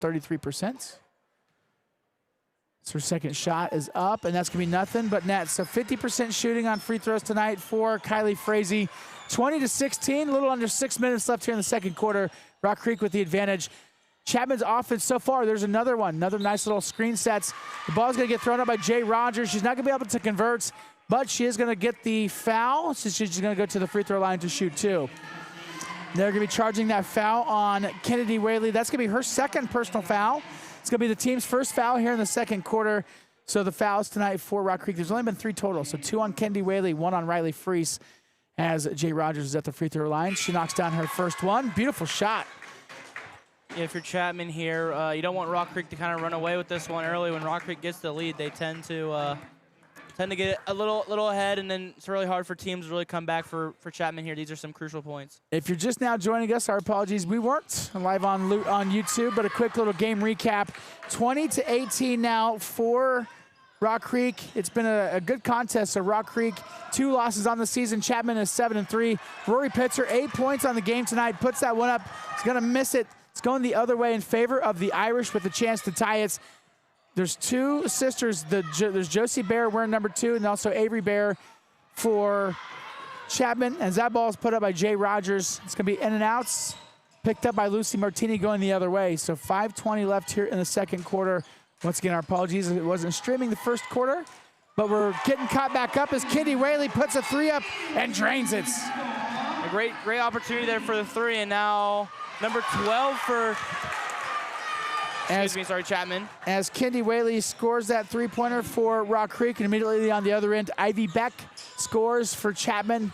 33%. So her second shot is up, and that's going to be nothing but net. So 50% shooting on free throws tonight for Kylie Frazee. 20-16, a little under 6 minutes left here in the second quarter. Rock Creek with the advantage. Chapman's offense so far, there's another one. Another nice little screen sets. The ball's going to get thrown up by Jay Rogers. She's not going to be able to convert, but she is going to get the foul. So she's going to go to the free throw line to shoot two. They're going to be charging that foul on Kennedy Whaley. That's going to be her second personal foul. It's going to be the team's first foul here in the second quarter. So the fouls tonight for Rock Creek, there's only been 3 total. So 2 on Kennedy Whaley, 1 on Riley Freese as Jay Rogers is at the free throw line. She knocks down her first one. Beautiful shot. Yeah, if you're Chapman here, you don't want Rock Creek to kind of run away with this one early. When Rock Creek gets the lead, they tend to get a little ahead, and then it's really hard for teams to really come back for Chapman here. These are some crucial points. If you're just now joining us, our apologies. We weren't live on YouTube, but a quick little game recap. 20-18 now for Rock Creek. It's been a good contest. So Rock Creek, 2 losses on the season. Chapman is 7-3. Rory Pitzer, 8 points on the game tonight. Puts that one up. He's going to miss it. It's going the other way in favor of the Irish with a chance to tie it. There's 2 sisters. There's Josie Bear wearing number 2, and also Avery Bear for Chapman. As that ball is put up by Jay Rogers, it's going to be in and outs. Picked up by Lucy Martini going the other way. So 5:20 left here in the second quarter. Once again, our apologies. It wasn't streaming the first quarter, but we're getting caught back up as Kennedy Whaley puts a 3 up and drains it. A great opportunity there for the 3, and now number 12 for Chapman. As Kennedy Whaley scores that 3-pointer for Rock Creek, and immediately on the other end, Ivy Beck scores for Chapman.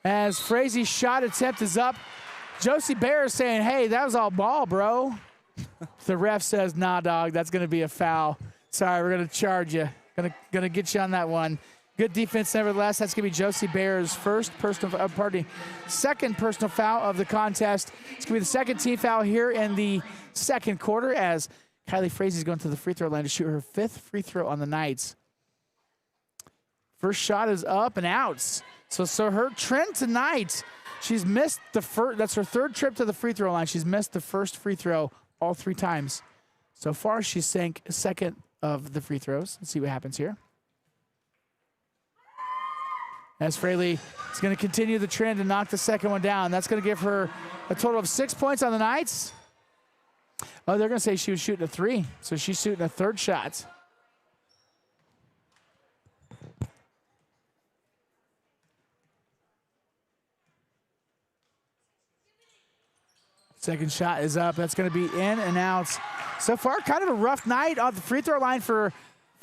As Frazee's shot attempt is up, Josie Bear is saying, hey, that was all ball, bro. The ref says, nah, dog, that's going to be a foul. Sorry, we're going to charge you. Going to get you on that one. Good defense, nevertheless. That's going to be Josie Bear's second personal foul of the contest. It's going to be the second team foul here in the second quarter as Kylie Frazee is going to the free throw line to shoot her 5th free throw on the night. First shot is up and out. So her trend tonight, she's missed the first. That's her 3rd trip to the free throw line. She's missed the first free throw all 3 times. So far, she's sank a second of the free throws. Let's see what happens here. As Fraley is going to continue the trend and knock the second one down. That's going to give her a total of 6 points on the night. Oh, they're going to say she was shooting a 3, so she's shooting a 3rd shot. Second shot is up. That's going to be in and out. So far, kind of a rough night on the free throw line for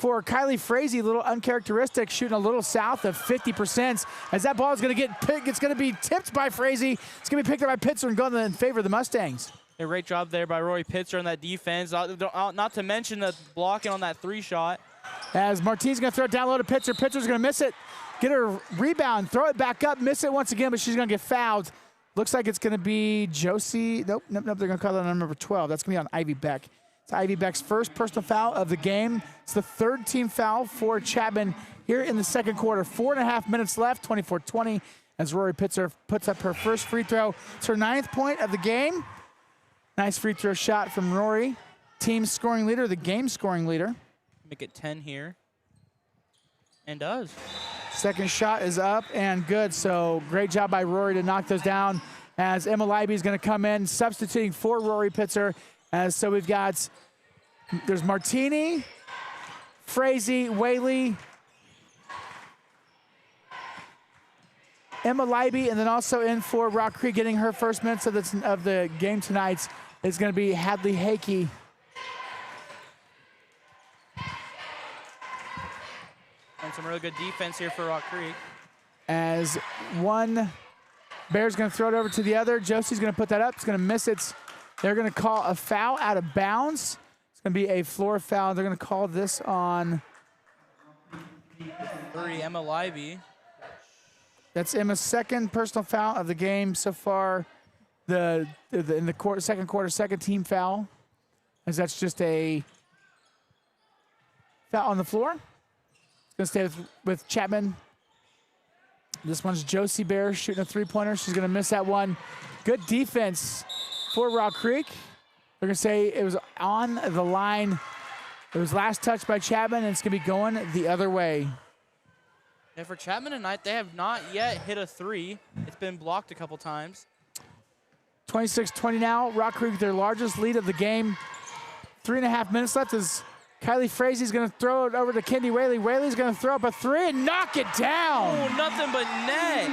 Kylie Frazee. A little uncharacteristic, shooting a little south of 50%. As that ball is going to get picked, it's going to be tipped by Frazee. It's going to be picked up by Pitzer and going in favor of the Mustangs. A great job there by Rory Pitzer on that defense. Not to mention the blocking on that 3 shot. As Martine's going to throw it down low to Pitzer. Pitzer's going to miss it. Get her rebound, throw it back up, miss it once again, but she's going to get fouled. Looks like it's going to be Josie. Nope. They're going to call that on number 12. That's going to be on Ivy Beck. It's Ivy Beck's first personal foul of the game. It's the 3rd team foul for Chapman here in the second quarter. 4.5 minutes left, 24-20, as Rory Pitzer puts up her first free throw. It's her 9th point of the game. Nice free throw shot from Rory. Team scoring leader, the game scoring leader. Make it 10 here. And does. Second shot is up and good. So great job by Rory to knock those down as Emma Leiby is going to come in, substituting for Rory Pitzer. So we've got, there's Martini, Frazee, Whaley, Emma Leiby, and then also in for Rock Creek getting her first minutes of the game tonight is going to be Hadley Hakey. And some really good defense here for Rock Creek. As one Bear's going to throw it over to the other. Josie's going to put that up. It's going to miss it. They're going to call a foul out of bounds. It's going to be a floor foul. They're going to call this on 3, Emma Leiby. That's Emma's second personal foul of the game so far. In the second quarter, second team foul, as that's just a foul on the floor. It's going to stay with Chapman. This one's Josie Bear shooting a 3-pointer. She's going to miss that one. Good defense for Rock Creek. They're going to say it was on the line. It was last touched by Chapman, and it's going to be going the other way. Yeah, for Chapman tonight, they have not yet hit a three. It's been blocked a couple times. 26-20 now. Rock Creek, their largest lead of the game. 3.5 minutes left as Kylie Frazie's going to throw it over to Kendi Whaley. Whaley's going to throw up a three and knock it down. Oh, nothing but net.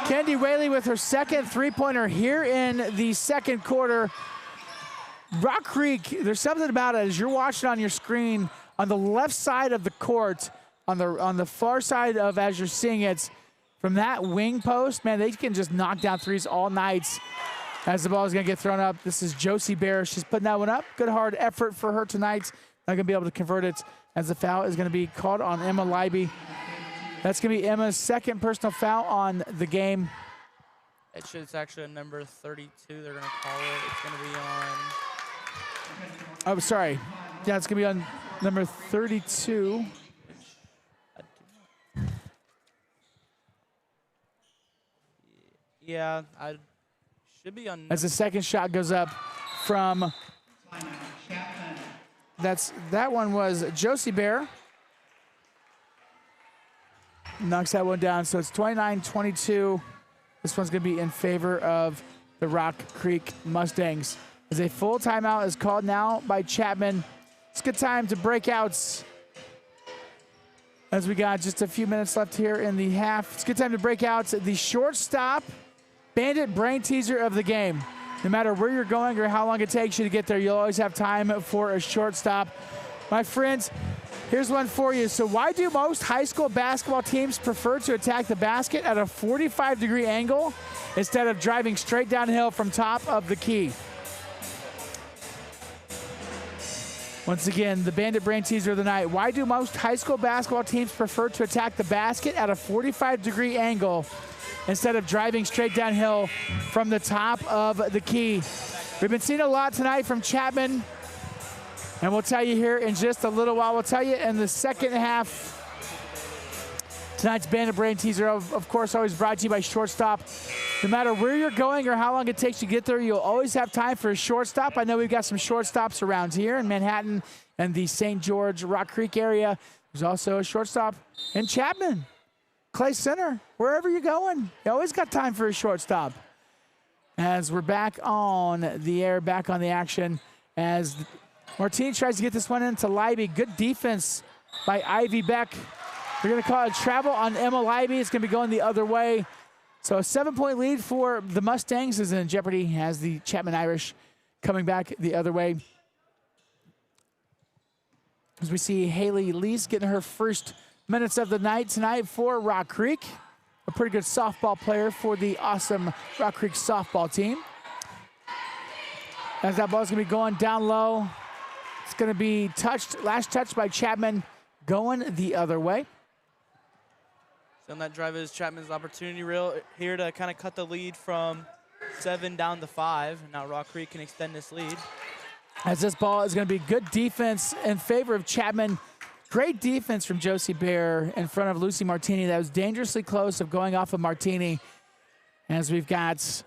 Kendi Whaley with her second three-pointer here in the second quarter. Rock Creek, there's something about it as you're watching on your screen on the left side of the court, on the far side of as you're seeing it, from that wing post, man, they can just knock down threes all night as the ball is going to get thrown up. This is Josie Bear. She's putting that one up. Good hard effort for her tonight. Not going to be able to convert it as the foul is going to be called on Emma Leiby. That's going to be Emma's second personal foul on the game. It's actually a number 32 they're going to call it. It's going to be on... Oh, sorry. Yeah, it's going to be on number 32. Yeah, I should be on... As the second shot goes up from... That one was Josie Bear. Knocks that one down, so it's 29-22. This one's going to be in favor of the Rock Creek Mustangs. As a full timeout is called now by Chapman. It's a good time to break outs. As we got just a few minutes left here in the half. It's a good time to break out the shortstop bandit brain teaser of the game. No matter where you're going or how long it takes you to get there, you'll always have time for a shortstop. My friends, here's one for you. So why do most high school basketball teams prefer to attack the basket at a 45-degree angle instead of driving straight downhill from top of the key? Once again, the bandit brain teaser of the night. Why do most high school basketball teams prefer to attack the basket at a 45-degree angle instead of driving straight downhill from the top of the key? We've been seeing a lot tonight from Chapman, and we'll tell you here in just a little while. We'll tell you in the second half. Tonight's bandit brain teaser, of course, always brought to you by Shortstop. No matter where you're going or how long it takes you to get there, you'll always have time for a shortstop. I know we've got some shortstops around here in Manhattan and the St. George, Rock Creek area. There's also a shortstop in Chapman, Clay Center, wherever you're going. You always got time for a shortstop. As we're back on the air, back on the action, as Martini tries to get this one into Leiby. Good defense by Ivy Beck. They're going to call it travel on Emma Leiby. It's going to be going the other way. So a 7-point lead for the Mustangs is in jeopardy as the Chapman Irish coming back the other way. As we see Haley Lease getting her first minutes of the night tonight for Rock Creek. A pretty good softball player for the awesome Rock Creek softball team. As that ball's going to be going down low. It's going to be touched, last touch by Chapman, going the other way. So on that drive is Chapman's opportunity reel here to kind of cut the lead from 7 down to 5. Now Rock Creek can extend this lead. As this ball is going to be good defense in favor of Chapman. Great defense from Josie Bear in front of Lucy Martini. That was dangerously close of going off of Martini. As we've got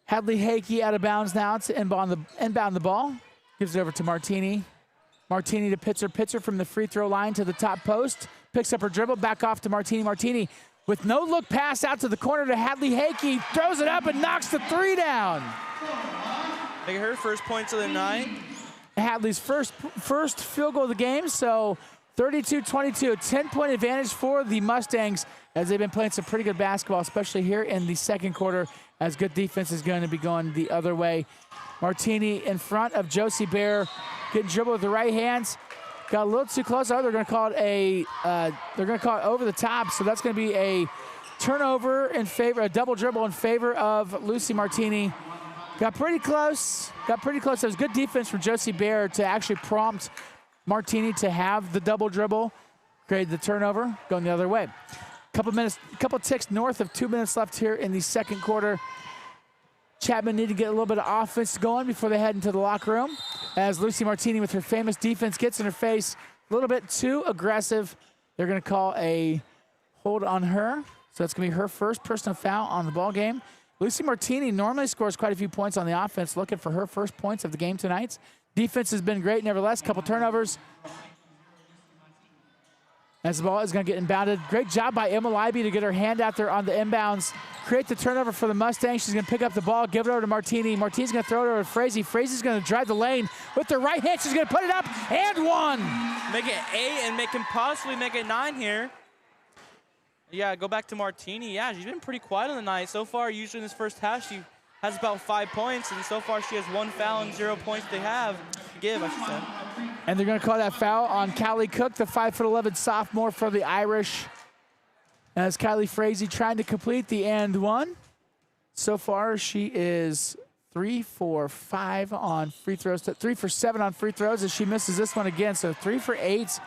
Hadley Hakey out of bounds now to inbound the ball. Gives it over to Martini. Martini to Pitzer from the free throw line to the top post. Picks up her dribble, back off to Martini. Martini with no look pass out to the corner to Hadley Hakey. Throws it up and knocks the three down. Make her first points of the night. Hadley's first field goal of the game, so 32-22, a 10-point advantage for the Mustangs as they've been playing some pretty good basketball, especially here in the second quarter, as good defense is going to be going the other way. Martini in front of Josie Bear, getting dribbled with the right hands. Got a little too close. Oh, they're going to call it over the top, so that's going to be a turnover in favor, a double dribble in favor of Lucy Martini. Got pretty close. It was good defense from Josie Bear to actually prompt Martini to have the double dribble, create the turnover, going the other way. Couple ticks north of 2 minutes left here in the second quarter. Chapman need to get a little bit of offense going before they head into the locker room, as Lucy Martini with her famous defense gets in her face, a little bit too aggressive. They're going to call a hold on her, so that's going to be her first personal foul on the ball game. Lucy Martini normally scores quite a few points on the offense, looking for her first points of the game tonight. Defense has been great, nevertheless. Couple turnovers. As the ball is going to get inbounded. Great job by Emma Leiby to get her hand out there on the inbounds. Create the turnover for the Mustangs. She's going to pick up the ball, give it over to Martini. Martini's going to throw it over to Frazee. Frazee's going to drive the lane with the right hand. She's going to put it up and one. Make it 8 and can possibly make it 9 here. Yeah, go back to Martini. Yeah, she's been pretty quiet on the night. So far, usually in this first half, she has about 5 points, and so far she has 1 foul and 0 points to give, I should say. And they're going to call that foul on Callie Cook, the 5'11" sophomore for the Irish. As Kylie Frazee trying to complete the and one. So far, she is 3 for 5 on free throws, 3 for 7 on free throws, as she misses this one again. So 3 for 8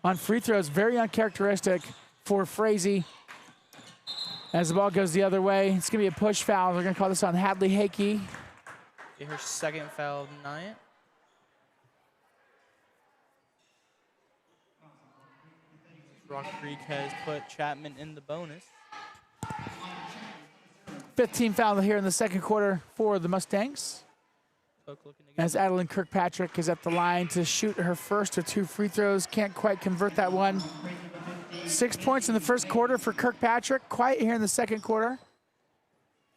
on free throws. Very uncharacteristic for Frazee. As the ball goes the other way, it's going to be a push foul. They're going to call this on Hadley Hakey. Get her second foul of the night. Rock Creek has put Chapman in the bonus. 15 foul here in the second quarter for the Mustangs. As Adeline Kirkpatrick is at the line to shoot her first of 2 free throws. Can't quite convert that one. 6 points in the first quarter for Kirkpatrick. Quiet here in the second quarter,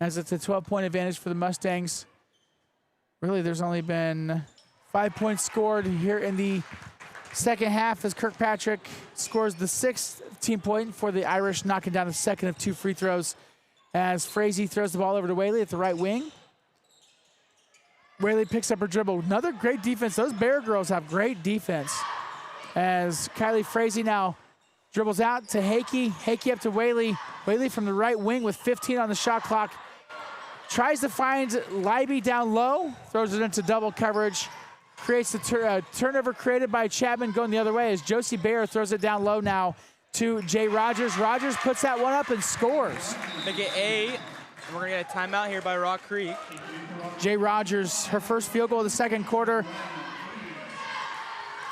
as it's a 12-point advantage for the Mustangs. Really, there's only been 5 points scored here in the second half as Kirkpatrick scores the 6th team point for the Irish, knocking down the second of 2 free throws as Frazee throws the ball over to Whaley at the right wing. Whaley picks up her dribble. Another great defense. Those Bear girls have great defense. As Kylie Frazee now dribbles out to Hakey. Hakey up to Whaley. Whaley from the right wing with 15 on the shot clock. Tries to find Leiby down low. Throws it into double coverage. Creates the turnover created by Chapman going the other way as Josie Bayer throws it down low now to Jay Rogers. Rogers puts that one up and scores. Make it 8. We're going to get a timeout here by Rock Creek. Jay Rogers, her first field goal of the second quarter.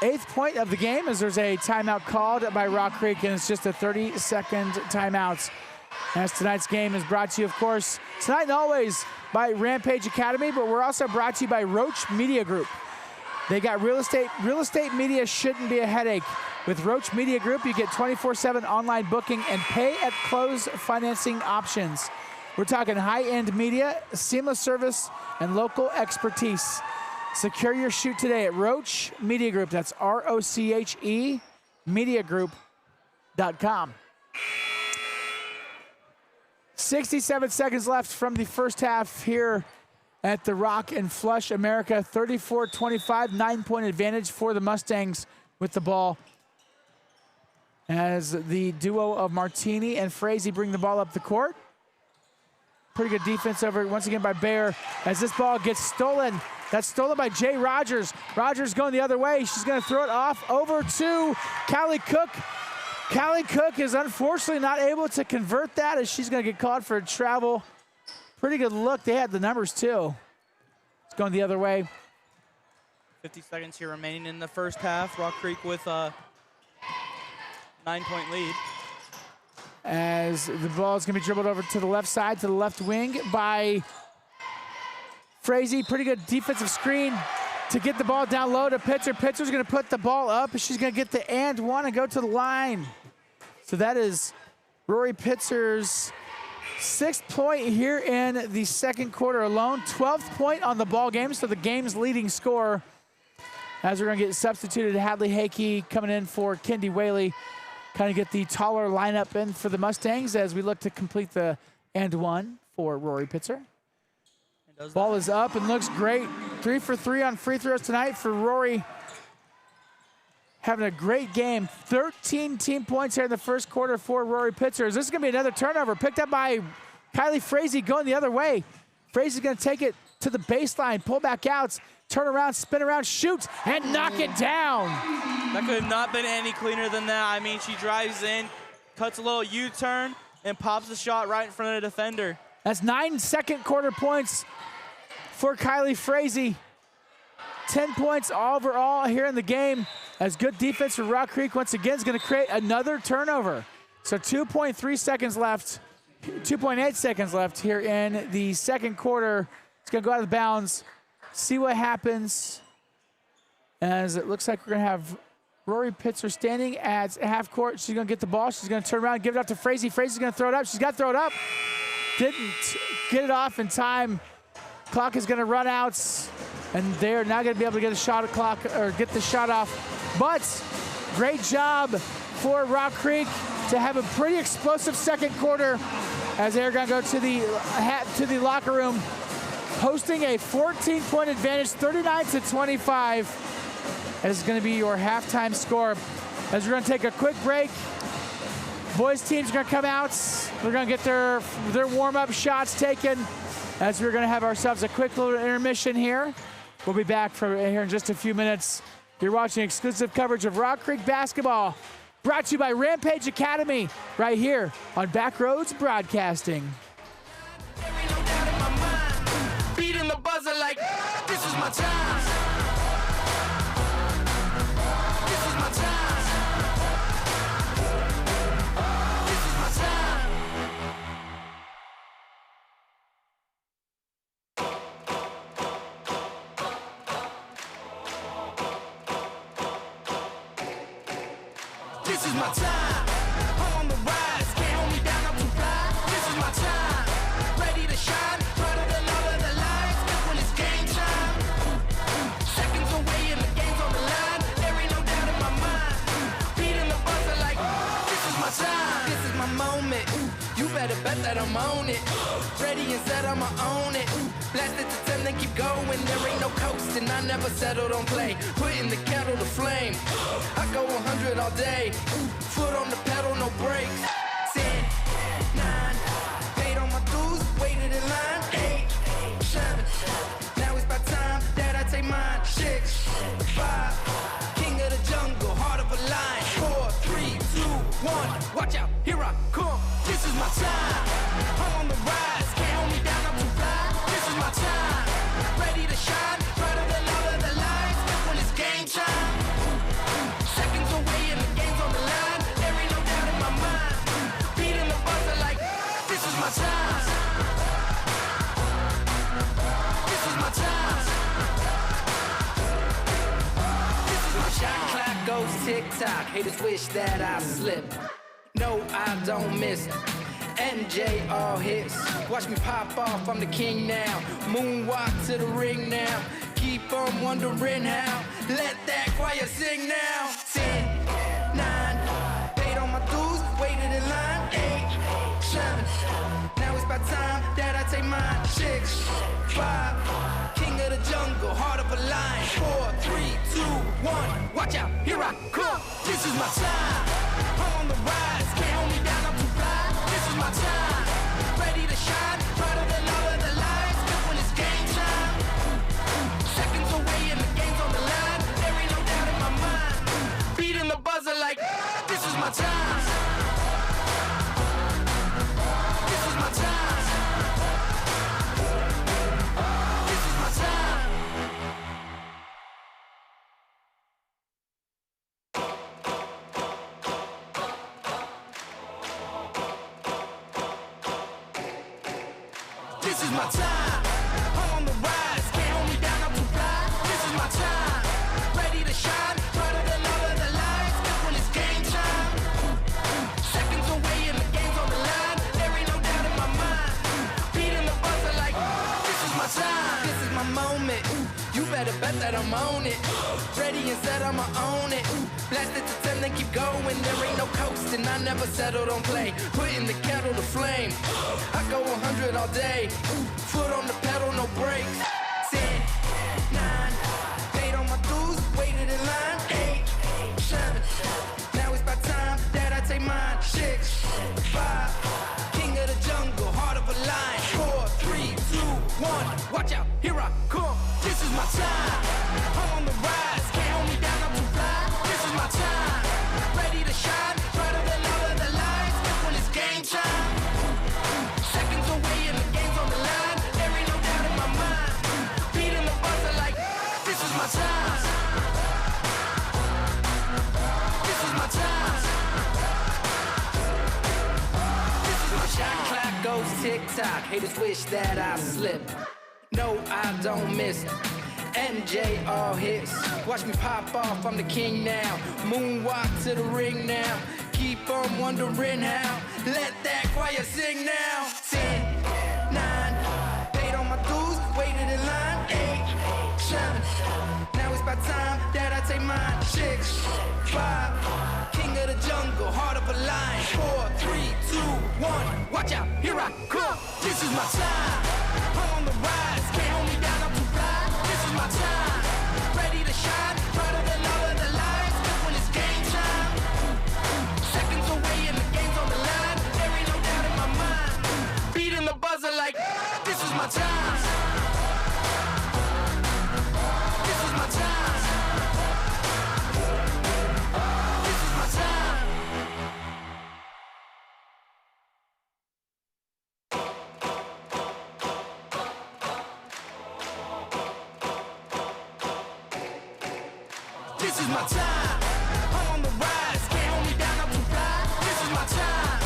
8th point of the game as there's a timeout called by Rock Creek, and it's just a 30-second timeout. As tonight's game is brought to you, of course, tonight and always by Rampage Academy, but we're also brought to you by Roach Media Group. They got real estate. Real estate media shouldn't be a headache. With Roach Media Group, you get 24/7 online booking and pay-at-close financing options. We're talking high-end media, seamless service, and local expertise. Secure your shoot today at Roach Media Group. That's ROCHE MediaGroup.com. 67 seconds left from the first half here at the Rock and Flush America. 34-25, 9-point advantage for the Mustangs with the ball. As the duo of Martini and Frazee bring the ball up the court. Pretty good defense over once again by Bayer as this ball gets stolen. That's stolen by Jay Rogers. Rogers going the other way. She's going to throw it off over to Callie Cook. Callie Cook is unfortunately not able to convert that as she's going to get called for a travel. Pretty good look. They had the numbers too. It's going the other way. 50 seconds here remaining in the first half. Rock Creek with a 9-point lead. As the ball is going to be dribbled over to the left side, to the left wing by Frazee. Pretty good defensive screen to get the ball down low to Pitzer. Pitzer's going to put the ball up. She's going to get the and one and go to the line. So that is Rory Pitzer's 6th point here in the second quarter alone. 12th point on the ball game, so the game's leading scorer. As we're going to get substituted, Hadley Hakey coming in for Kendi Whaley. Kind of get the taller lineup in for the Mustangs as we look to complete the and one for Rory Pitzer. Ball is up and looks great. 3 for 3 on free throws tonight for Rory. Having a great game. 13 team points here in the first quarter for Rory Pitzer. This is going to be another turnover picked up by Kylie Frazee going the other way. Frazee's going to take it to the baseline, pull back out, turn around, spin around, shoot, and knock it down. That could have not been any cleaner than that. I mean, she drives in, cuts a little U-turn, and pops the shot right in front of the defender. That's 9 second quarter points for Kylie Frazee. 10 points overall here in the game as good defense for Rock Creek once again is going to create another turnover. So 2.3 seconds left 2.8 seconds left here in the second quarter. It's going to go out of bounds. See what happens, as it looks like we're going to have Rory Pitzer standing at half court. She's going to get the ball. She's going to turn around and give it up to Frazee. Frazee's going to throw it up. She's got to throw it up. Didn't get it off in time. Clock is going to run out, and they're not going to be able to get a shot clock or get the shot off. But great job for Rock Creek to have a pretty explosive second quarter, as they're going to go to the locker room, posting a 14-point advantage, 39-25. That is going to be your halftime score. As we're going to take a quick break, boys teams are going to come out. We're going to get their warm-up shots taken, as we're going to have ourselves a quick little intermission here. We'll be back here in just a few minutes. You're watching exclusive coverage of Rock Creek basketball, brought to you by Rampage Academy, right here on Backroads Broadcasting. Beating the buzzer like, this is my time. This is my time. This is my time. This is my time. I'm on the rise. Can't hold me down, I'm too fly. This is my time. Ready to shine. Brighter than all of the lights. That's when it's game time. Seconds away and the game's on the line. There ain't no doubt in my mind. Beating the buzzer like, this is my time. This is my moment. You better bet that I'm on it. Ready and set, I'ma own it. Blast it to 10, then keep going. There ain't no coasting. I never settle, don't play. Putting the kettle to flame. I go 100 all day. Foot on the pedal, no brakes. 10, 9, paid on my dues, waited in line. 8, 7, now it's my time that I take mine. 6, 5, king of the jungle, heart of a lion. 4, 3, 2, 1, watch out, here I come. This is my time. I'm on the rise, can't hold me down, I'm too fly. This is my time, ready to shine, brighter than all of the lights. That's when it's game time. Seconds away and the game's on the line. There ain't no doubt in my mind. Beating the buzzer like, this is my time. This is my time. This is my shot clock goes tick-tock. Haters wish that I slip. No, I don't miss. NJ all hits. Watch me pop off, I'm the king now. Moonwalk to the ring now. Keep on wondering how. Let that choir sing now. 10, 9, paid on my dues, waited in line. 8, 7, now it's my time that I take mine. 6, 5, king of the jungle, heart of a lion. 4, 3, 2, 1, watch out, here I come. This is my time. I'm on the rise, can't hold me down, I'm too fly. This is my time, ready to shine, brighter than all of the lights. That's when it's game time. Seconds away and the game's on the line. There ain't no doubt in my mind. Beating the buzzer like, this is my time. This is my time. This is my time. This is my time. I'm on the rise. Can't hold me down, I'm too fly. This is my time. Ready to shine. Brighter than all of the lights. That's when it's game time. Seconds away and the game's on the line. There ain't no doubt in my mind. Beating the buzzer like, this is my time. This is my moment. You better bet that I'm on it. Ready and set, I'ma own it. Blast it to 10, then keep going. There ain't no coasting. I never settle, don't play. Putting the kettle to flame. I go 100 all day. Foot on the pedal, no brakes. 10, 9, paid on my dues, waited in line. 8, 7, now it's my time that I take mine. 6, 5, king of the jungle, heart of a lion. 4, 3, 2, 1, watch out, here I come. This is my time. I'm on the rise, can't hold me down, I'm too fly. This is my time, ready to shine, brighter than all of the lights. That's when it's game time. Seconds away and the game's on the line. There ain't no doubt in my mind. Beating the buzzer like, this is my time. This is my time. This is my shot clock tick-tock. Haters wish that I slip. No, I don't miss. MJ all hits. Watch me pop off, I'm the king now. Moonwalk to the ring now. Keep on wondering how. Let that choir sing now. 10, 9, paid on my dues, waited in line. 8, 7, now it's about time that I take mine. 6, 5, king of the jungle, heart of a lion. 4, 3, 2, 1, watch out, here I come. This is my time, I'm on the rise. Can't hold me down, I'm too fly. This is my time, ready to shine, brighter than all of the lights. When it's game time, seconds away and the game's on the line. There ain't no doubt in my mind, beating the buzzer like this is my time. This is my time. This is my time. This is my time, I'm on the rise, can't hold me down, I'm too fly. This is my time,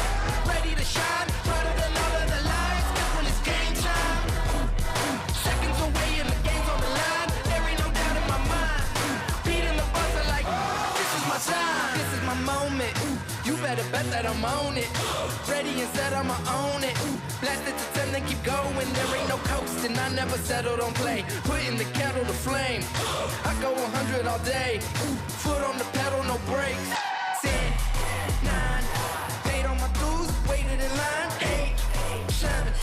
ready to shine, brighter than all of the lights. When it's game time, seconds away and the game's on the line. There ain't no doubt in my mind, beating the buzzer like this is my time. This is my moment, you better bet that I'm on it. Ready and set, I'ma own it. Blast it to 10, then keep going. There ain't no coasting, I never settle, don't play. Putting the kettle to flame, I go 100 all day. Foot on the pedal, no brakes. 10, 9, paid on my dues, waited in line. 8, 7,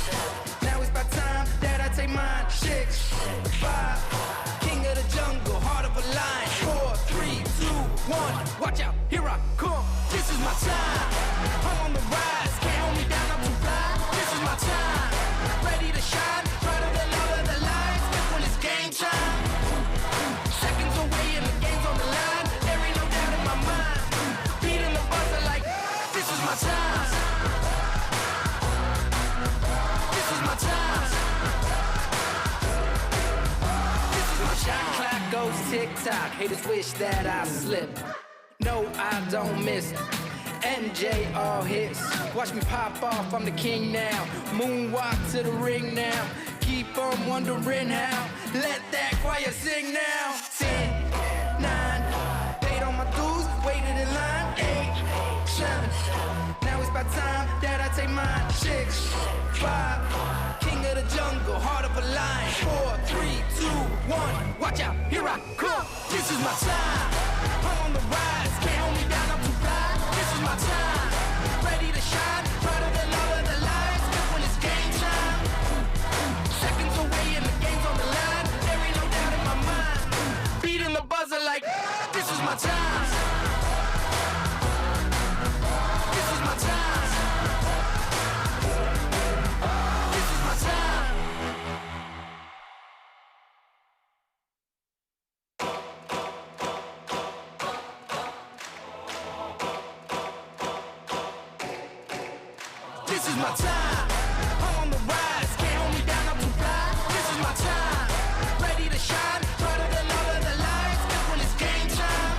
now it's about time that I take mine. 6, 5, king of the jungle, heart of a lion. 4, 3, 2, 1, watch out, here I come. This is my time, I'm on the rise. Can't hold me down, I'm too fly. This is my time, ready to shine, brighter than all of the lights. When it's game time, seconds away and the game's on the line. There ain't no doubt in my mind, beating the buzzer like this is my time. This is my time. This is my shot clock goes tick-tock. Haters wish that I slip. No, I don't miss. MJ all hits. Watch me pop off, I'm the king now. Moonwalk to the ring now. Keep on wondering how. Let that choir sing now. 10, 9, paid on my dues, waited in line. 8, 7, now it's about time that I take mine. 6, 5, king of the jungle, heart of a lion. 4, 3, 2, 1, watch out, here I come. This is my time, I'm on the rise. Can't hold me down, I'm too fly. This is my time, ready to shine, brighter than all of the lights. When it's game time, seconds away and the game's on the line. There ain't no doubt in my mind, beating the buzzer like this is my time. This is my time. This is my time. This is my time, I'm on the rise. Can't hold me down, I'm too fly. This is my time, ready to shine, brighter than all of the lights. When it's game time,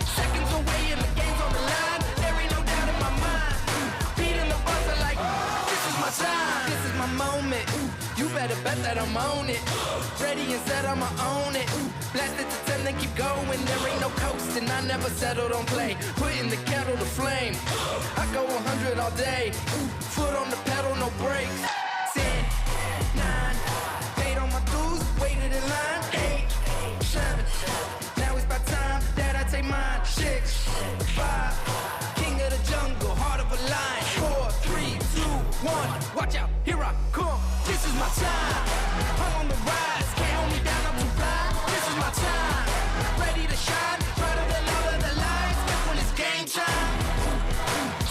seconds away and the game's on the line. There ain't no doubt in my mind, beating the buzzer like this is my time. This is my moment, you better bet that I'm on it. Ready and set, I'ma own it. Blast it to 10, then keep going. There ain't no coasting, I never settle, don't play. Putting the kettle to flame, I go 100 all day. Foot on the pedal, no brakes. 10, 9, paid on my dues, waited in line. 8, 7, now it's about time that I take mine. 6, 5, king of the jungle, heart of a lion. 4, 3, 2, 1, watch out, here I come. This is my time, I'm on the rise. Can't hold me down, I'm too fly. This is my time, ready to shine, brighter than all of the lights. When it's game time,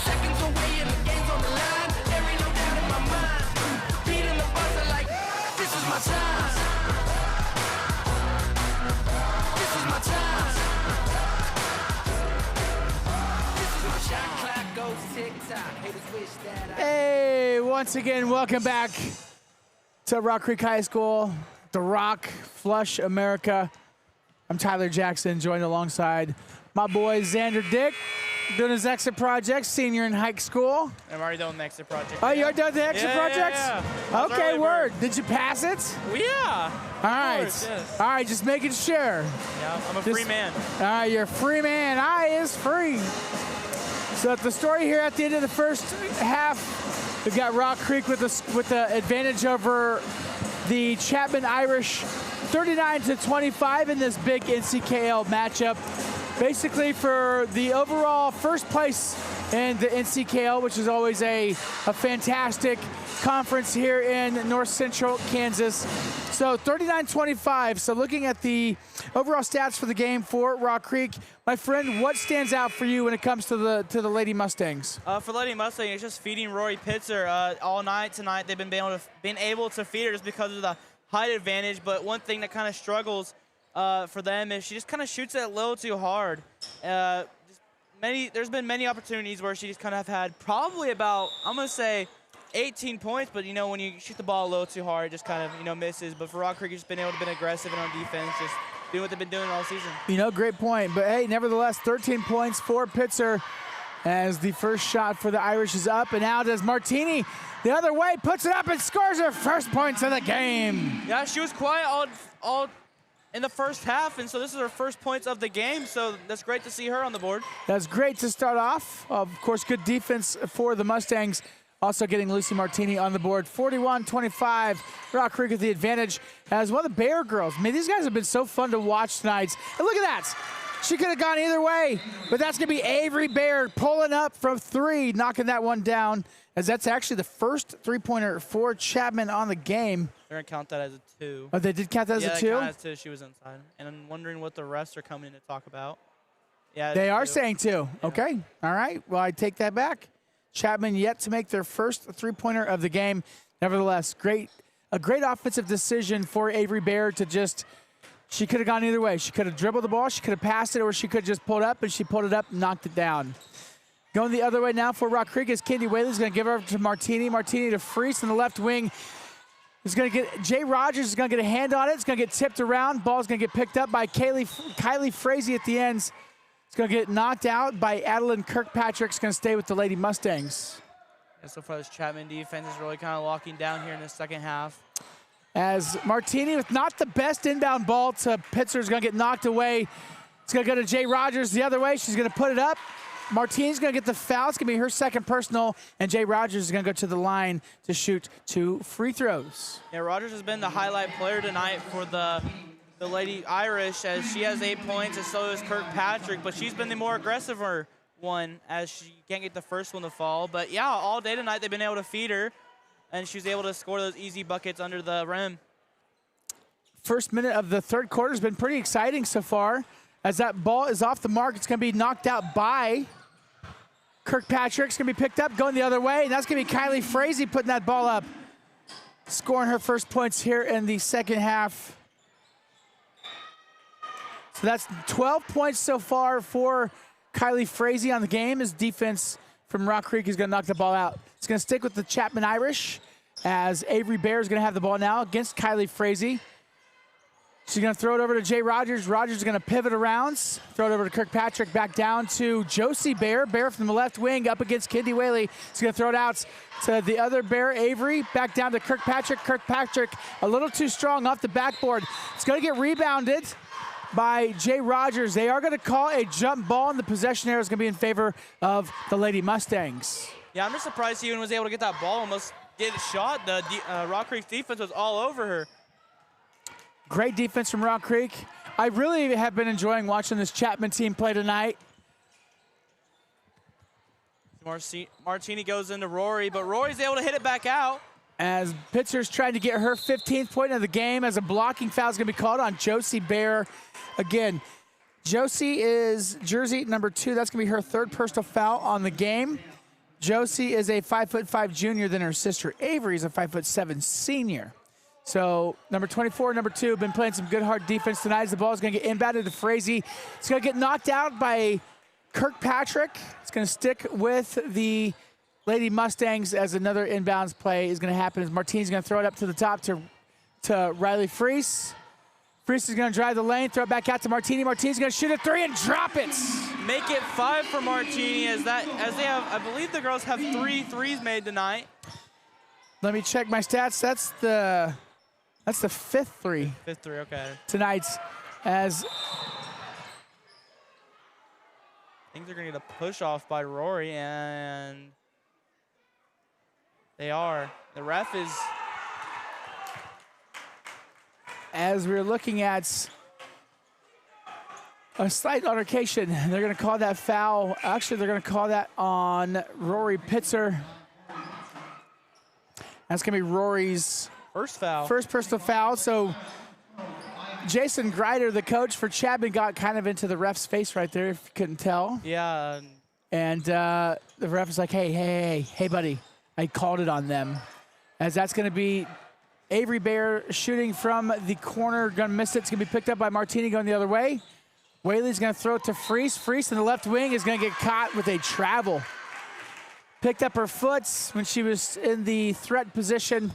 seconds away and the game's on the line. There ain't no doubt in my mind, beating the buzzer like this is my time. This is my time. This is my shot clock goes tick-tock. Haters wish that I Hey, once again, welcome back to Rock Creek High School, The Rock, Flush, America. I'm Tyler Jackson, joined alongside my boy Xander Dick. doing his exit project, senior in high school. I'm already done with the exit project. Oh, you already done the exit project? Yeah. Okay, word. Did you pass it? Well, yeah. All right. Course, yes. All right, just making sure. Yeah, I'm a free man. All right, you're a free man. I is free. So the story here at the end of the first half, we've got Rock Creek with the advantage over the Chapman Irish, 39-25 in this big NCKL matchup. Basically for the overall first place in the NCKL, which is always a fantastic conference here in North Central Kansas. So 39-25. So looking at the overall stats for the game for Rock Creek, my friend, what stands out for you when it comes to the Lady Mustangs? For Lady Mustang, it's just feeding Rory Pitzer all night tonight. They've been able to feed her just because of the height advantage. But one thing that kind of struggles for them is she just kind of shoots it a little too hard. There's been many opportunities where she just kind of had probably about, I'm going to say, 18 points, but, when you shoot the ball a little too hard, it just kind of, misses. But for Rock Creek, just been able to be aggressive and on defense, just doing what they've been doing all season. Great point. But, hey, nevertheless, 13 points for Pitzer as the first shot for the Irish is up and out as Martini the other way puts it up and scores her first points of the game. Yeah, she was quiet all in the first half, and so this is her first points of the game, so that's great to see her on the board. That's great to start off. Of course, good defense for the Mustangs. Also getting Lucy Martini on the board. 41-25, Rock Creek with the advantage as one of the Bear girls. I mean, these guys have been so fun to watch tonight. And look at that. She could have gone either way, but that's going to be Avery Baird pulling up from three, knocking that one down, as that's actually the first three-pointer for Chapman on the game. They're going to count that as a 2. Oh, they did count that as a 2? Yeah, they count as 2. She was inside. And I'm wondering what the refs are coming to talk about. Yeah, they are 2. saying 2. Yeah. Okay. All right. Well, I take that back. Chapman yet to make their first three-pointer of the game. Nevertheless, a great offensive decision for Avery Baird to just, she could have gone either way. She could have dribbled the ball, she could have passed it, or she could have just pulled up, and she pulled it up and knocked it down. Going the other way now for Rock Creek is Kendi Whaley's going to give her to Martini. Martini to Freese in the left wing. Is going to get, Jay Rogers is going to get a hand on it. It's going to get tipped around. Ball's going to get picked up by Kylie Frazee at the ends. It's going to get knocked out by Adeline Kirkpatrick. It's going to stay with the Lady Mustangs. And so far, this Chapman defense is really kind of locking down here in the second half. As Martini, with not the best inbound ball to Pitzer, is going to get knocked away. It's going to go to Jay Rogers the other way. She's going to put it up. Martini's going to get the foul. It's going to be her second personal, and Jay Rogers is going to go to the line to shoot 2 free throws. Yeah, Rogers has been the highlight player tonight for the Lady Irish, as she has 8 points, and so does Kirkpatrick, but she's been the more aggressive one, as she can't get the first one to fall. But yeah, all day tonight they've been able to feed her, and she was able to score those easy buckets under the rim. First minute of the third quarter has been pretty exciting so far. As that ball is off the mark, it's going to be knocked out by Kirkpatrick. It's going to be picked up, going the other way, and that's going to be Kylie Frazee putting that ball up, scoring her first points here in the second half. So that's 12 points so far for Kylie Frazee on the game. His defense from Rock Creek is going to knock the ball out. It's going to stick with the Chapman Irish as Avery Baird is going to have the ball now against Kylie Frazee. She's going to throw it over to Jay Rogers. Rogers is going to pivot around, throw it over to Kirkpatrick, back down to Josie Bear. Bear from the left wing up against Kendi Whaley. He's going to throw it out to the other Bear, Avery, back down to Kirkpatrick. Kirkpatrick a little too strong off the backboard. It's going to get rebounded by Jay Rogers. They are going to call a jump ball, and the possession area is going to be in favor of the Lady Mustangs. Yeah, I'm just surprised he even was able to get that ball, almost get a shot. The Rock Creek's defense was all over her. Great defense from Rock Creek. I really have been enjoying watching this Chapman team play tonight. Martini goes into Rory, but Rory's able to hit it back out. As Pitzer's trying to get her 15th point of the game, as a blocking foul is going to be called on Josie Bear. Again, Josie is jersey number 2. That's going to be her third personal foul on the game. Josie is a 5'5" junior than her sister Avery is a 5'7" senior. So number 24, number 2, been playing some good hard defense tonight. As the ball is going to get inbounded to Frazee. It's going to get knocked out by Kirkpatrick. It's going to stick with the Lady Mustangs as another inbounds play is going to happen. As Martine's going to throw it up to the top to Riley Freese. Freese is going to drive the lane, throw it back out to Martini. Martini's going to shoot a 3 and drop it. make it 5 for Martini as they have, I believe the girls have 3 threes made tonight. Let me check my stats. That's the 5th three. 5th three, okay. Tonight, as things are going to get a push off by Rory, and they are. The ref is. As we're looking at a slight altercation, they're going to call that foul. Actually, they're going to call that on Rory Pitzer. That's going to be Rory's First foul. first personal foul. So Jason Greider, the coach for Chapman, got kind of into the ref's face right there, if you couldn't tell. Yeah. And the ref was like, hey, buddy, I called it on them. As that's going to be Avery Bear shooting from the corner, going to miss it. It's going to be picked up by Martini going the other way. Whaley's going to throw it to Freese. Freese in the left wing is going to get caught with a travel. Picked up her foot when she was in the threat position.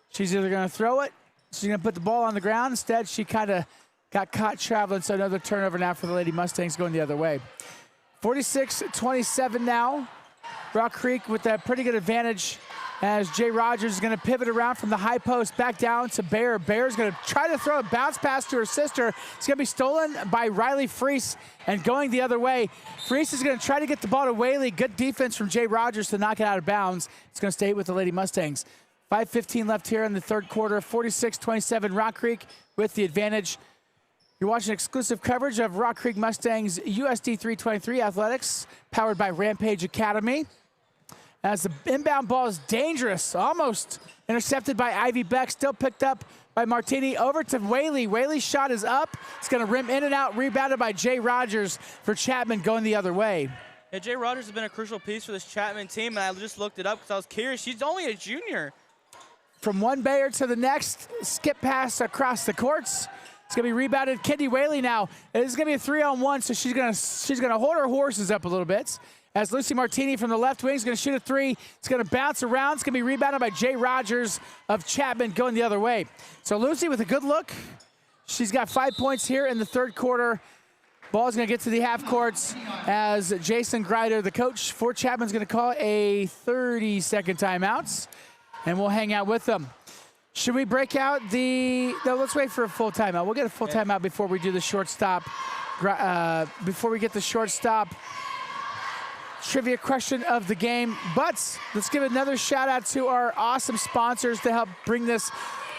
She's either going to throw it, she's going to put the ball on the ground. Instead, she kind of got caught traveling, so another turnover now for the Lady Mustangs going the other way. 46-27 now. Rock Creek with a pretty good advantage as Jay Rogers is going to pivot around from the high post back down to Bear. Bear's going to try to throw a bounce pass to her sister. It's going to be stolen by Riley Freese and going the other way. Freese is going to try to get the ball to Whaley. Good defense from Jay Rogers to knock it out of bounds. It's going to stay with the Lady Mustangs. 5:15 left here in the third quarter. 46-27 Rock Creek with the advantage. You're watching exclusive coverage of Rock Creek Mustangs USD 323 Athletics, powered by Rampage Academy. As the inbound ball is dangerous, almost intercepted by Ivy Beck, still picked up by Martini. Over to Whaley. Whaley's shot is up. It's going to rim in and out, rebounded by Jay Rogers for Chapman going the other way. Yeah, Jay Rogers has been a crucial piece for this Chapman team, and I just looked it up because I was curious. She's only a junior. From one Bayer to the next, skip pass across the courts. It's going to be rebounded. Kendi Whaley now. It's going to be a 3-on-1, so she's going to hold her horses up a little bit. As Lucy Martini from the left wing is going to shoot a 3. It's going to bounce around. It's going to be rebounded by Jay Rogers of Chapman going the other way. So Lucy with a good look. She's got 5 points here in the third quarter. Ball's going to get to the half courts as Jason Greider, the coach for Chapman, is going to call a 30-second timeout. And we'll hang out with them. Should we break out no, let's wait for a full timeout. We'll get a full timeout before we do the short stop. Before we get the short stop trivia question of the game. But let's give another shout out to our awesome sponsors to help bring this.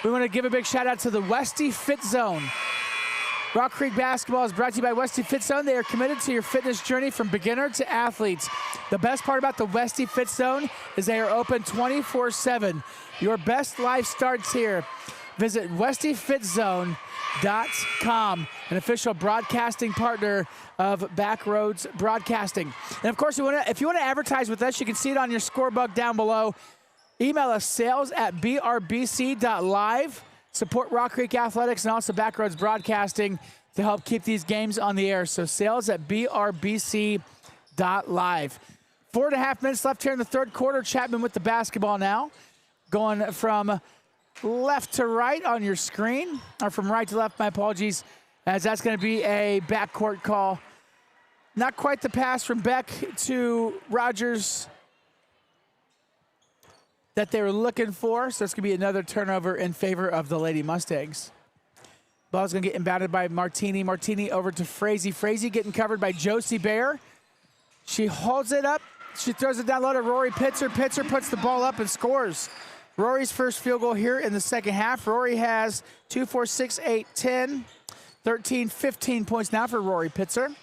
We want to give a big shout out to the Westy Fit Zone. Rock Creek Basketball is brought to you by Westy Fit Zone. They are committed to your fitness journey from beginner to athletes. The best part about the Westy Fit Zone is they are open 24/7. Your best life starts here. Visit westyfitzone.com, an official broadcasting partner of Backroads Broadcasting. And of course, if you want to advertise with us, you can see it on your scorebook down below. Email us sales@brbc.live. Support Rock Creek Athletics and also Backroads Broadcasting to help keep these games on the air. So sales@brbc.live. 4.5 minutes left here in the third quarter. Chapman with the basketball now. Going from left to right on your screen, or from right to left, my apologies, as that's going to be a backcourt call. Not quite the pass from Beck to Rogers that they were looking for, so it's going to be another turnover in favor of the Lady Mustangs. Ball's going to get inbounded by Martini. Martini over to Frazee. Frazee getting covered by Josie Bear. She holds it up. She throws it down low to Rory Pitzer. Pitzer puts the ball up and scores. Rory's first field goal here in the second half. Rory has 2, 4, 6, 8, 10, 13, 15 points now for Rory Pitzer.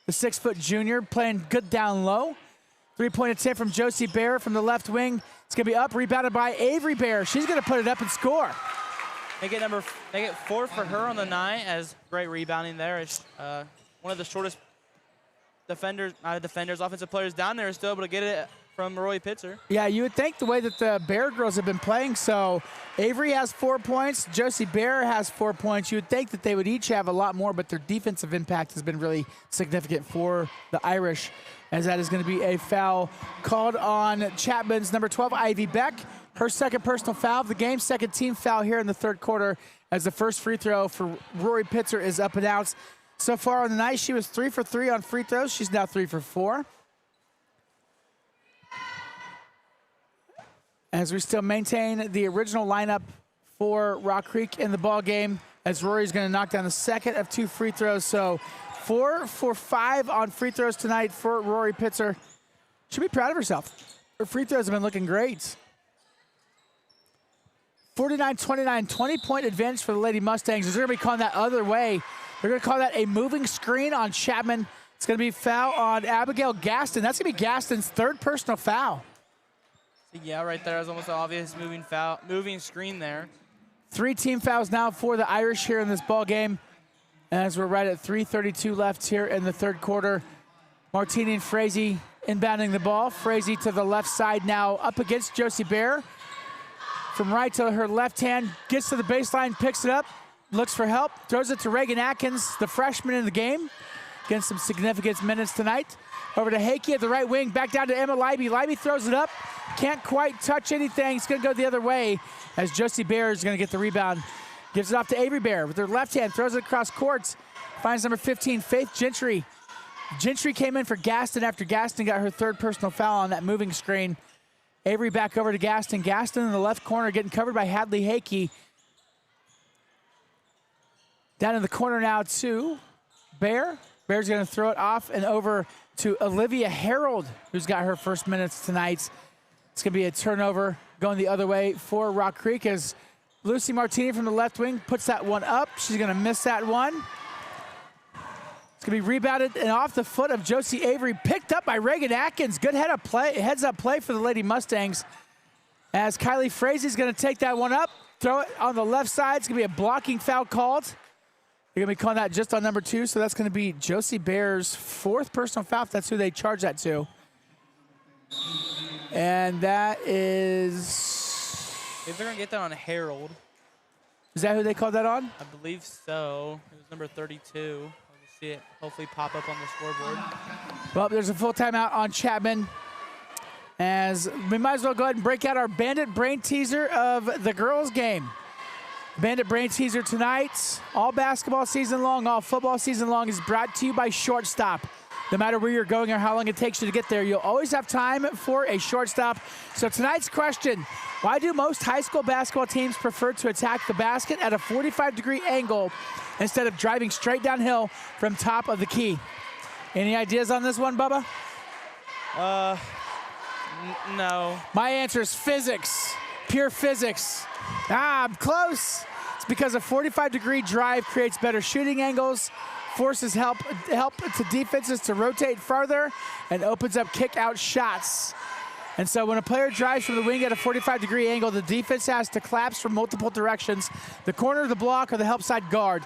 The 6-foot junior playing good down low. 3-point attempt from Josie Bear from the left wing. It's going to be up, rebounded by Avery Bear. She's going to put it up and score. They get 4 for her on the night, as great rebounding there. It's one of the shortest offensive players down there is still able to get it from Roy Pitzer. Yeah, you would think the way that the Bear girls have been playing. So Avery has 4 points. Josie Bear has 4 points. You would think that they would each have a lot more, but their defensive impact has been really significant for the Irish, as that is going to be a foul called on Chapman's number 12, Ivy Beck. Her second personal foul of the game, second team foul here in the third quarter, as the first free throw for Rory Pitzer is up and out. So far on the night, she was 3 for 3 on free throws. She's now 3 for 4. As we still maintain the original lineup for Rock Creek in the ball game, as Rory's going to knock down the second of 2 free throws. So 4 for 5 on free throws tonight for Rory Pitzer. Should be proud of herself. Her free throws have been looking great. 49-29, 20-point advantage for the Lady Mustangs. They're going to be calling that other way. They're going to call that a moving screen on Chapman. It's going to be foul on Abigail Gaston. That's going to be Gaston's 3rd personal foul. Yeah, right there is almost an obvious moving screen there. 3 team fouls now for the Irish here in this ball game. As we're right at 3:32 left here in the 3rd quarter. Martini and Frazee inbounding the ball. Frazee to the left side now up against Josie Bear. From right to her left hand, gets to the baseline, picks it up, looks for help, throws it to Reagan Atkins, the freshman in the game. Getting some significant minutes tonight. Over to Hakey at the right wing, back down to Emma Leiby. Leiby throws it up, can't quite touch anything. It's gonna go the other way as Josie Bear is gonna get the rebound. Gives it off to Avery Bear with her left hand, throws it across courts. Finds number 15, Faith Gentry. Gentry came in for Gaston after Gaston got her 3rd personal foul on that moving screen. Avery back over to Gaston. Gaston in the left corner getting covered by Hadley Hakey. Down in the corner now to Bear. Bear's gonna throw it off and over to Olivia Harold, who's got her first minutes tonight. It's gonna be a turnover going the other way for Rock Creek as Lucy Martini from the left wing puts that one up. She's gonna miss that one. It's gonna be rebounded and off the foot of Josie Avery, picked up by Reagan Atkins. Good heads up play for the Lady Mustangs. As Kylie Frazee's gonna take that one up, throw it on the left side. It's gonna be a blocking foul called. They're gonna be calling that just on number 2, so that's gonna be Josie Bear's 4th personal foul. That's who they charge that to. And that is... If they're gonna get that on Harold. Is that who they called that on? I believe so. It was number 32. I'll just see it hopefully pop up on the scoreboard. Well, there's a full timeout on Chapman. As we might as well go ahead and break out our Bandit Brain Teaser of the girls' game. Bandit Brain Teaser tonight, all basketball season long, all football season long, is brought to you by Shortstop. No matter where you're going or how long it takes you to get there, you'll always have time for a shortstop. So tonight's question, why do most high school basketball teams prefer to attack the basket at a 45-degree angle instead of driving straight downhill from top of the key? Any ideas on this one, Bubba? No. My answer is physics, pure physics. I'm close. It's because a 45-degree drive creates better shooting angles, forces help to defenses to rotate farther, and opens up kick-out shots. And so when a player drives from the wing at a 45-degree angle, the defense has to collapse from multiple directions, the corner of the block or the help side guard.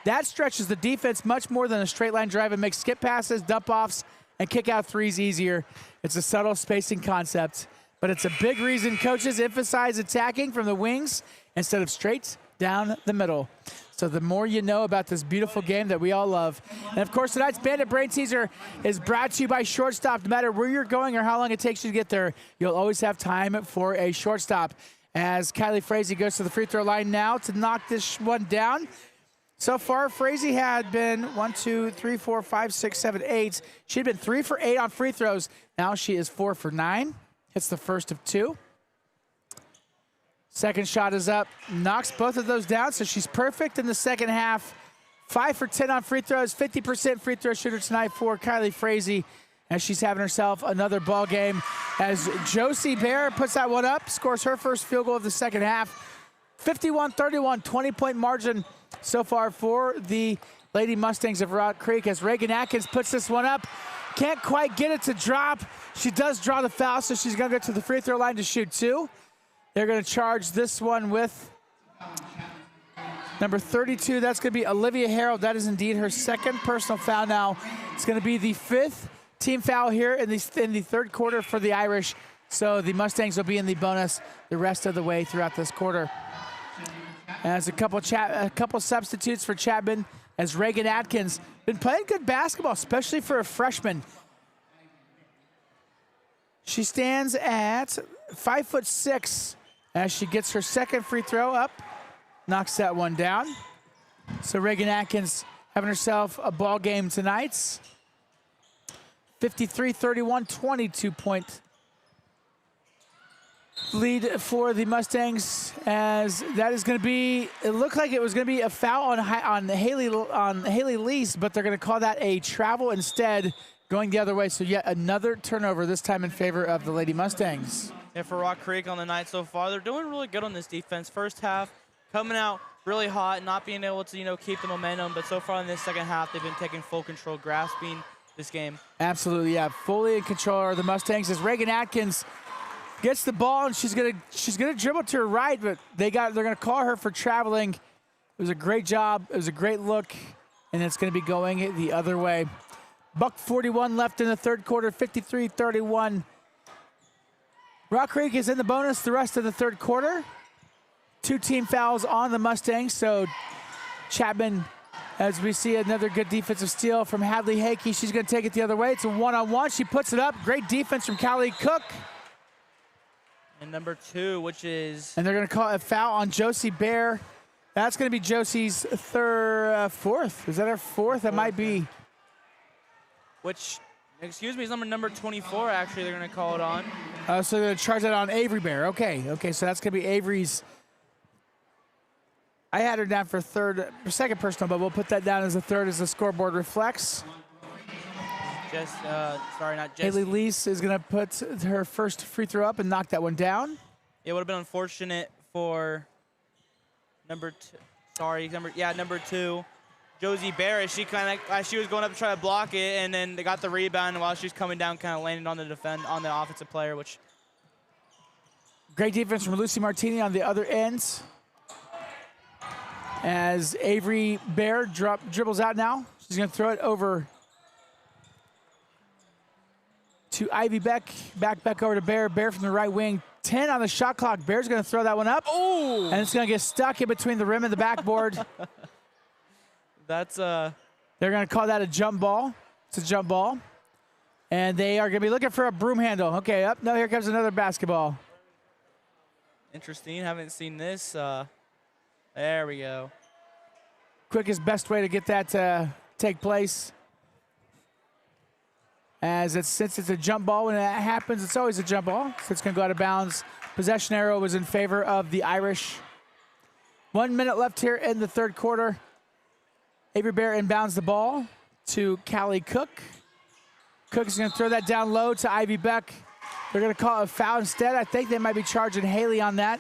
That stretches the defense much more than a straight line drive and makes skip passes, dump offs, and kick-out threes easier. It's a subtle spacing concept, but it's a big reason coaches emphasize attacking from the wings instead of straight down the middle. So the more you know about this beautiful game that we all love. And of course, tonight's Bandit Brain Teaser is brought to you by Shortstop. No matter where you're going or how long it takes you to get there, you'll always have time for a shortstop. As Kylie Frazee goes to the free throw line now to knock this one down. So far, Frazee had been 1, 2, 3, 4, 5, 6, 7, 8. She'd been 3 for 8 on free throws. Now she is 4 for 9. Hits the first of 2. Second shot is up, knocks both of those down, so she's perfect in the second half. 5 for 10 on free throws, 50% free throw shooter tonight for Kylie Frazee, as she's having herself another ball game. As Josie Bear puts that one up, scores her first field goal of the second half. 51-31, 20-point margin so far for the Lady Mustangs of Rock Creek, as Reagan Atkins puts this one up. Can't quite get it to drop. She does draw the foul, so she's gonna go to the free throw line to shoot 2. They're going to charge this one with number 32. That's going to be Olivia Harold. That is indeed her second personal foul now. It's going to be the 5th team foul here in the third quarter for the Irish. So the Mustangs will be in the bonus the rest of the way throughout this quarter. As a couple substitutes for Chapman, as Reagan Atkins been playing good basketball, especially for a freshman. She stands at 5'6", as she gets her second free throw up, knocks that one down. So Reagan Atkins having herself a ball game tonight. 53-31, 22-point lead for the Mustangs, as that is going to be, it looked like it was going to be a foul on Haley Lease, but they're going to call that a travel instead, going the other way. So yet another turnover, this time in favor of the Lady Mustangs. Yeah, for Rock Creek on the night so far, they're doing really good on this defense. First half, coming out really hot, not being able to, keep the momentum, but so far in this second half, they've been taking full control, grasping this game. Absolutely, yeah, fully in control of the Mustangs as Reagan Atkins gets the ball, and she's gonna dribble to her right, but they're gonna call her for traveling. It was a great job. It was a great look, and it's gonna be going the other way. Buck 41 left in the third quarter, 53-31. Rock Creek is in the bonus the rest of the third quarter. 2 team fouls on the Mustangs, so Chapman, as we see another good defensive steal from Hadley Hakey. She's gonna take it the other way. It's a one-on-one. She puts it up. Great defense from Callie Cook. And number 2, which is... And they're going to call a foul on Josie Bear. That's going to be Josie's fourth. Is that her fourth? That might be. Which, excuse me, is number 24, actually, they're going to call it on. So they're going to charge that on Avery Bear. Okay, so that's going to be Avery's. I had her down for second personal, but we'll put that down as a third as the scoreboard reflects. Not Jesse. Haley Lease is going to put her first free throw up and knock that one down. It would have been unfortunate for number 2, Josie Bear. She was going up to try to block it, and then they got the rebound, and while she was coming down, kind of landed on the offensive player, which. Great defense from Lucy Martini on the other end. As Avery Bear dribbles out now, she's going to throw it over to Ivy Beck, back over to Bear. Bear from the right wing. 10 on the shot clock. Bear's going to throw that one up. Oh! And it's going to get stuck in between the rim and the backboard. That's They're going to call that a jump ball. It's a jump ball. And they are going to be looking for a broom handle. Okay, up. No, here comes another basketball. interesting. Haven't seen this. There we go. Quickest, best way to get that to take place. Since it's a jump ball, when that happens, it's always a jump ball. So it's going to go out of bounds. Possession arrow was in favor of the Irish. 1 minute left here in the third quarter. Avery Bear inbounds the ball to Callie Cook. Cook is going to throw that down low to Ivy Beck. They're going to call it a foul instead. I think they might be charging Haley on that.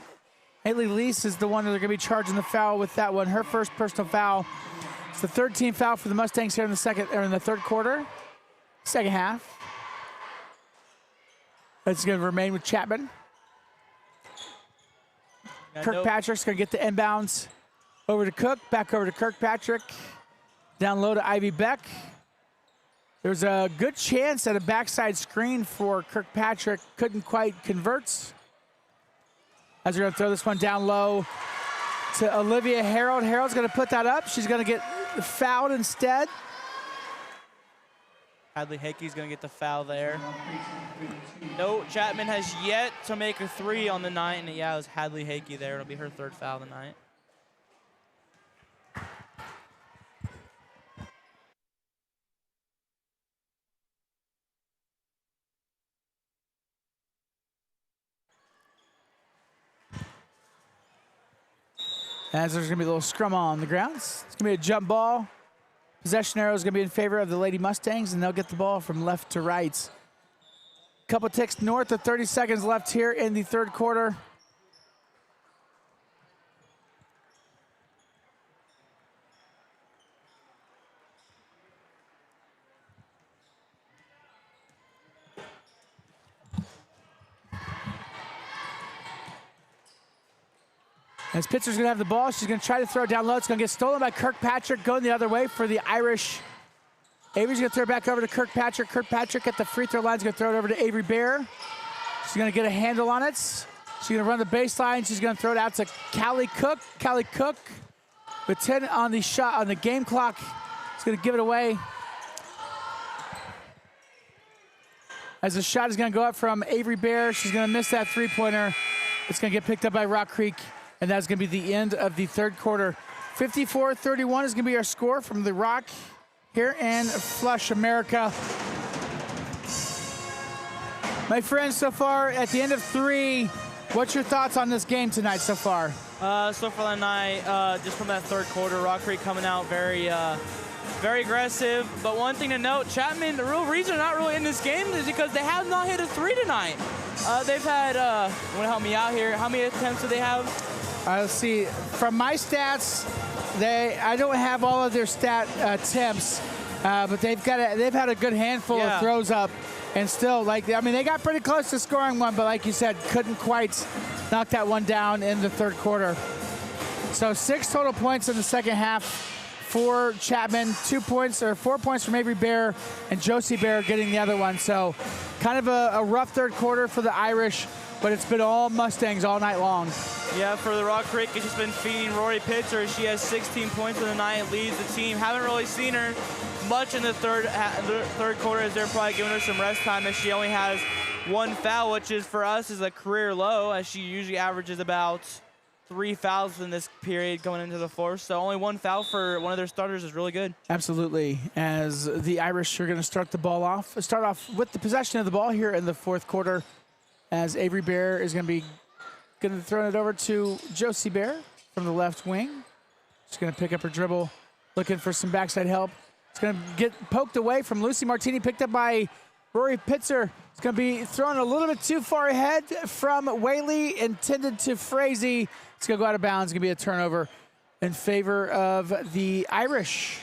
Haley Lease is the one that they're going to be charging the foul with that one. Her first personal foul. It's the third team foul for the Mustangs here in the third quarter. Second half. That's going to remain with Chapman. Kirkpatrick's going to get the inbounds over to Cook, back over to Kirkpatrick. Down low to Ivy Beck. There's a good chance at a backside screen for Kirkpatrick. Couldn't quite convert. As we're going to throw this one down low to Olivia Harold. Harold's going to put that up. She's going to get fouled instead. Hadley Hakey's going to get the foul there. No, Chapman has yet to make a three on the night, and yeah, it was Hadley Hakey there. It'll be her third foul of the night. As there's going to be a little scrum on the grounds. It's going to be a jump ball. Possession arrow is going to be in favor of the Lady Mustangs, and they'll get the ball from left to right. Couple ticks north of 30 seconds left here in the third quarter. As Pitzer's going to have the ball, she's going to try to throw it down low. It's going to get stolen by Kirkpatrick, going the other way for the Irish. Avery's going to throw it back over to Kirkpatrick. Kirkpatrick at the free throw line is going to throw it over to Avery Bear. She's going to get a handle on it. She's going to run the baseline. She's going to throw it out to Callie Cook. Callie Cook with 10 on the shot on the game clock. She's going to give it away. As the shot is going to go up from Avery Bear, she's going to miss that three-pointer. It's going to get picked up by Rock Creek. And that's going to be the end of the third quarter. 54-31 is going to be our score from the Rock here in Flush, America. My friends, so far at the end of 3, what's your thoughts on this game tonight so far? So for the night, just from that third quarter, Rock Creek coming out very aggressive. But one thing to note, Chapman, the real reason they're not really in this game is because they have not hit a 3 tonight. They've had, want to help me out here, how many attempts do they have? Let's see, from my stats, I don't have all of their stat attempts, but they've had a good handful of throws up. And still, they got pretty close to scoring one, but like you said, couldn't quite knock that one down in the third quarter. So 6 total points in the second half for Chapman, 4 points from Avery Bear, and Josie Bear getting the other one. So kind of a rough third quarter for the Irish, but it's been all Mustangs all night long. Yeah, for the Rock Creek, it's just been feeding Rory Pitzer. She has 16 points in the night, leads the team. Haven't really seen her much in the third quarter, as they're probably giving her some rest time, as she only has 1 foul, which is for us is a career low, as she usually averages about 3 fouls in this period going into the fourth. So only 1 foul for one of their starters is really good. Absolutely. As the Irish are going to start off with the possession of the ball here in the fourth quarter, as Avery Bear is going to throw it over to Josie Bear from the left wing. She's going to pick up her dribble, looking for some backside help. It's going to get poked away from Lucy Martini, picked up by Rory Pitzer. It's going to be thrown a little bit too far ahead from Whaley, intended to Frazee. It's going to go out of bounds. It's going to be a turnover in favor of the Irish.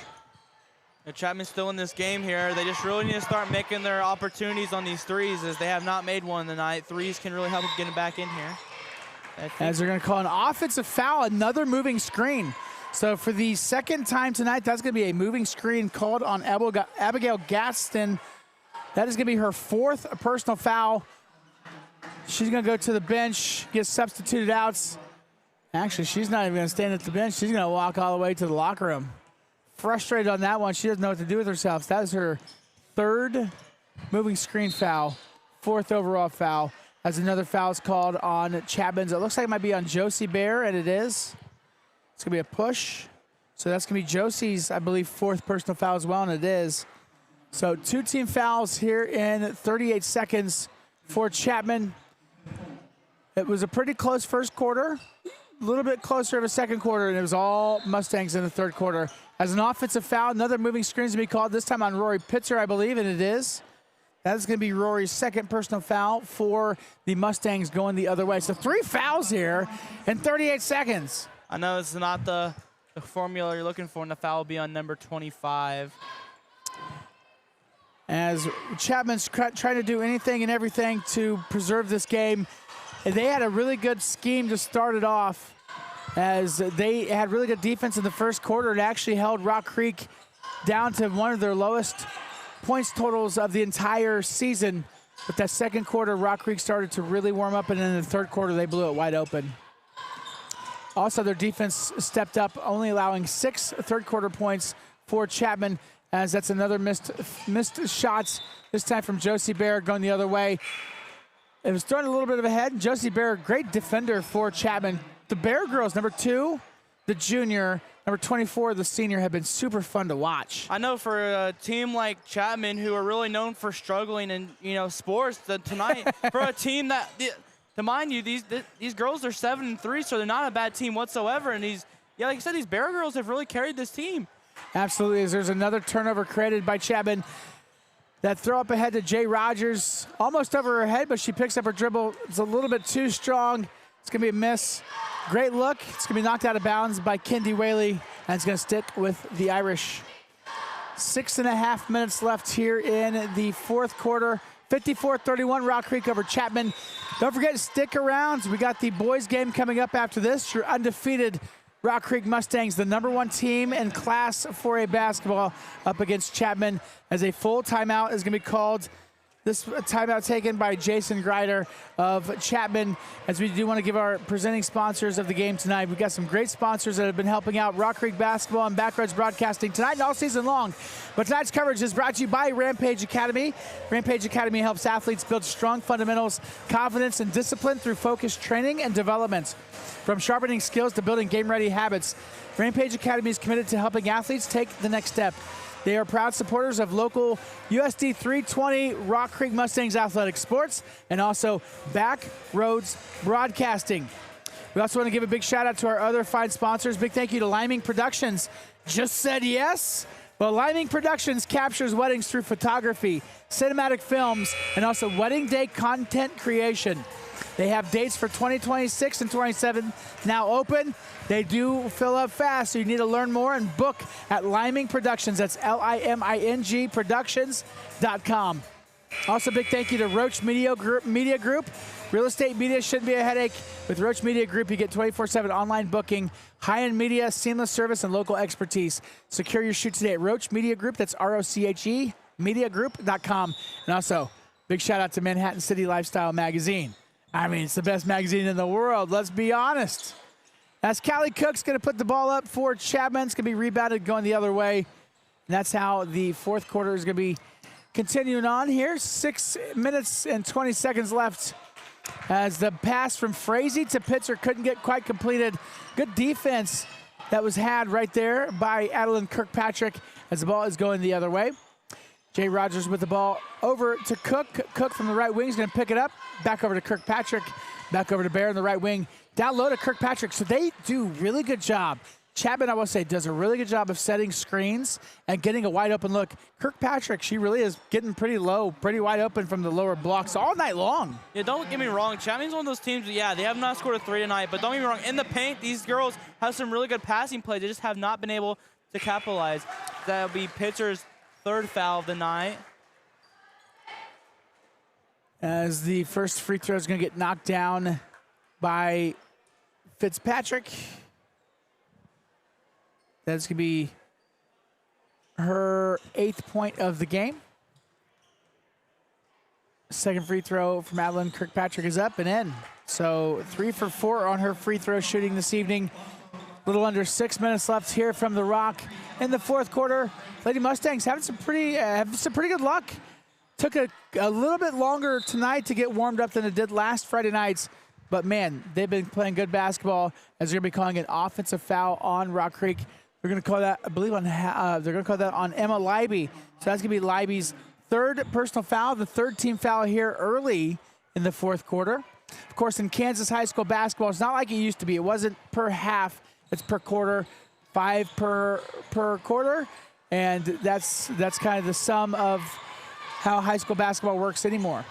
Chapman's still in this game here. They just really need to start making their opportunities on these threes, as they have not made one tonight. Threes can really help them get back in here. As they're going to call an offensive foul, another moving screen. So for the second time tonight, that's going to be a moving screen called on Abigail Gaston. That is going to be her 4th personal foul. She's going to go to the bench, get substituted out. Actually, she's not even going to stand at the bench. She's going to walk all the way to the locker room. Frustrated on that one. She doesn't know what to do with herself. That is her 3rd moving screen foul, 4th overall foul. As another foul is called on Chapman's. It looks like it might be on Josie Bear, and it is. It's going to be a push. So that's going to be Josie's, I believe, 4th personal foul as well, and it is. So 2 team fouls here in 38 seconds for Chapman. It was a pretty close first quarter, a little bit closer of a second quarter, and it was all Mustangs in the third quarter. As an offensive foul, another moving screen is going to be called, this time on Rory Pitzer, I believe, and it is. That is going to be Rory's 2nd personal foul for the Mustangs going the other way. So 3 fouls here in 38 seconds. I know this is not the formula you're looking for, and the foul will be on number 25. As Chapman's trying to do anything and everything to preserve this game. And they had a really good scheme to start it off, as they had really good defense in the first quarter. It actually held Rock Creek down to one of their lowest points totals of the entire season. But that second quarter, Rock Creek started to really warm up, and in the third quarter, they blew it wide open. Also, their defense stepped up, only allowing 6 third quarter points for Chapman, as that's another missed shots, this time from Josie Bear going the other way. It was thrown a little bit of a head. Josie Bear, great defender for Chapman. The Bear girls, number 2, the junior, number 24, the senior, have been super fun to watch. I know for a team like Chapman, who are really known for struggling in sports, tonight for a team that, to mind you, these girls are 7-3, so they're not a bad team whatsoever. And like I said, these Bear girls have really carried this team. Absolutely. As there's another turnover created by Chapman. That throw up ahead to Jay Rogers, almost over her head, but she picks up her dribble. It's a little bit too strong. It's going to be a miss. Great look. It's going to be knocked out of bounds by Kendi Whaley, and it's going to stick with the Irish. 6.5 minutes left here in the fourth quarter. 54-31, Rock Creek over Chapman. Don't forget to stick around. We got the boys game coming up after this. Your undefeated Rock Creek Mustangs, the #1 team in Class 4A basketball, up against Chapman, as a full timeout is going to be called This timeout taken by Jason Greider of Chapman, as we do want to give our presenting sponsors of the game tonight. We've got some great sponsors that have been helping out Rock Creek basketball and Backroads Broadcasting tonight and all season long. But tonight's coverage is brought to you by Rampage Academy. Rampage Academy helps athletes build strong fundamentals, confidence, and discipline through focused training and development. From sharpening skills to building game-ready habits, Rampage Academy is committed to helping athletes take the next step. They are proud supporters of local USD 320 Rock Creek Mustangs athletic sports and also Backroads Broadcasting. We also want to give a big shout out to our other fine sponsors. Big thank you to Liming Productions. Just said yes. Well, Liming Productions captures weddings through photography, cinematic films, and also wedding day content creation. They have dates for 2026 and 27 now open. They do fill up fast, so you need to learn more and book at Liming Productions. That's Liming Productions.com. Also, big thank you to Roach Media Group. Real estate media shouldn't be a headache. With Roach Media Group, you get 24/7 online booking, high-end media, seamless service, and local expertise. Secure your shoot today at Roach Media Group. That's ROCHE, mediagroup.com. And also, big shout out to Manhattan City Lifestyle Magazine. I mean, it's the best magazine in the world, let's be honest. As Callie Cook's going to put the ball up for Chapman. It's going to be rebounded going the other way. And that's how the fourth quarter is going to be continuing on here. 6 minutes and 20 seconds left as the pass from Frazee to Pitzer couldn't get quite completed. Good defense that was had right there by Adeline Kirkpatrick as the ball is going the other way. Jay Rogers with the ball over to Cook. Cook from the right wing is going to pick it up. Back over to Kirkpatrick. Back over to Bear in the right wing. Down low to Kirkpatrick. So they do really good job. Chapman, I will say, does a really good job of setting screens and getting a wide open look. Kirkpatrick, she really is getting pretty low, pretty wide open from the lower blocks all night long. Yeah, don't get me wrong. Chapman's one of those teams, yeah, they have not scored a 3 tonight, but don't get me wrong. In the paint, these girls have some really good passing plays. They just have not been able to capitalize. That'll be Pitzer's third foul of the night. As the first free throw is going to get knocked down by Fitzpatrick. That's going to be her 8th point of the game. Second free throw from Adeline Kirkpatrick is up and in. So 3 for 4 on her free throw shooting this evening. A little under 6 minutes left here from the Rock in the fourth quarter. Lady Mustangs having some pretty good luck. Took a little bit longer tonight to get warmed up than it did last Friday nights. But, man, they've been playing good basketball as they're going to be calling an offensive foul on Rock Creek. They're going to call that, I believe, they're going to call that on Emma Leiby. So that's going to be Leiby's third personal foul, the third team foul here early in the fourth quarter. Of course, in Kansas high school basketball, it's not like it used to be. It wasn't per half. It's per quarter, 5 per quarter. And that's kind of the sum of how high school basketball works anymore.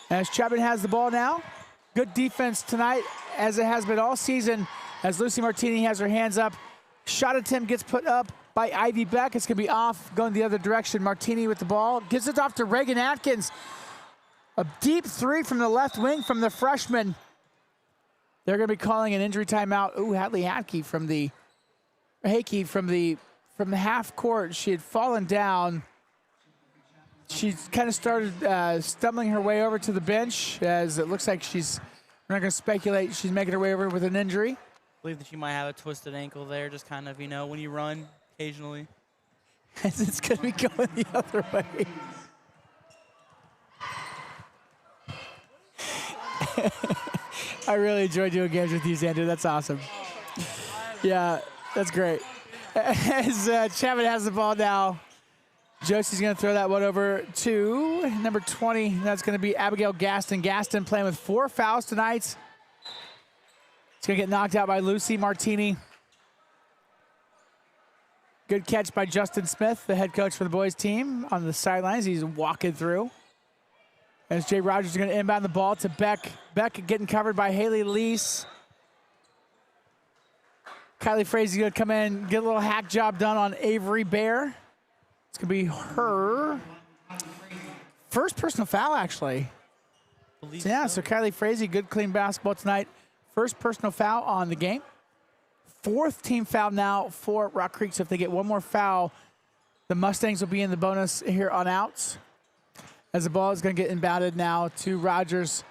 As Chapman has the ball now. Good defense tonight, as it has been all season, as Lucy Martini has her hands up. Shot attempt gets put up by Ivy Beck. It's going to be off, going the other direction. Martini with the ball. Gives it off to Reagan Atkins. A deep 3 from the left wing from the freshman. They're going to be calling an injury timeout. Ooh, Hadley Hakey from the half court. She had fallen down. She kind of started stumbling her way over to the bench, as it looks like we're not going to speculate, she's making her way over with an injury. I believe that she might have a twisted ankle there, just kind of, when you run occasionally. As it's going to be going the other way. I really enjoy doing games with you, Xander. That's awesome. Yeah, that's great. As Chapman has the ball now. Josie's going to throw that one over to number 20. That's going to be Abigail Gaston. Gaston playing with 4 fouls tonight. It's going to get knocked out by Lucy Martini. Good catch by Justin Smith, the head coach for the boys team on the sidelines. He's walking through. As Jay Rogers is going to inbound the ball to Beck. Beck getting covered by Haley Lease. Kylie Frazee going to come in, get a little hack job done on Avery Bear. It's going to be her first personal foul, actually. So Kylie Frazee, good clean basketball tonight. First personal foul on the game. 4th team foul now for Rock Creek. So if they get one more foul, the Mustangs will be in the bonus here on outs. as the ball is going to get inbounded now to Rogers.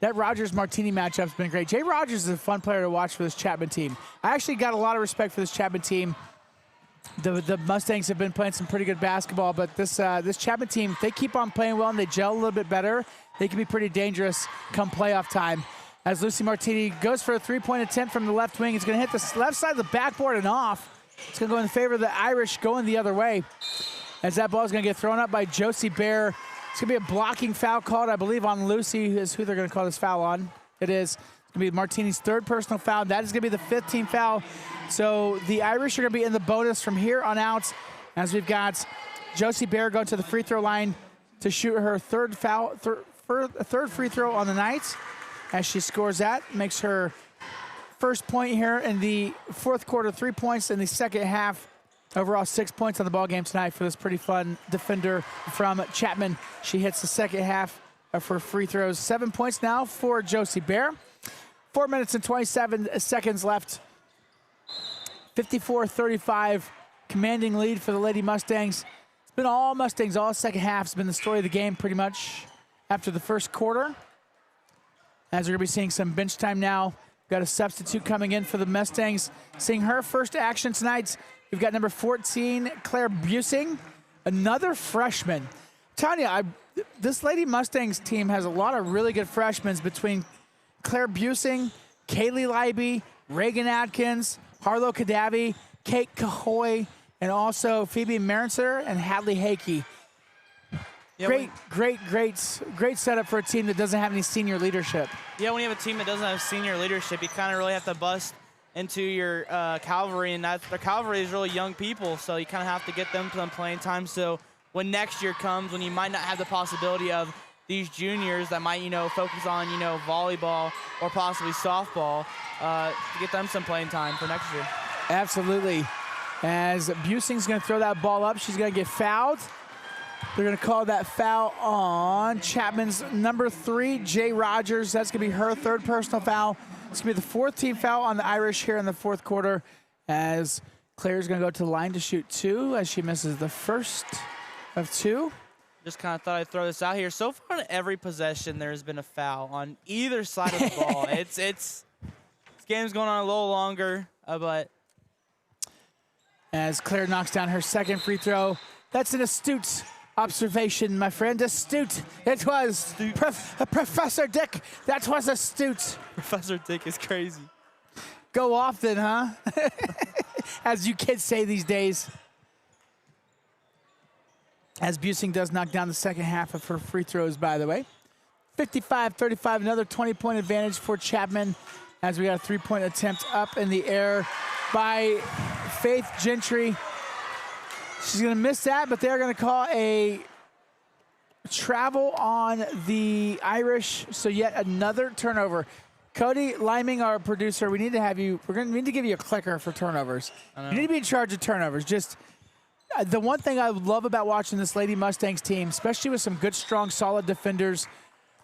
That Rogers-Martini matchup's been great. Jay Rogers is a fun player to watch for this Chapman team. I actually got a lot of respect for this Chapman team. The Mustangs have been playing some pretty good basketball, but this Chapman team, if they keep on playing well and they gel a little bit better, they can be pretty dangerous come playoff time. As Lucy Martini goes for a three-point attempt from the left wing, it's going to hit the left side of the backboard and off. It's going to go in favor of the Irish going the other way. As that ball is going to get thrown up by Josie Bear. It's going to be a blocking foul called, I believe, on Lucy, is who they're going to call this foul on. It is. It's going to be Martini's third personal foul. That is going to be the 15th foul. So the Irish are going to be in the bonus from here on out, as we've got Josie Bear going to the free throw line to shoot her third free throw on the night. As she scores that, makes her first point here in the fourth quarter, 3 points in the second half. Overall, 6 points on the ball game tonight for this pretty fun defender from Chapman. She hits the second half of her free throws. 7 points now for Josie Bear. 4 minutes and 27 seconds left. 54-35, commanding lead for the Lady Mustangs. It's been all Mustangs all second half. It's been the story of the game pretty much after the first quarter. As we're going to be seeing some bench time now. We've got a substitute coming in for the Mustangs. Seeing her first action tonight. We've got number 14, Claire Busing, another freshman. I'm telling you, this Lady Mustangs team has a lot of really good freshmen between Claire Busing, Kaylee Leiby, Reagan Atkins, Harlow Kadavi, Kate Cahoy, and also Phoebe Marenser and Hadley Hakey. Yeah, great setup for a team that doesn't have any senior leadership. Yeah, when you have a team that doesn't have senior leadership, you kind of really have to bust into your cavalry, and the cavalry is really young people, so you kind of have to get them some playing time. So when next year comes, when you might not have the possibility of these juniors that might, focus on, volleyball or possibly softball, to get them some playing time for next year. Absolutely. As Busing's going to throw that ball up, she's going to get fouled. They're going to call that foul on Chapman's number 3, Jay Rogers. That's going to be her third personal foul. It's going to be the 4th team foul on the Irish here in the fourth quarter, as Claire's going to go to the line to shoot 2 as she misses the first of 2. Just kind of thought I'd throw this out here. So far in every possession, there's been a foul on either side of the ball. This game's going on a little longer, but as Claire knocks down her second free throw, that's an astute observation, my friend. Astute. It was. Professor Dick, that was astute. Professor Dick is crazy. Go off then, huh? As you kids say these days. As Busing does knock down the second half of her free throws, by the way. 55-35, another 20-point advantage for Chapman, as we got a 3-point attempt up in the air by Faith Gentry. She's going to miss that, but they're going to call a travel on the Irish, so yet another turnover. Cody Liming, our producer, we need to have you, we need to give you a clicker for turnovers. You need to be in charge of turnovers. Just the one thing I love about watching this Lady Mustangs team, especially with some good, strong, solid defenders,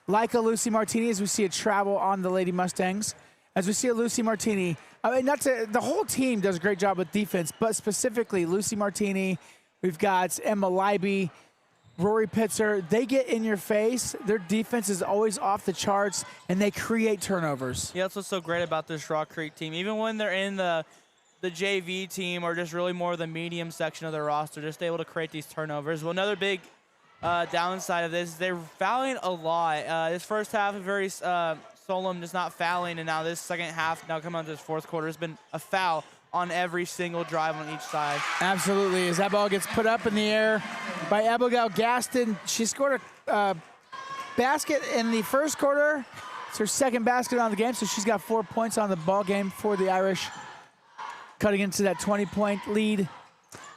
like a Lucy Martini, as we see a travel on the Lady Mustangs. As we see a Lucy Martini, the whole team does a great job with defense, but specifically Lucy Martini, we've got Emma Leiby, Rory Pitzer. They get in your face. Their defense is always off the charts, and they create turnovers. Yeah, that's what's so great about this Rock Creek team. Even when they're in the JV team or just really more of the medium section of their roster, just able to create these turnovers. Well, another big downside of this is they're fouling a lot. This first half is very Solom just not fouling, and now this second half, now coming on to this fourth quarter, has been a foul on every single drive on each side. Absolutely. As that ball gets put up in the air by Abigail Gaston, she scored a basket in the first quarter. It's her second basket on the game, so she's got 4 points on the ball game for the Irish, cutting into that 20-point lead.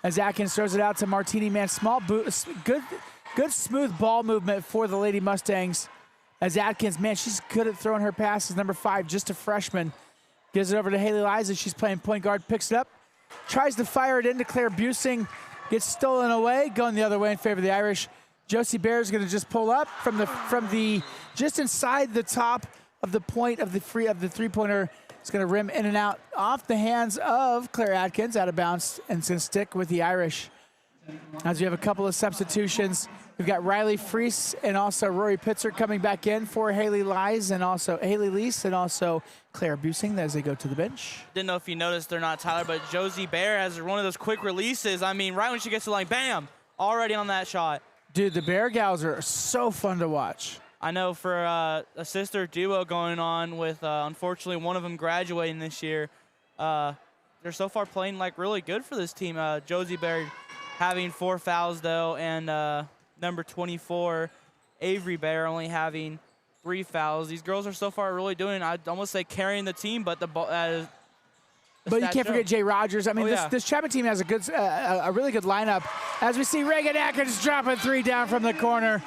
As Atkins throws it out to Martini, man, small boot, good smooth ball movement for the Lady Mustangs. As Atkins, man, she's good at throwing her passes. Number 5, just a freshman. Gives it over to Haley Liza. She's playing point guard, picks it up, tries to fire it into Claire Busing, gets stolen away, going the other way in favor of the Irish. Josie Bear is going to just pull up from the just inside the top of the point of the three-pointer. It's going to rim in and out off the hands of Claire Atkins, out of bounds, and it's going to stick with the Irish. As we have a couple of substitutions, We've got Riley Freese and also Rory Pitzer coming back in for Haley Lees and also Claire Busing as they go to the bench. Didn't know if you noticed or not, Tyler, but Josie Bear has one of those quick releases. I mean, right when she gets to the line, bam, already on that shot. Dude, the Bear gals are so fun to watch. I know for a sister duo going on with, unfortunately, one of them graduating this year. They're so far playing like really good for this team. Josie Bear having 4 fouls, though, and number 24, Avery Bear, only having 3 fouls. These girls are so far really doing, I'd almost say, carrying the team, but the ball. But you can't forget Jay Rogers. I mean, this Chapman team has a really good lineup. As we see Reagan Atkins dropping 3 down from the corner.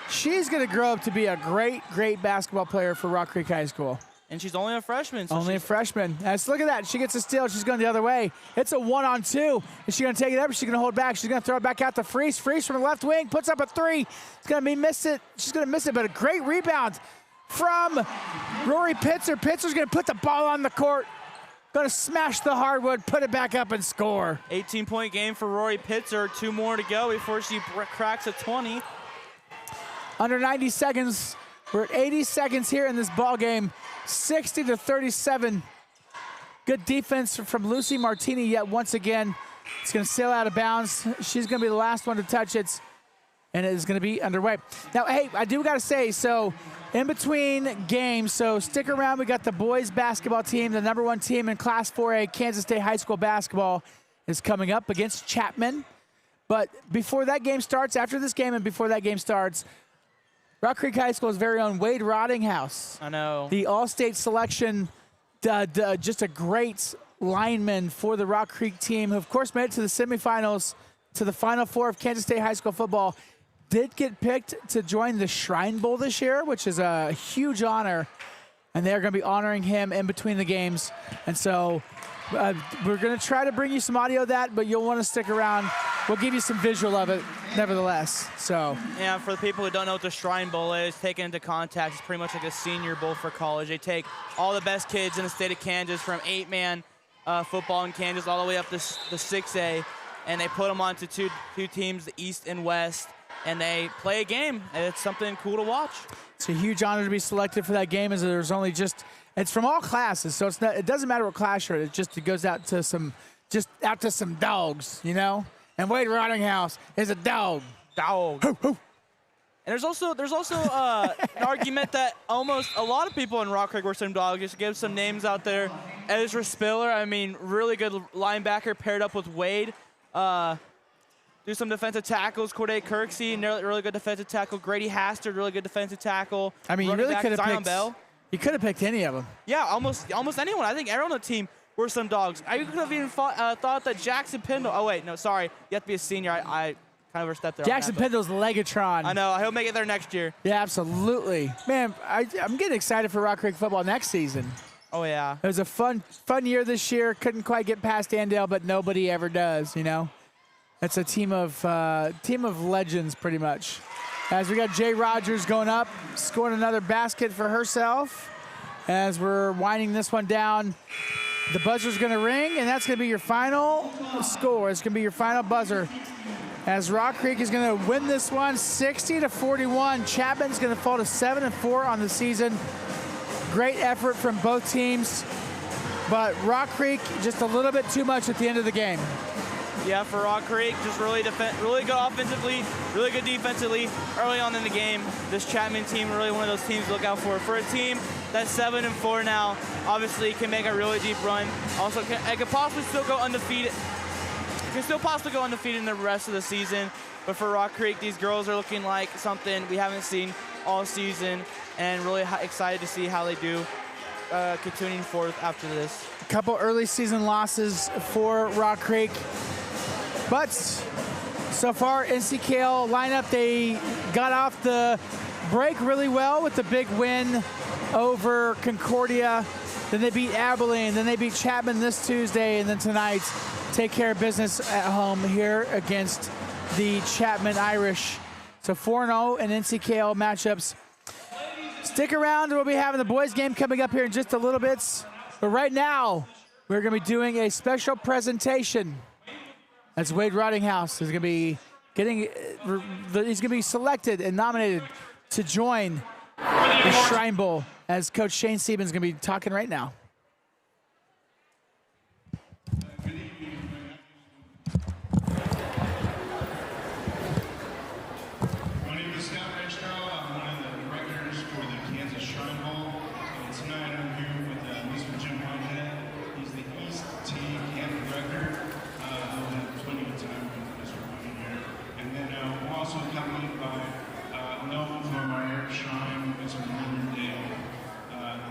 She's going to grow up to be a great, great basketball player for Rock Creek High School. And she's only a freshman. So only a freshman. Let's look at that. She gets a steal. She's going the other way. It's a 1-on-2. Is she going to take it up? Or is she going to hold back? She's going to throw it back out to Freese. Freese from the left wing puts up a 3. It's going to be missed it. She's going to miss it, but a great rebound from Rory Pitzer. Pitzer's going to put the ball on the court. Going to smash the hardwood, put it back up and score. 18-point game for Rory Pitzer. 2 more to go before she cracks a 20. Under 90 seconds. We're at 80 seconds here in this ball game. 60-37. Good defense from Lucy Martini yet once again. It's going to sail out of bounds. She's going to be the last one to touch it, and it is going to be underway. Now, hey, I do got to say, so in between games, so stick around. We got the boys basketball team, the #1 team in Class 4A Kansas State High School basketball is coming up against Chapman. But before that game starts, after this game and before that game starts, Rock Creek High School's very own Wade Rottinghouse. I know. The all-state selection, just a great lineman for the Rock Creek team, who of course made it to the semifinals, to the Final Four of Kansas State High School football. Did get picked to join the Shrine Bowl this year, which is a huge honor. And they're going to be honoring him in between the games. And so we're going to try to bring you some audio of that, but you'll want to stick around. We'll give you some visual of it, nevertheless. So yeah, for the people who don't know what the Shrine Bowl is, taken into context, it's pretty much like a senior bowl for college. They take all the best kids in the state of Kansas from 8-man football in Kansas all the way up to the 6A, and they put them onto two teams, the East and West, and they play a game. And it's something cool to watch. It's a huge honor to be selected for that game, as there's only it's from all classes, so it doesn't matter what class you're in. It goes out to some dogs, you know. And Wade Rottinghouse is a dog. Dog. Hoo, hoo. And there's also an argument that almost a lot of people in Rock Creek were some dogs. Just to give some names out there. Ezra Spiller, I mean, really good linebacker paired up with Wade. Do some defensive tackles. Corday Kirksey, really good defensive tackle. Grady Hastard, really good defensive tackle. I mean, you really could have picked Bell. You could have picked any of them. Yeah, almost anyone. I think everyone on the team were some dogs. I could have even thought that Jackson Pendle. Oh wait, no, sorry. You have to be a senior. I kind of overstepped there. Jackson Pendle's Legatron. I know. He'll make it there next year. Yeah, absolutely. Man, I'm getting excited for Rock Creek football next season. Oh yeah. It was a fun year this year. Couldn't quite get past Andale, but nobody ever does. You know, it's a team of legends, pretty much. As we got Jay Rogers going up, scoring another basket for herself. As we're winding this one down, the buzzer's going to ring, and that's going to be your final score. It's going to be your final buzzer. As Rock Creek is going to win this one 60-41. Chapman's going to fall to 7-4 on the season. Great effort from both teams, but Rock Creek just a little bit too much at the end of the game. Yeah, for Rock Creek, just really good offensively, really good defensively early on in the game. This Chapman team, really one of those teams to look out for. For a team that's 7-4 now, obviously can make a really deep run. Also, it could possibly still go undefeated. Can still possibly go undefeated in the rest of the season. But for Rock Creek, these girls are looking like something we haven't seen all season, and really excited to see how they do continuing forth after this. A couple early season losses for Rock Creek. But so far, NCKL lineup, they got off the break really well with the big win over Concordia. Then they beat Abilene. Then they beat Chapman this Tuesday. And then tonight, take care of business at home here against the Chapman Irish. So 4-0 in NCKL matchups. Stick around. We'll be having the boys game coming up here in just a little bit. But right now, we're going to be doing a special presentation. That's Wade Rottinghouse is going to be he's going to be selected and nominated to join the Shrine Bowl, as Coach Shane Siemens is going to be talking right now.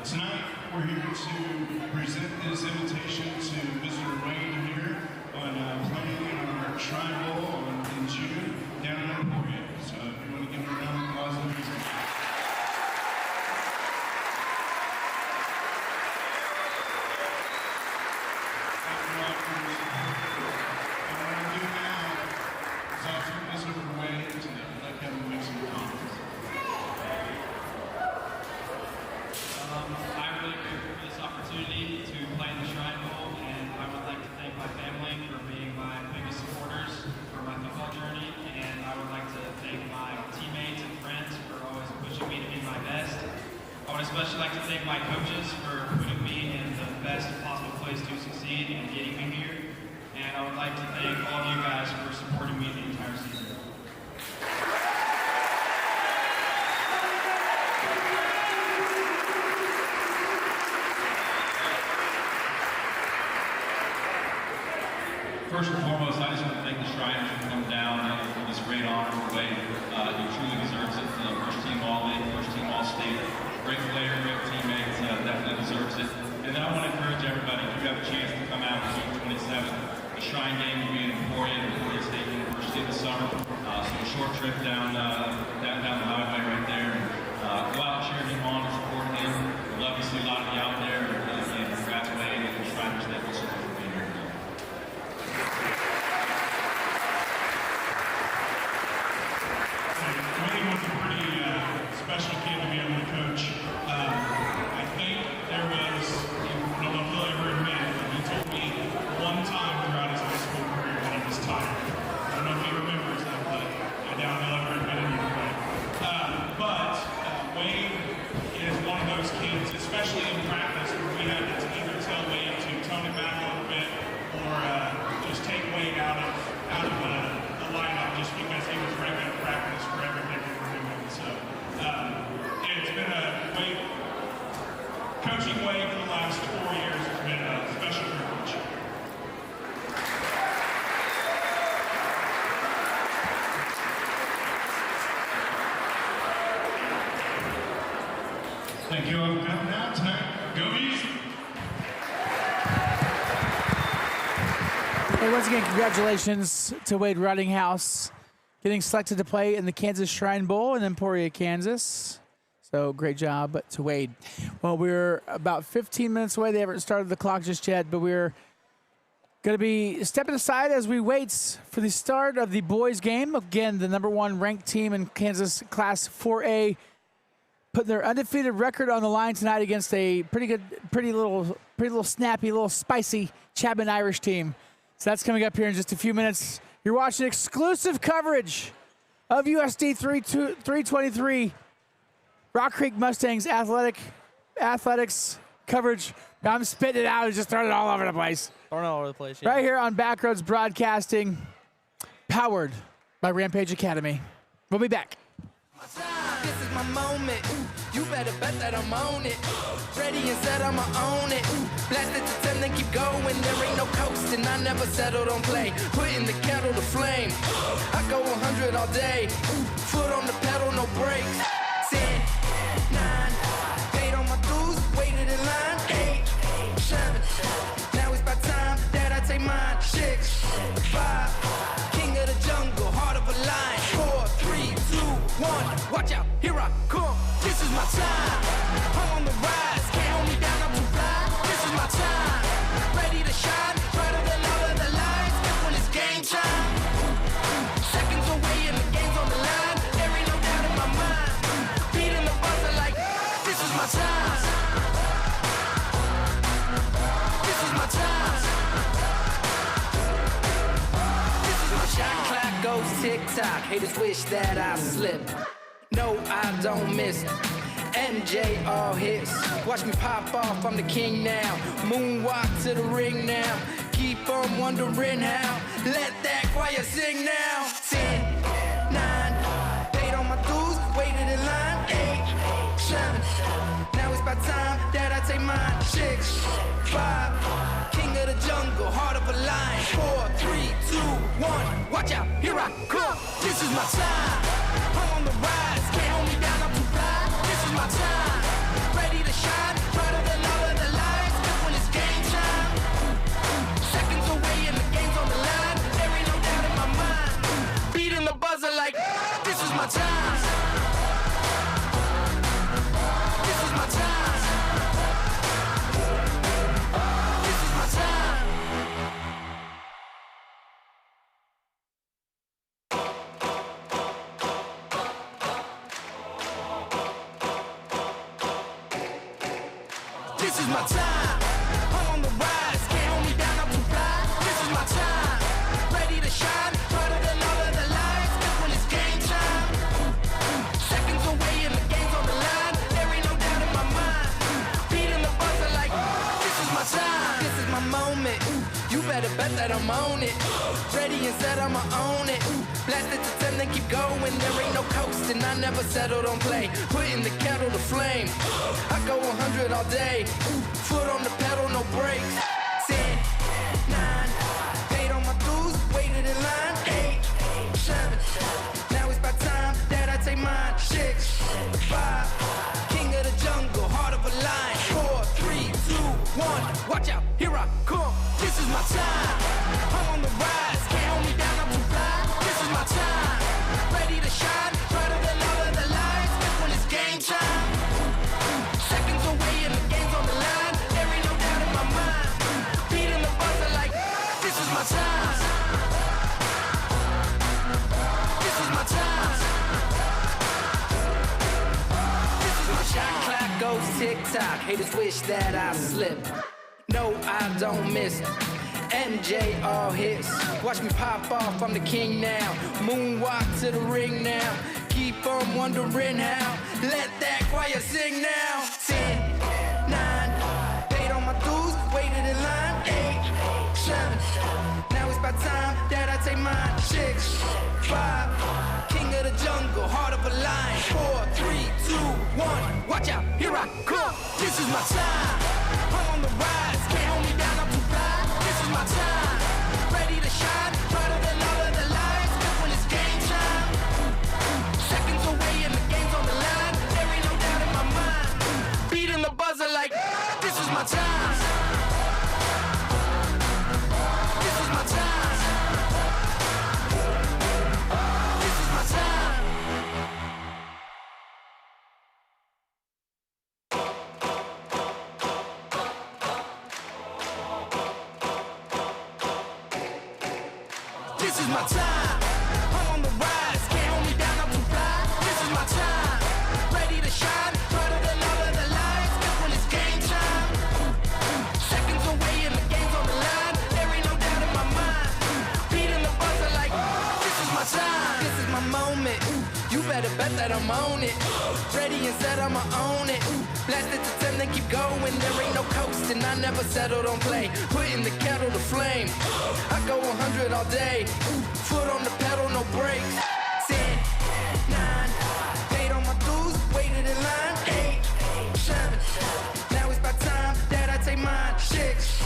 Tonight, we're here to present this invitation to Mr. Wayne here on playing in our Shrine Bowl in June down in Emporia. So if you want to give him a round of applause, let me say. What I'm going to do now is I'll turn this over to Wayne to let him make some comments. I'm really grateful for this opportunity to play in the Shrine Bowl, and I would like to thank my family for being my biggest supporters for my football journey, and I would like to thank my teammates and friends for always pushing me to be my best. I would especially like to thank my coaches for putting me in the best possible place to succeed and getting me here, and I would like to thank all of you guys for supporting me the entire season. First and foremost, I just want to thank the Shriners for coming down for this great honor for Wade. He truly deserves it. First team All-League, first team All-State. Great player, great teammates, definitely deserves it. And then I want to encourage everybody, if you have a chance to come out June 27th, the Shrine Game will be in Emporia State University this summer. So a short trip down the highway right there. Go out and cheer him on and support him. We'd love to see a lot of you out there. And congrats, Wade, and the Shriners that will support for being here. Wayne was a pretty special kid to be able to coach. I think there was, I don't know if he'll ever admit, but he told me one time throughout his high school career that he was tired. I don't know if he remembers that, but I doubt he'll ever admit it either way. But Wayne is one of those kids, especially in practice, where we had to either tell Wayne to tone it back a little bit or just take Wayne out of the lineup just because he was right at practice for everything we were doing. So it's been coaching Wayne for the last 4 years has been a special privilege. Thank you all for coming out tonight. Go Bees! Hey, once again, congratulations to Wade Ruttinghouse getting selected to play in the Kansas Shrine Bowl in Emporia, Kansas. So great job to Wade. Well, we're about 15 minutes away. They haven't started the clock just yet, but we're going to be stepping aside as we wait for the start of the boys' game. Again, the #1 ranked team in Kansas Class 4A putting their undefeated record on the line tonight against a pretty little snappy, little spicy Chapman Irish team. So that's coming up here in just a few minutes. You're watching exclusive coverage of USD 323 Rock Creek Mustangs athletics coverage. I'm spitting it out and just throwing it all over the place. Throwing it all over the place. Yeah. Right here on Backroads Broadcasting, powered by Rampage Academy. We'll be back. This is my moment. You better bet that I'm on it. Ready and set, I'ma own it. Blast it to 10, then keep going. There ain't no coasting. I never settle, don't play. Putting the kettle to flame. I go 100 all day. Foot on the pedal, no brakes. 10, 9, 8 on my dues. Waited in line. 8, 7. Now it's my time that I take mine. 6, 5. King of the jungle, heart of a lion. 4, 3, 2, 1. Watch out, here I come. This is my time. I'm on the rise. Can't hold me down, I'm too fly. This is my time. Ready to shine. Brighter than all of the lights. That's when it's game time. Seconds away and the game's on the line. There ain't no doubt in my mind. Beating the buzzer like, this is my time. This is my time. This is my shot clock goes tick tock. Haters wish that I slip. No, I don't miss. MJ all hits. Watch me pop off, I'm the king now. Moonwalk to the ring now. Keep on wondering how. Let that choir sing now. 10, 9, paid on my dues, waited in line. 8, 7, now it's about time that I take mine. 6, 5, king of the jungle, heart of a lion. 4, 3, 2, 1, watch out, here I come. This is my time, I'm on the rise. Can't hold me down, I'm too fly. This is my time, ready to shine, brighter than all of the lights. Cause when it's game time, seconds away and the game's on the line. There ain't no doubt in my mind, beating the buzzer like this is my time. This is my time. This is my time. This is my time, I'm on the rise, can't hold me down, I'm too fly. This is my time, ready to shine, brighter than all of the lights. Cause when it's game time, seconds away and the game's on the line. There ain't no doubt in my mind, beating the buzzer like this is my time. This is my moment, you better bet that I'm on it. Ready and set, I'ma own it. Blast it to 10, then keep going. There ain't no coasting, I never settle, don't play. Putting the kettle to flame, I go 100 all day. Foot on the pedal, no brakes. 10, 9, paid on my dues, waited in line. 8, 7, now it's about time that I take mine. 6, 5, king of the jungle, heart of a lion. 4, 3, 2, 1, watch out, here I come. This is my time, I'm on the rise. Can't hold me down, I'm too fly. This is my time, ready to shine, brighter than all of the lights. Cause when it's game time, seconds away and the game's on the line. There ain't no doubt in my mind, beating the buzzer like this is my time. This is my time. This is my shot clock goes tick-tock. Haters wish that I slip. No, I don't miss. MJ all hits. Watch me pop off, I'm the king now. Moonwalk to the ring now. Keep on wondering how. Let that choir sing now. 10, 9, paid on my dues, waited in line. 8, 7, now it's about time that I take mine. 6, 5, king of the jungle, heart of a lion. 4, 3, 2, 1, watch out, here I come. This is my time, I'm on the rise. Can't hold me down, I'm too fly. This is my time, ready to shine, brighter than all of the lights. Cause when it's game time, seconds away and the game's on the line. There ain't no doubt in my mind, beating the buzzer like this is my time. This is my time. This is my time. This is my time, I'm on the rise. Can't hold me down, I'm too fly. This is my time, ready to shine, brighter than all of the lights. Cause when it's game time, seconds away and the game's on the line. There ain't no doubt in my mind, beating the buzzer like this is my time. This is my moment, you better bet that I'm on it. Ready and set, I'ma own it. Blast it to 10, then keep going. There ain't no coasting, I never settle, don't play. Putting the kettle to flame, I go 100 all day. Foot on the pedal, no brakes. 10, 9, paid on my dues, waited in line. 8, 7, now it's about time that I take mine. 6,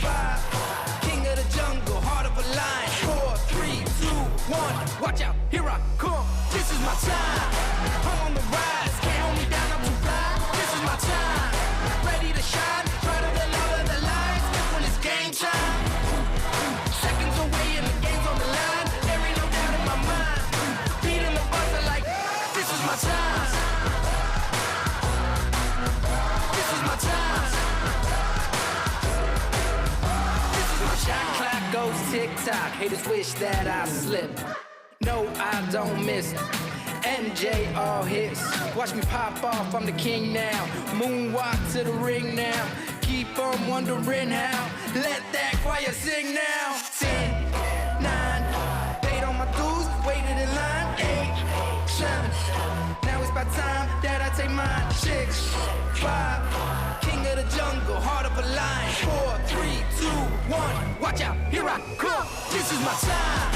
5, king of the jungle, heart of a lion. 4, 3, 2, 1, watch out, here I come. This is my time, I'm on the rise. Can't hold me down, I'm too fly. This is my time, ready to shine, brighter than all of the lights. Cause when it's game time, seconds away and the game's on the line. There ain't no doubt in my mind, beating the buzzer like this is my time. This is my time. This is my shot clock goes tick-tock. Haters wish that I slip. No, I don't miss. MJ all hits. Watch me pop off, I'm the king now. Moonwalk to the ring now. Keep on wondering how. Let that choir sing now. 10, 9, paid on my dues, waited in line. take mine. 6, 5, king of the jungle, heart of a lion. 4, 3, 2, 1, watch out, here I come. This is my time,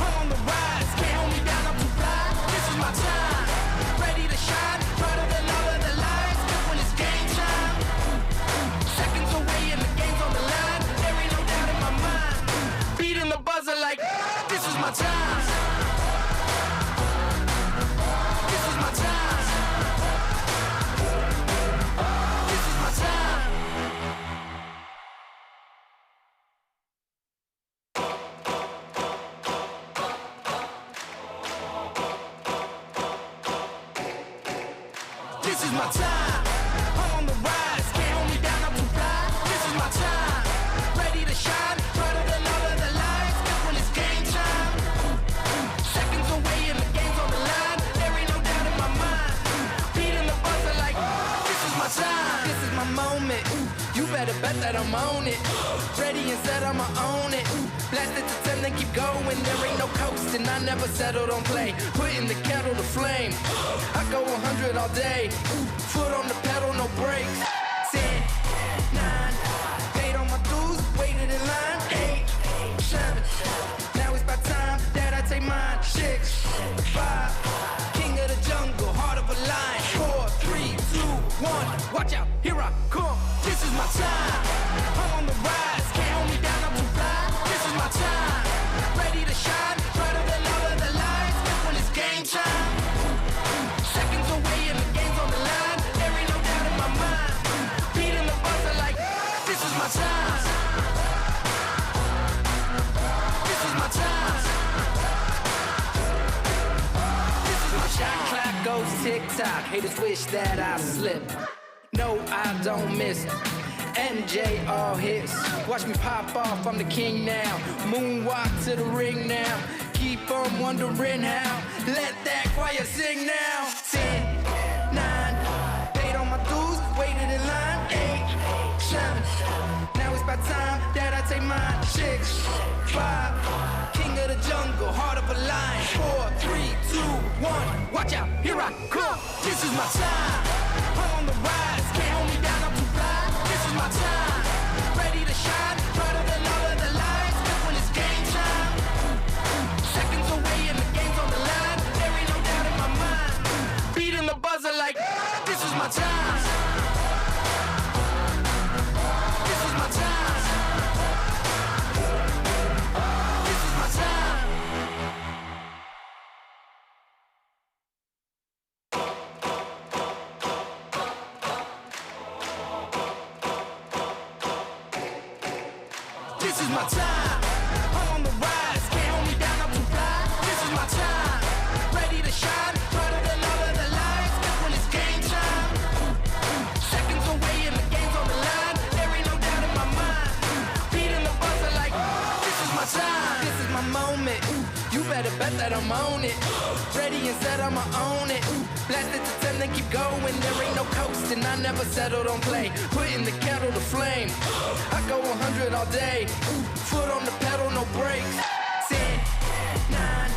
I'm on the rise, can't hold me down, I'm too fly. This is my time, ready to shine, brighter than all of the lights. When it's game time, seconds away and the game's on the line. There ain't no doubt in my mind, beating the buzzer like this is my time. This is my time. This is my time. This is my time, I'm on the rise, can't hold me down, I'm too fly. This is my time, ready to shine, brighter than all of the lights. When it's game time, seconds away and the game's on the line. There ain't no doubt in my mind, beating the buzzer like this is my time. This is my moment, you better bet that I'm on it. Ready and set, I'ma own it. Blasted to 10, then keep going. There ain't no coasting, I never settled on play. Putting the kettle to flame, I go 100 all day. Foot on the pedal, no brakes. 10, 9, paid on my dues, waited in line. 8, 7, now it's about time that I take mine. 6, 5, king of the jungle, heart of a lion. 4, 3, 2, 1, watch out, here I come. This is my time, I'm on the rise, can't hold me down, I'm too fly. This is my time, ready to shine, brighter than all of the lights. When it's game time, seconds away and the game's on the line. There ain't no doubt in my mind, beating the buzzer like this is my time. This is my time. This is my shot clock goes tick-tock. Haters wish that I slip. No, I don't miss. MJ all hits. Watch me pop off, I'm the king now. Moonwalk to the ring now. Keep on wondering how. Let that choir sing now. 10, 9, paid on my dues, waited in line. 8, 7, now it's about time that I take mine. 6, 5, king of the jungle, heart of a lion. 4, 3, 2, 1, watch out, here I come. This is my time, I'm on the rise, can't hold me down, I'm too fly. This is my time, ready to shine, brighter than all of the lights. When it's game time, seconds away and the game's on the line. There ain't no doubt in my mind, beating the buzzer like this is my time. This is my time. This is my time. This is my time, I'm on the rise, can't hold me down, I'm too fly. This is my time, ready to shine, brighter than all of the lights. When it's game time, seconds away and the game's on the line. There ain't no doubt in my mind, beating the buzzer like this is my time. This is my moment, you better bet that I'm on it. Ready and set, I'ma own it. Blasted to 10, then keep going. There ain't no coasting, I never settled on play. Putting the kettle to flame, I go 100 all day. Foot on the pedal, no brakes. 10, 9,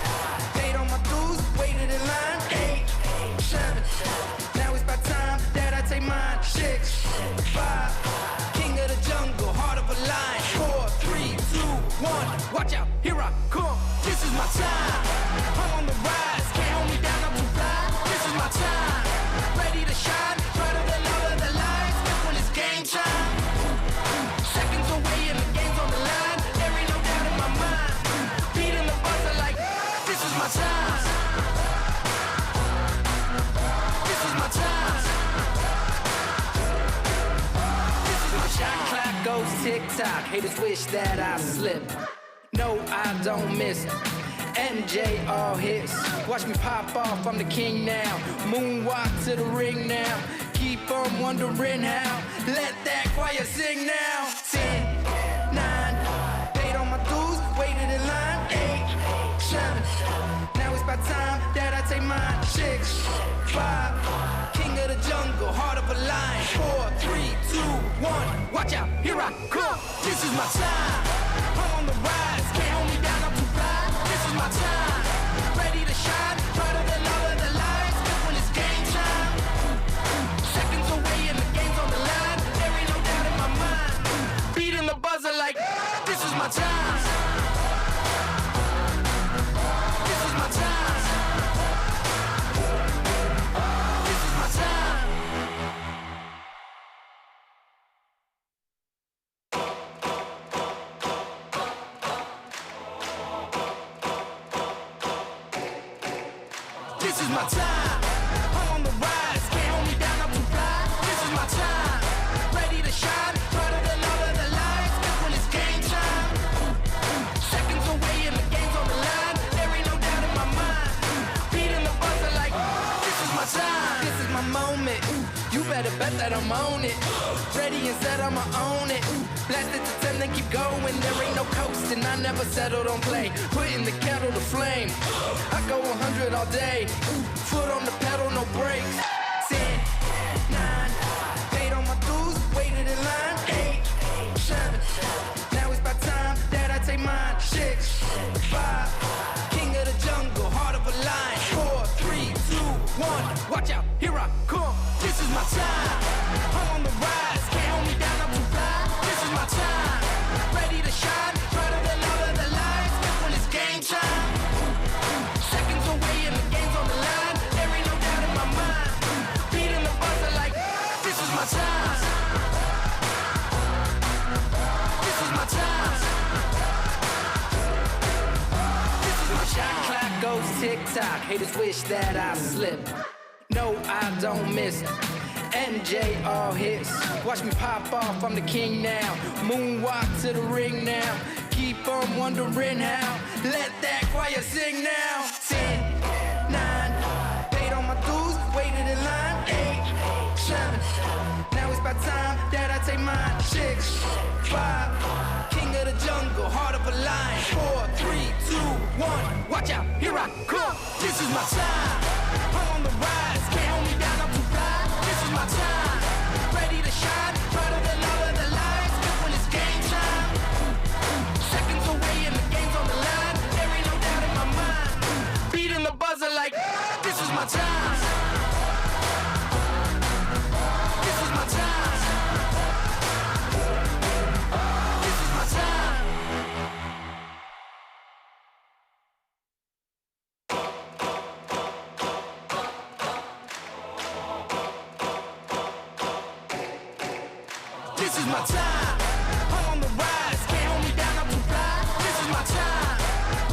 paid on my dues, waited in line. 8, 7, now it's about time that I take mine. 6, 5, king of the jungle, heart of a lion. 4, 3, 2, 1, watch out, here I come. This is my time, I'm on the rise, can't hold me down, I'm too fly. This is my time, ready to shine, brighter than all of the lights. When it's game time, seconds away and the game's on the line. There ain't no doubt in my mind, beating the buzzer like this is my time. This is my time. This is my shot clock goes tick-tock. Haters wish that I slip. No, I don't miss. MJ all hits. Watch me pop off, I'm the king now. Moonwalk to the ring now. Keep on wondering how. Let that choir sing now. 10, 9, paid on my dues, waited in line. 8, 7, now it's about time that I take mine. 6, 5, king of the jungle, heart of a lion. 4, 3, 2, 1, watch out, here I come. This is my time, I'm on the rise, can't hold me down, I'm too fly. This is my time, ready to shine, brighter than all of the lights. When it's game time, time. This is my time. This is my time. This is my time. I'm on the rise. Can't hold me down. I'm too fly. This is my time. Ready to shine. Brighter than all of the lights. That's when it's game time. Seconds away and the game's on the line. There ain't no doubt in my mind. Beating the buzzer like this is my time. This is my moment. You better bet that I'm on it. Ready and set, I'ma own it. Blast it to 10, then keep going. There ain't no coasting. I never settle, don't play. Putting the kettle to flame. I go 100 all day. Foot on the pedal, no brakes. 10, 9, paid on my dues, waited in line. 8, 7, now it's about time that I take mine. 6, 5, king of the jungle, heart of a lion. 4, 3, 2, 1, watch out, here I come. This is my time. I'm on the rise, can't hold me down, I'm too fly. This is my time, ready to shine, brighter than all of the lights. That's when it's game time. Seconds away and the game's on the line. There ain't no doubt in my mind. Beating the buzzer like this is my time. This is my time. This is my shot clock goes tick tock. Haters wish that I slip. No, I don't miss. MJ all hits. Watch me pop off, I'm the king now. Moonwalk to the ring now. Keep on wondering how. Let that choir sing now. 10, 9, paid on my dues, waited in line. 8, 7, now it's about time that I take mine. 6, 5, king of the jungle, heart of a lion. 4, 3, 2, 1, watch out, here I come. This is my time. I'm on the rise, can't hold me down, I'm too fly. This is my time, ready to shine, brighter than all of the lights. That's when it's game time. Seconds away and the game's on the line. There ain't no doubt in my mind. Beating the buzzer like this is my time. This is my time. This is my time. This is my time. I'm on the rise. Can't hold me down. I'm too fly. This is my time.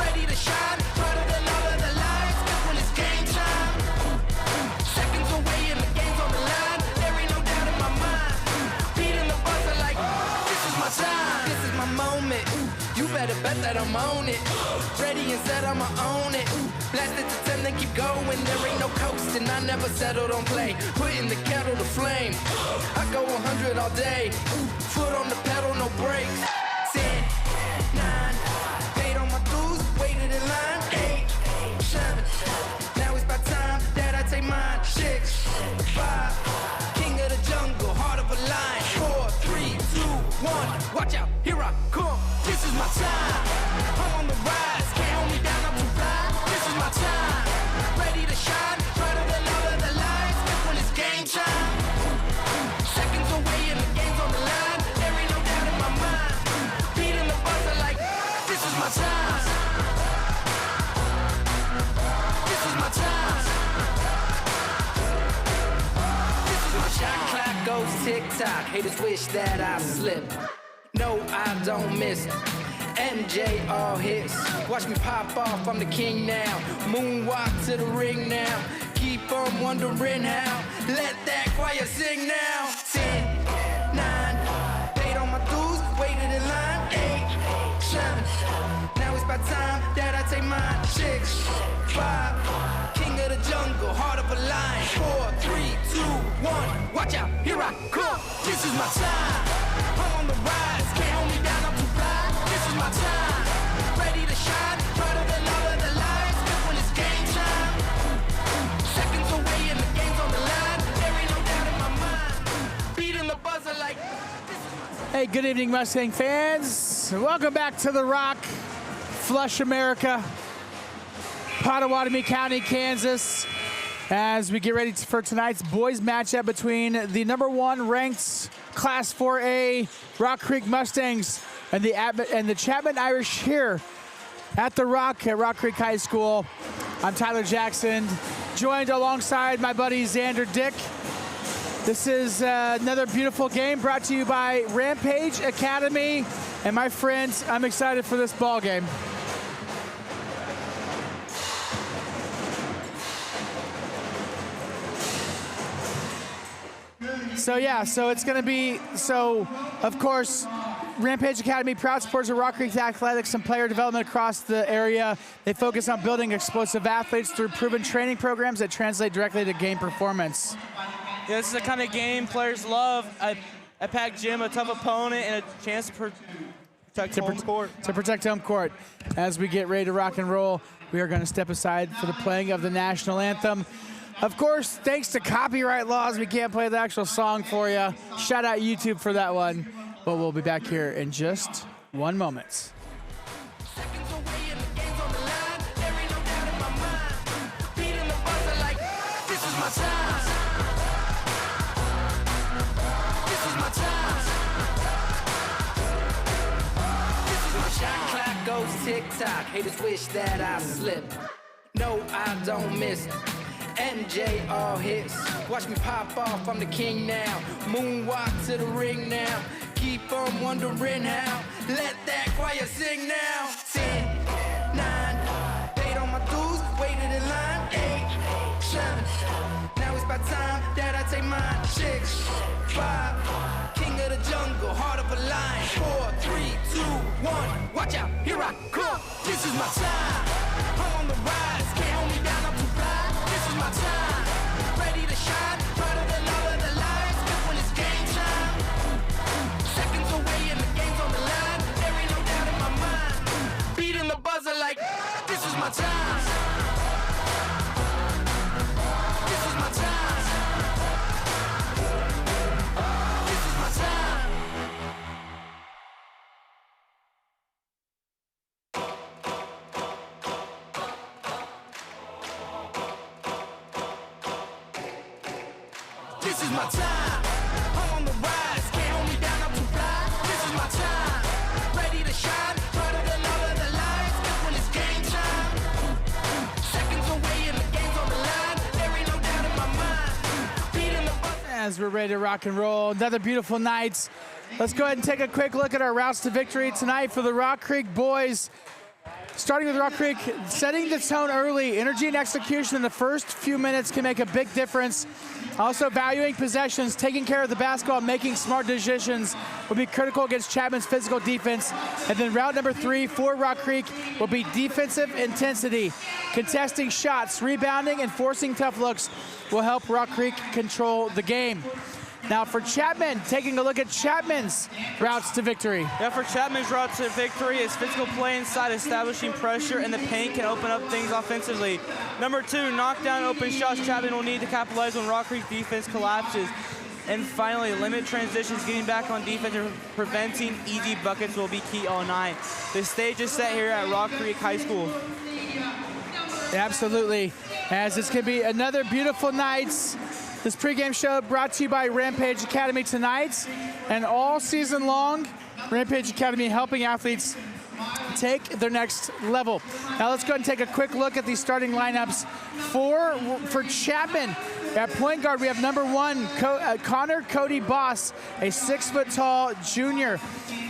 Ready to shine. Brighter than all of the lights. That's when it's game time. Seconds away and the game's on the line. There ain't no doubt in my mind. Beating the buzzer like this is my time. This is my moment. You better bet that I'm on it. Ready and set, I'ma own it. Blast it to 10, then keep going. There ain't no coasting. I never settle, don't play. Putting the kettle to flame. I go 100 all day. Foot on the pedal, no brakes. 10, 9, paid on my dues, waited in line. 8, 7, now it's about time that I take mine. 6, 5, king of the jungle, heart of a lion. 4, 3, 2, 1, watch out, here I come. This is my time. I'm on the rise, can't hold me down, I'm too fly. This is my time, ready to shine, brighter than all of the lights. That's when it's game time. Seconds away and the game's on the line. There ain't no doubt in my mind. Beating the buzzer like this is my time. This is my time. This is my shot clock goes tick tock. Haters wish that I slip. No, I don't miss. MJ all hits. Watch me pop off, I'm the king now. Moonwalk to the ring now. Keep on wondering how. Let that choir sing now. 10, 9, paid on my dues, waited in line. 8, 7, now it's about time that I take mine. 6, 5, king of the jungle, heart of a lion. 4, 3, 2, 1, watch out, here I come. This is my time. I'm on the rise, can't hold me down, I'm too fly. This is my time, ready to shine, brighter than all of the lights. That's when it's game time. Seconds away and the game's on the line. There ain't no doubt in my mind. Beating the buzzer like this is my time. Hey, good evening, Mustang fans. Welcome back to the Rock, Flush America, Pottawatomie County, Kansas, as we get ready for tonight's boys matchup between the #1 ranked Class 4A Rock Creek Mustangs and the Chapman Irish here at the Rock at Rock Creek High School. I'm Tyler Jackson, joined alongside my buddy Xander Dick. This is another beautiful game brought to you by Rampage Academy. And my friends, I'm excited for this ball game. So it's going to be, of course, Rampage Academy, proud supporters of Rock Creek Athletics and player development across the area. They focus on building explosive athletes through proven training programs that translate directly to game performance. Yeah, this is the kind of game players love. A packed gym, a tough opponent, and a chance to protect home court. To protect home court. As we get ready to rock and roll, we are going to step aside for the playing of the national anthem. Of course, thanks to copyright laws, we can't play the actual song for you. Shout out YouTube for that one. But we'll be back here in just one moment. Seconds away and the game's on the line. There ain't no doubt in my mind. Beating the buzzer like, this is my time. This is my time. This is my shot clock goes tick-tock. Haters wish that I slip. No, I don't miss. MJ all hits. Watch me pop off, I'm the king now. Moonwalk to the ring now. Keep on wondering how. Let that choir sing now. 10, 9, paid on my dues, waited in line. 8, 7, now it's about time that I take mine. 6, 5, king of the jungle, heart of a lion. 4, 3, 2, 1, watch out, here I come. This is my time. I'm on the rise, can't hold me down, I'm too fly. This is my time, ready to shine, brighter than all of the lights. Cause when it's game time, seconds away and the game's on the line. There ain't no doubt in my mind. Beating the buzzer like, this is my time. This is my time. This is my time. This is my time. I'm on the rise. Can't hold me down, I'm too fly. This is my time. Ready to shine. Brighter than all of the lights. Cause when it's game time, seconds away and the game's on the line. There ain't no doubt in my mind. Beating the buzzer. As we're ready to rock and roll, another beautiful night. Let's go ahead and take a quick look at our routes to victory tonight for the Rock Creek boys. Starting with Rock Creek, setting the tone early. Energy and execution in the first few minutes can make a big difference. Also, valuing possessions, taking care of the basketball, making smart decisions will be critical against Chapman's physical defense. And then route number 3 for Rock Creek will be defensive intensity. Contesting shots, rebounding, and forcing tough looks will help Rock Creek control the game. Now for Chapman, taking a look at Chapman's routes to victory. Yeah, for Chapman's route to victory is physical play inside, establishing pressure in the paint can open up things offensively. Number 2, knock down open shots Chapman will need to capitalize when Rock Creek defense collapses. And finally, limit transitions, getting back on defense and preventing easy buckets will be key all night. The stage is set here at Rock Creek High School. Absolutely, as this could be another beautiful night. This pregame show brought to you by Rampage Academy tonight, and all season long, Rampage Academy helping athletes take their next level. Now let's go ahead and take a quick look at these starting lineups for Chapman. At point guard, we have number 1, Connor Cody Boss, a 6-foot-tall junior.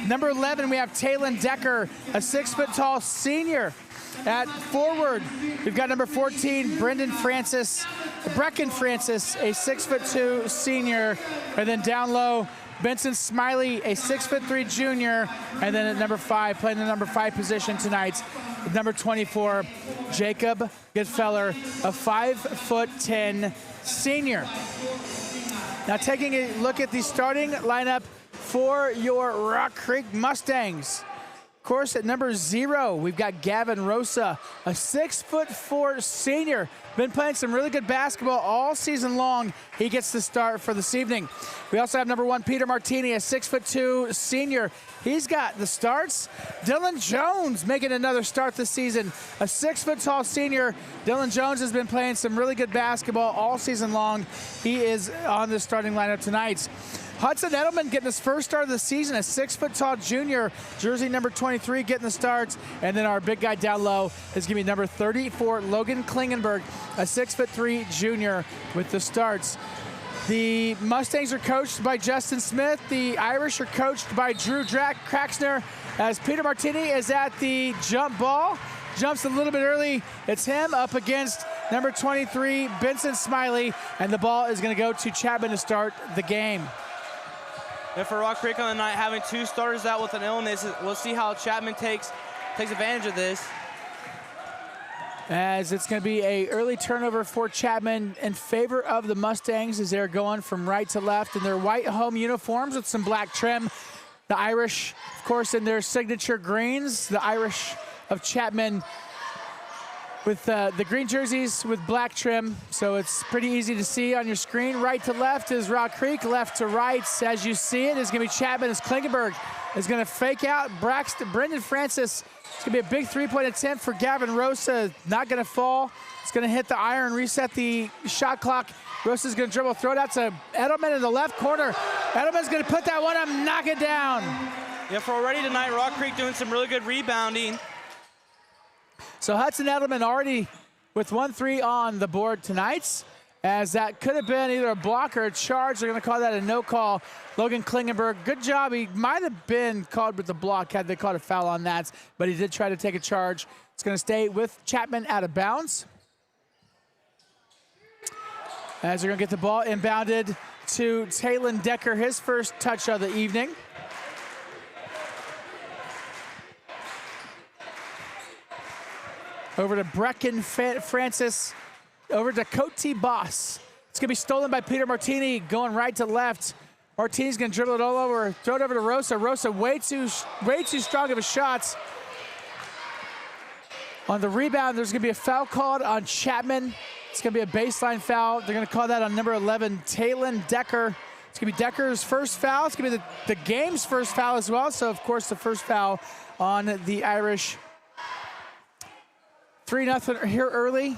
Number 11, we have Taylon Decker, a 6-foot-tall senior. At forward, we've got number 14, Brecken Francis, a 6'2" senior. And then down low, Benson Smiley, a 6'3" junior. And then at number 5, playing the number 5 position tonight, number 24, Jacob Goodfeller, a 5'10" senior. Now taking a look at the starting lineup for your Rock Creek Mustangs. Of course, at number 0, we've got Gavin Rosa, a 6'4" senior. Been playing some really good basketball all season long. He gets the start for this evening. We also have number 1, Peter Martini, a 6'2" senior. He's got the starts. Dylan Jones making another start this season, a 6-foot-tall senior. Dylan Jones has been playing some really good basketball all season long. He is on the starting lineup tonight. Hudson Edelman getting his first start of the season, a 6-foot-tall junior, jersey number 23 getting the starts. And then our big guy down low is going to be number 34, Logan Klingenberg, a 6'3" junior with the starts. The Mustangs are coached by Justin Smith. The Irish are coached by Drew Kraxner, as Peter Martini is at the jump ball. Jumps a little bit early. It's him up against number 23, Benson Smiley, and the ball is going to go to Chapman to start the game. And for Rock Creek on the night, having 2 starters out with an illness, we'll see how Chapman takes advantage of this. As it's going to be an early turnover for Chapman in favor of the Mustangs as they're going from right to left in their white home uniforms with some black trim. The Irish, of course, in their signature greens. The Irish of Chapman with the green jerseys with black trim, so it's pretty easy to see on your screen. Right to left is Rock Creek, left to right, as you see it, is going to be Chapman as Klingenberg is going to fake out Brendan Francis. It's going to be a big 3-point attempt for Gavin Rosa, not going to fall. It's going to hit the iron, reset the shot clock. Rosa's going to dribble, throw it out to Edelman in the left corner. Edelman's going to put that one up, knock it down. Yeah, for already tonight, Rock Creek doing some really good rebounding. So Hudson Edelman already with 1-3 on the board tonight, as that could have been either a block or a charge. They're going to call that a no call. Logan Klingenberg, good job. He might have been called with the block had they called a foul on that, but he did try to take a charge. It's going to stay with Chapman out of bounds. As they're going to get the ball inbounded to Talon Decker, his first touch of the evening. Over to Brecken Francis, over to Cote Boss. It's gonna be stolen by Peter Martini, going right to left. Martini's gonna dribble it all over, throw it over to Rosa. Rosa way too strong of a shot. On the rebound, there's gonna be a foul called on Chapman. It's gonna be a baseline foul. They're gonna call that on number 11, Talon Decker. It's gonna be Decker's first foul. It's gonna be the game's first foul as well. So of course the first foul on the Irish. 3-0 here early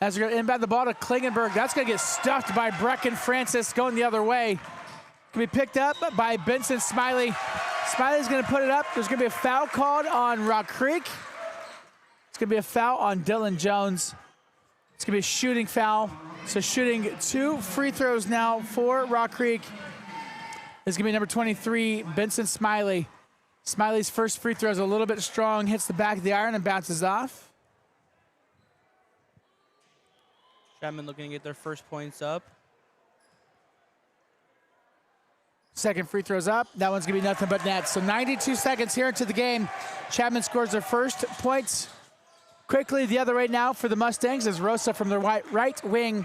as we're going to inbound the ball to Klingenberg. That's going to get stuffed by Brecken Francis going the other way. Going to be picked up by Benson Smiley. Smiley's going to put it up. There's going to be a foul called on Rock Creek. It's going to be a foul on Dylan Jones. It's going to be a shooting foul. So shooting 2 free throws now for Rock Creek. This is going to be number 23, Benson Smiley. Smiley's first free throw is a little bit strong, hits the back of the iron and bounces off. Chapman looking to get their first points up. Second free throw's up. That one's going to be nothing but net. So 92 seconds here into the game. Chapman scores their first points. Quickly the other way now for the Mustangs as Rosa from the right wing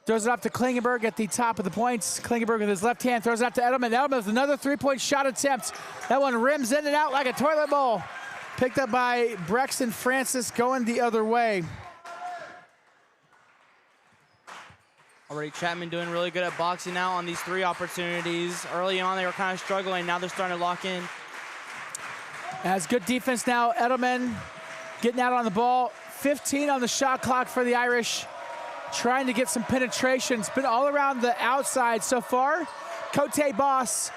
throws it off to Klingenberg at the top of the points. Klingenberg with his left hand throws it out to Edelman. Edelman with another 3-point shot attempt. That one rims in and out like a toilet bowl. Picked up by Brecken Francis going the other way. Already Chapman doing really good at boxing out on these 3 opportunities. Early on, they were kind of struggling. Now they're starting to lock in. As good defense now, Edelman getting out on the ball. 15 on the shot clock for the Irish. Trying to get some penetration. It's been all around the outside so far. Cote Boss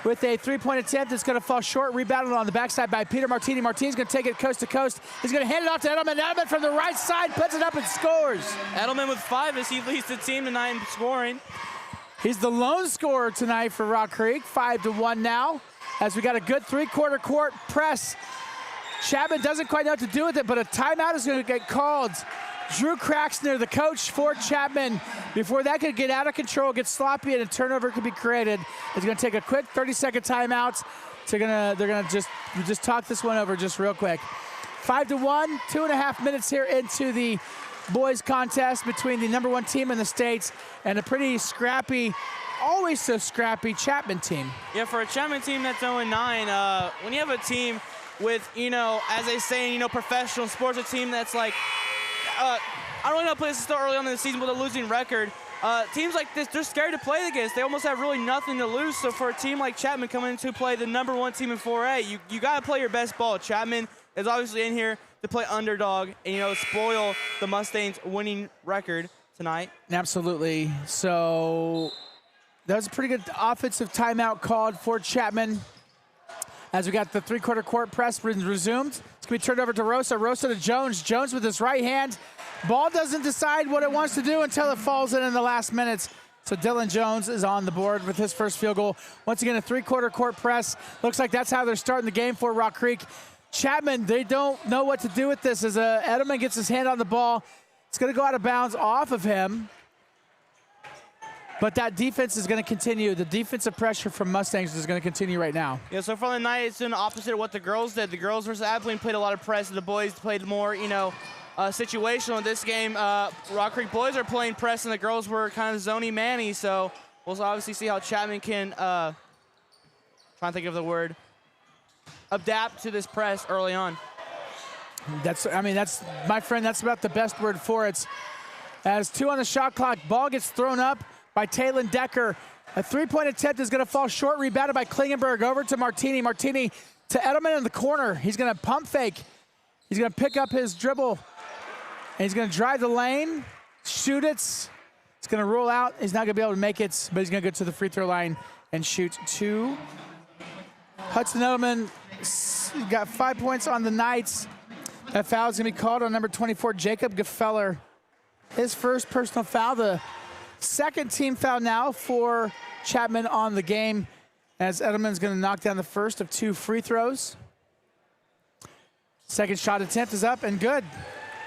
with a 3-point attempt. It's going to fall short. Rebounded on the backside by Peter Martini. Martini's going to take it coast to coast. He's going to hand it off to Edelman. Edelman from the right side puts it up and scores. Edelman with 5 as he leads the team tonight in scoring. He's the lone scorer tonight for Rock Creek. 5-1 now as we got a good 3-quarter court press. Chapman doesn't quite know what to do with it, but a timeout is going to get called. Drew Kraxner, the coach for Chapman, before that could get out of control, get sloppy, and a turnover could be created. It's going to take a quick 30-second timeout. So they're gonna just talk this one over just real quick. 5-1, 2.5 minutes here into the boys contest between the number 1 team in the States and a pretty scrappy, always so scrappy Chapman team. Yeah, for a Chapman team that's 0-9, when you have a team with, as they say, professional sports, a team that's like, I don't really know places to start early on in the season with a losing record. Teams like this, they're scared to play against. They almost have really nothing to lose. So for a team like Chapman coming in to play the number 1 team in 4A, you got to play your best ball. Chapman is obviously in here to play underdog and, spoil the Mustangs' winning record tonight. Absolutely. So That was a pretty good offensive timeout called for Chapman. As we got the three-quarter court press resumed. It's going to be turned over to Rosa. Rosa to Jones. Jones with his right hand. Ball doesn't decide what it wants to do until it falls in the last minutes. So Dylan Jones is on the board with his first field goal. Once again, a three-quarter court press. Looks like that's how they're starting the game for Rock Creek. Chapman, they don't know what to do with this as Edelman gets his hand on the ball. It's going to go out of bounds off of him. But that defense is going to continue. The defensive pressure from Mustangs is going to continue right now. Yeah, so far the night, it's doing the opposite of what the girls did. The girls versus Abilene played a lot of press, and the boys played more, situational in this game. Rock Creek boys are playing press, and the girls were kind of zony-manny, so we'll obviously see how Chapman can, trying to think of the word, adapt to this press early on. That's my friend, that's about the best word for it. As 2 on the shot clock, ball gets thrown up by Taylon Decker. A three-point attempt is going to fall short, rebounded by Klingenberg over to Martini. Martini to Edelman in the corner. He's going to pump fake. He's going to pick up his dribble, and he's going to drive the lane, shoot it. It's going to roll out. He's not going to be able to make it, but he's going to go to the free throw line and shoot 2. Hudson Edelman got 5 points on the night. That foul is going to be called on number 24, Jacob Gefeller. His first personal foul, the second team foul now for Chapman on the game, as Edelman's going to knock down the first of 2 free throws. Second shot attempt is up and good.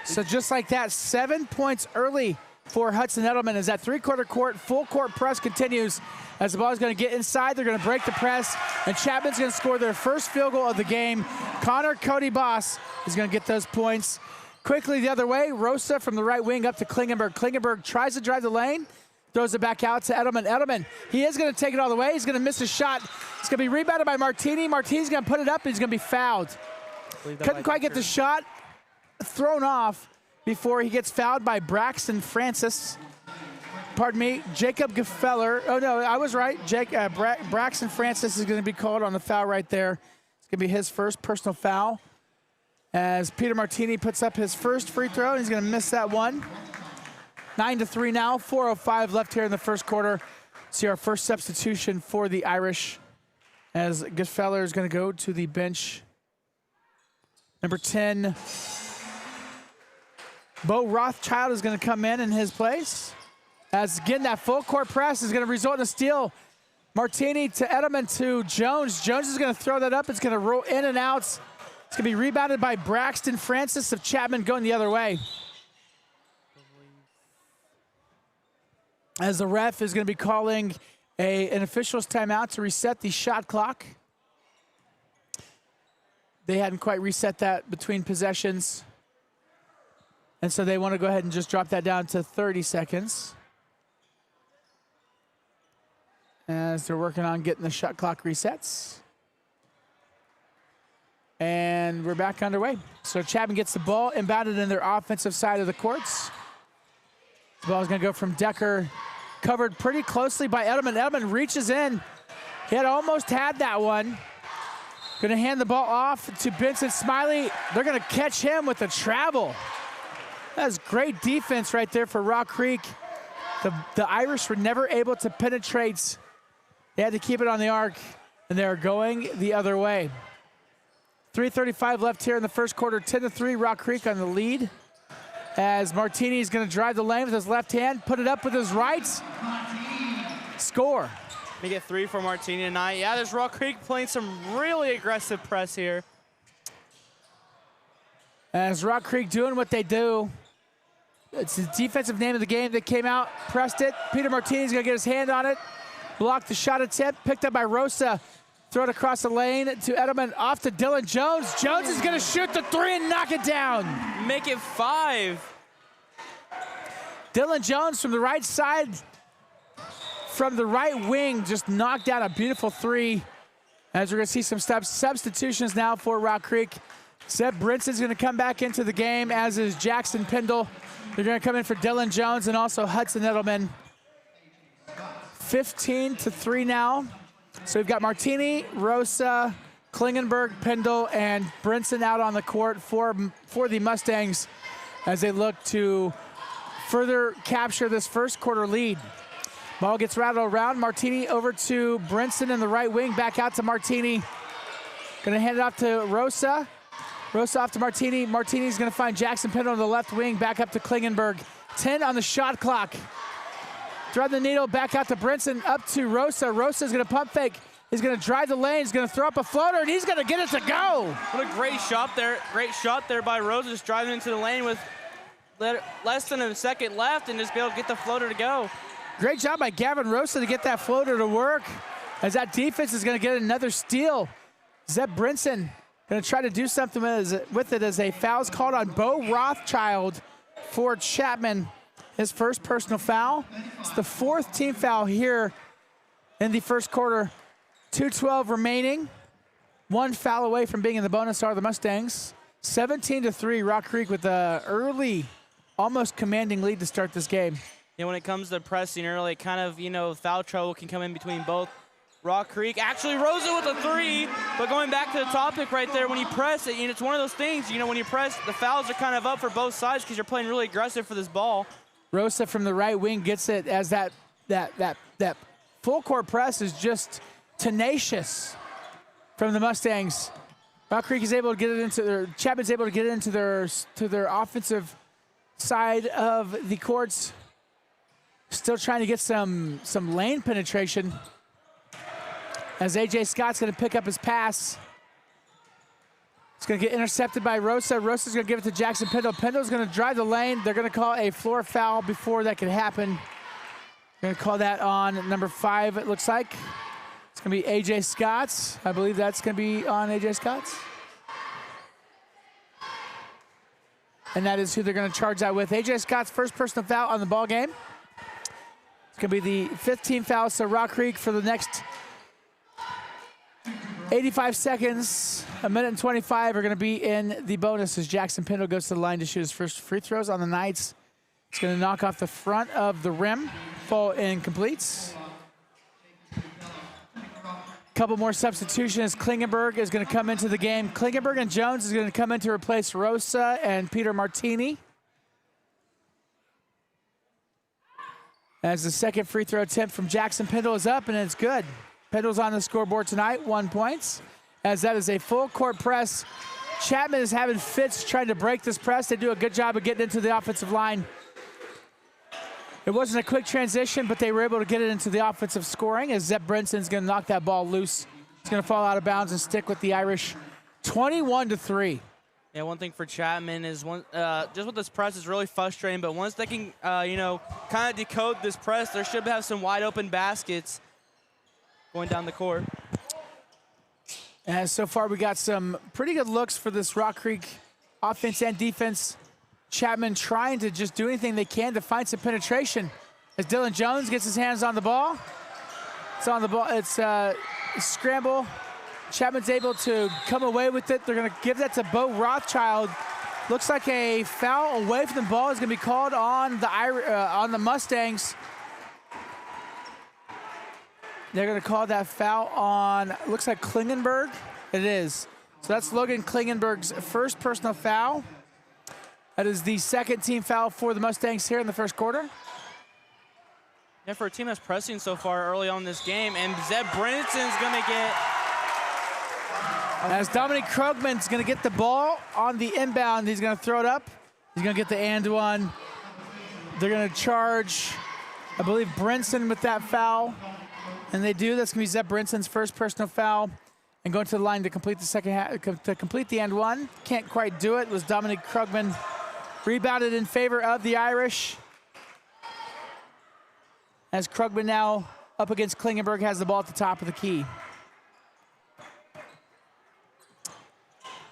So just like that, 7 points early for Hudson Edelman as that three-quarter court, full court press continues. As the ball is going to get inside, they're going to break the press, and Chapman's going to score their first field goal of the game. Connor Cody Boss is going to get those points. Quickly the other way, Rosa from the right wing up to Klingenberg. Klingenberg tries to drive the lane, throws it back out to Edelman. Edelman, he is going to take it all the way. He's going to miss a shot. It's going to be rebounded by Martini. Martini's going to put it up, and he's going to be fouled. Couldn't quite get the shot thrown off before he gets fouled by Braxton Francis. Pardon me, Jacob Gefeller. Oh, no, I was right. Braxton Francis is going to be called on the foul right there. It's going to be his first personal foul as Peter Martini puts up his first free throw, and he's going to miss that one. 9-3 now, 4:05 left here in the first quarter. See our first substitution for the Irish as Gefeller is going to go to the bench. Number 10, Bo Rothschild is going to come in his place. As again, that full court press is going to result in a steal. Martini to Edelman to Jones. Jones is going to throw that up. It's going to roll in and out. It's going to be rebounded by Braxton Francis of Chapman going the other way. As the ref is going to be calling an official's timeout to reset the shot clock. They hadn't quite reset that between possessions. And so they want to go ahead and just drop that down to 30 seconds. As they're working on getting the shot clock resets. And we're back underway. So Chapman gets the ball inbounded in their offensive side of the courts. The ball is going to go from Decker, covered pretty closely by Edelman. Edelman reaches in. He had almost had that one. Going to hand the ball off to Benson Smiley. They're going to catch him with the travel. That's great defense right there for Rock Creek. The Irish were never able to penetrate. They had to keep it on the arc, and they're going the other way. 3:35 left here in the first quarter. 10-3, Rock Creek on the lead. As Martini is going to drive the lane with his left hand, put it up with his right. Score. We get 3 for Martini tonight. Yeah, there's Rock Creek playing some really aggressive press here. As Rock Creek doing what they do. It's the defensive name of the game. They came out, pressed it. Peter Martini's going to get his hand on it. Blocked the shot attempt, picked up by Rosa. Throw it across the lane to Edelman, off to Dylan Jones. Jones is going to shoot the 3 and knock it down. Make it 5. Dylan Jones from the right side, from the right wing, just knocked down a beautiful 3. As we're going to see some substitutions now for Rock Creek. Seb Brinson's going to come back into the game, as is Jackson Pendle. They're going to come in for Dylan Jones and also Hudson Edelman. 15-3 now. So we've got Martini, Rosa, Klingenberg, Pendle, and Brinson out on the court for the Mustangs as they look to further capture this first quarter lead. Ball gets rattled around. Martini over to Brinson in the right wing. Back out to Martini. Gonna hand it off to Rosa. Rosa off to Martini. Martini's gonna find Jackson Pindle on the left wing. Back up to Klingenberg. 10 on the shot clock. Thread the needle. Back out to Brinson. Up to Rosa. Rosa's gonna pump fake. He's gonna drive the lane. He's gonna throw up a floater, and he's gonna get it to go. What a great shot there. Great shot there by Rosa, just driving into the lane with less than a second left and just be able to get the floater to go. Great job by Gavin Rosa to get that floater to work, as that defense is gonna get another steal. Zeb Brinson gonna try to do something with it as a foul's called on Bo Rothschild for Chapman. His first personal foul. It's the 4th team foul here in the first quarter. 2:12 remaining. 1 foul away from being in the bonus are the Mustangs. 17-3, Rock Creek with an early, almost commanding lead to start this game. Yeah, when it comes to pressing early, kind of, foul trouble can come in between both. Rock Creek, actually Rosa with a 3, but going back to the topic right there, when you press it, it's one of those things, when you press, the fouls are kind of up for both sides because you're playing really aggressive for this ball. Rosa from the right wing gets it as that full court press is just tenacious from the Mustangs. Rock Creek is able to get it into Chapman's able to get it into their offensive side of the courts. Still trying to get some lane penetration. As AJ Scott's gonna pick up his pass. It's gonna get intercepted by Rosa. Rosa's gonna give it to Jackson Pindle. Pindle's gonna drive the lane. They're gonna call a floor foul before that could happen. Gonna call that on number 5, it looks like. It's gonna be AJ Scott's. I believe that's gonna be on AJ Scott's. And that is who they're gonna charge that with. AJ Scott's first personal foul on the ball game. It's gonna be the 5th team foul, so Rock Creek for the next 85 seconds, 1:25 are gonna be in the bonus as Jackson Pindle goes to the line to shoot his first free throws on the nights. It's gonna knock off the front of the rim, fall incompletes. Couple more substitutions. Klingenberg is going to come into the game. Klingenberg and Jones is going to come in to replace Rosa and Peter Martini. As the second free throw attempt from Jackson Pindle is up, and it's good. Pindle's on the scoreboard tonight, 1 point. As that is a full court press. Chapman is having fits trying to break this press. They do a good job of getting into the offensive line. It wasn't a quick transition, but they were able to get it into the offensive scoring as Zeb Brinson's going to knock that ball loose. It's going to fall out of bounds and stick with the Irish. 21-3. Yeah, one thing for Chapman is just with this press is really frustrating, but once they can, kind of decode this press, they should have some wide open baskets going down the court. And so far, we got some pretty good looks for this Rock Creek offense and defense. Chapman trying to just do anything they can to find some penetration. As Dylan Jones gets his hands on the ball. It's on the ball. It's a scramble. Chapman's able to come away with it. They're going to give that to Bo Rothschild. Looks like a foul away from the ball is going to be called on the Mustangs. They're going to call that foul on, looks like Klingenberg. It is. So that's Logan Klingenberg's first personal foul. That is the 2nd team foul for the Mustangs here in the first quarter. Yeah, for a team that's pressing so far early on in this game, and Zeb Brinson's going to get... As Dominic Krogman's going to get the ball on the inbound, he's going to throw it up. He's going to get the and one. They're going to charge, I believe, Brinson with that foul. And they do. That's going to be Zeb Brinson's first personal foul. And going to the line to complete the second half, to complete the and one. Can't quite do it. It was Dominic Krogman. Rebounded in favor of the Irish. As Krogman now up against Klingenberg has the ball at the top of the key.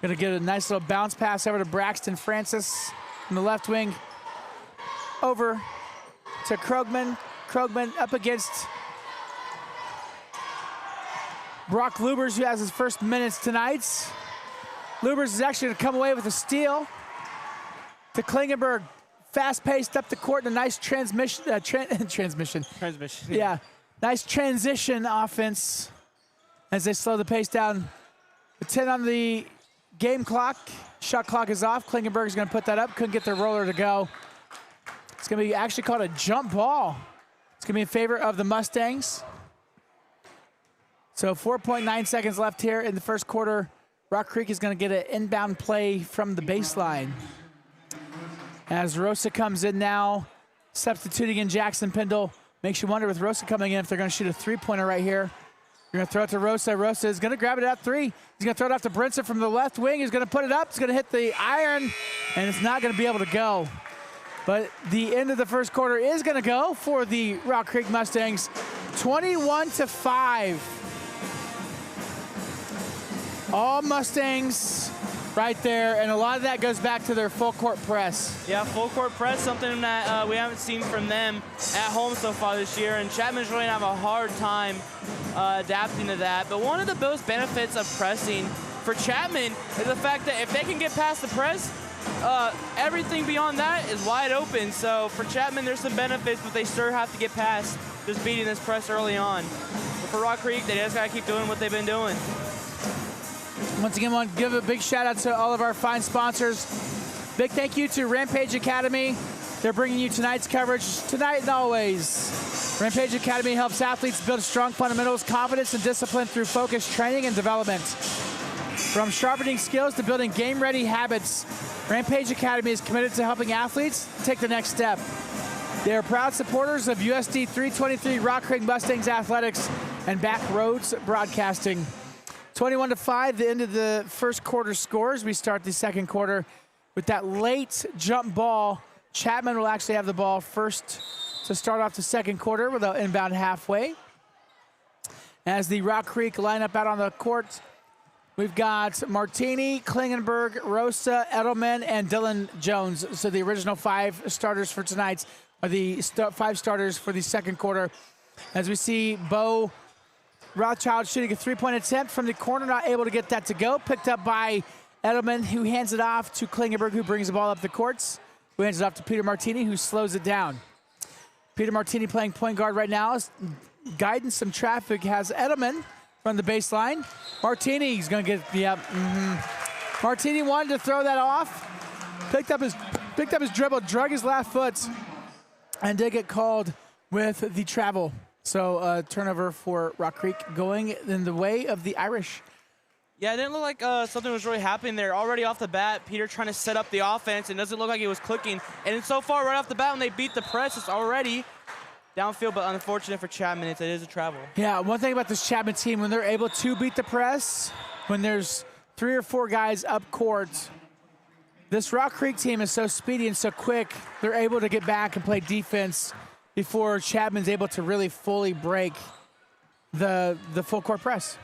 Gonna get a nice little bounce pass over to Braxton Francis from the left wing. Over to Krogman. Krogman up against Brock Lubers, who has his first minutes tonight. Lubers is actually gonna come away with a steal. To Klingenberg, fast-paced up the court, and a nice transmission. Yeah, nice transition offense as they slow the pace down. The 10 on the game clock. Shot clock is off. Klingenberg's going to put that up. Couldn't get their roller to go. It's going to be actually called a jump ball. It's going to be in favor of the Mustangs. So 4.9 seconds left here in the first quarter. Rock Creek is going to get an inbound play from the baseline. As Rosa comes in now, substituting in Jackson Pindle. Makes you wonder with Rosa coming in if they're going to shoot a three-pointer right here. You're going to throw it to Rosa. Rosa is going to grab it at three. He's going to throw it off to Brinson from the left wing. He's going to put it up. It's going to hit the iron, and it's not going to be able to go. But the end of the first quarter is going to go for the Rock Creek Mustangs, 21-5. All Mustangs right there, and a lot of that goes back to their full court press. Yeah, full court press, something that we haven't seen from them at home so far this year, and Chapman's really gonna have a hard time adapting to that. But one of the most benefits of pressing for Chapman is the fact that if they can get past the press, everything beyond that is wide open. So for Chapman, there's some benefits, but they still have to get past just beating this press early on. But for Rock Creek, they just gotta keep doing what they've been doing. Once again, I want to give a big shout out to all of our fine sponsors. Big thank you to Rampage Academy. They're bringing you tonight's coverage, tonight and always. Rampage Academy helps athletes build strong fundamentals, confidence, and discipline through focused training and development. From sharpening skills to building game-ready habits, Rampage Academy is committed to helping athletes take the next step. They are proud supporters of USD 323 Rock Creek Mustangs Athletics and Backroads Broadcasting. 21-5, the end of the first quarter scores. We start the second quarter with that late jump ball. Chapman will actually have the ball first to start off the second quarter with an inbound halfway. As the Rock Creek lineup out on the court, we've got Martini, Klingenberg, Rosa, Edelman, and Dylan Jones. So the original five starters for tonight are the five starters for the second quarter. As we see Bo Rothschild shooting a three-point attempt from the corner, not able to get that to go. Picked up by Edelman, who hands it off to Klingenberg, who brings the ball up the courts, who hands it off to Peter Martini, who slows it down. Peter Martini playing point guard right now, is guiding some traffic, has Edelman from the baseline. Martini's going to get, Martini wanted to throw that off, picked up his dribble, drug his left foot, and did get called with the travel. So turnover for Rock Creek going in the way of the Irish. Yeah, it didn't look like something was really happening there. Already off the bat, Peter trying to set up the offense, and it doesn't look like he was clicking. And so far, right off the bat, when they beat the press, it's already downfield, but unfortunate for Chapman, it is a travel. Yeah, one thing about this Chapman team, when they're able to beat the press, when there's 3 or 4 guys up court, this Rock Creek team is so speedy and so quick, they're able to get back and play defense before Chapman's able to really fully break the full court press.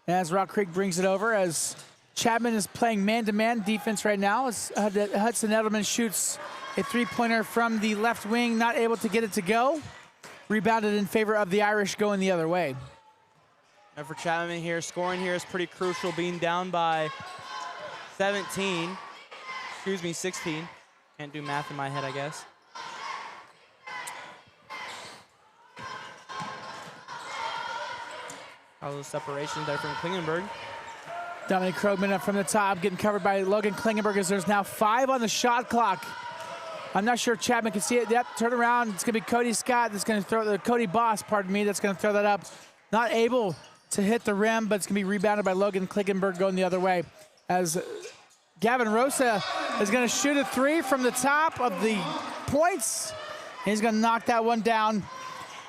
As Rock Creek brings it over, as Chapman is playing man-to-man defense right now, as Hudson Edelman shoots a three-pointer from the left wing, not able to get it to go. Rebounded in favor of the Irish going the other way. And for Chapman here, scoring here is pretty crucial, being down by 16. Can't do math in my head, I guess. A little separation there from Klingenberg. Dominic Krogman up from the top, getting covered by Logan Klingenberg, as there's now 5 on the shot clock. I'm not sure if Chapman can see it. Yep, turn around. It's going to be Cody Scott that's going to throw Cody Boss, pardon me, that's going to throw that up. Not able to hit the rim, but it's going to be rebounded by Logan Klingenberg going the other way. As Gavin Rosa is going to shoot a three from the top of the points. He's going to knock that one down.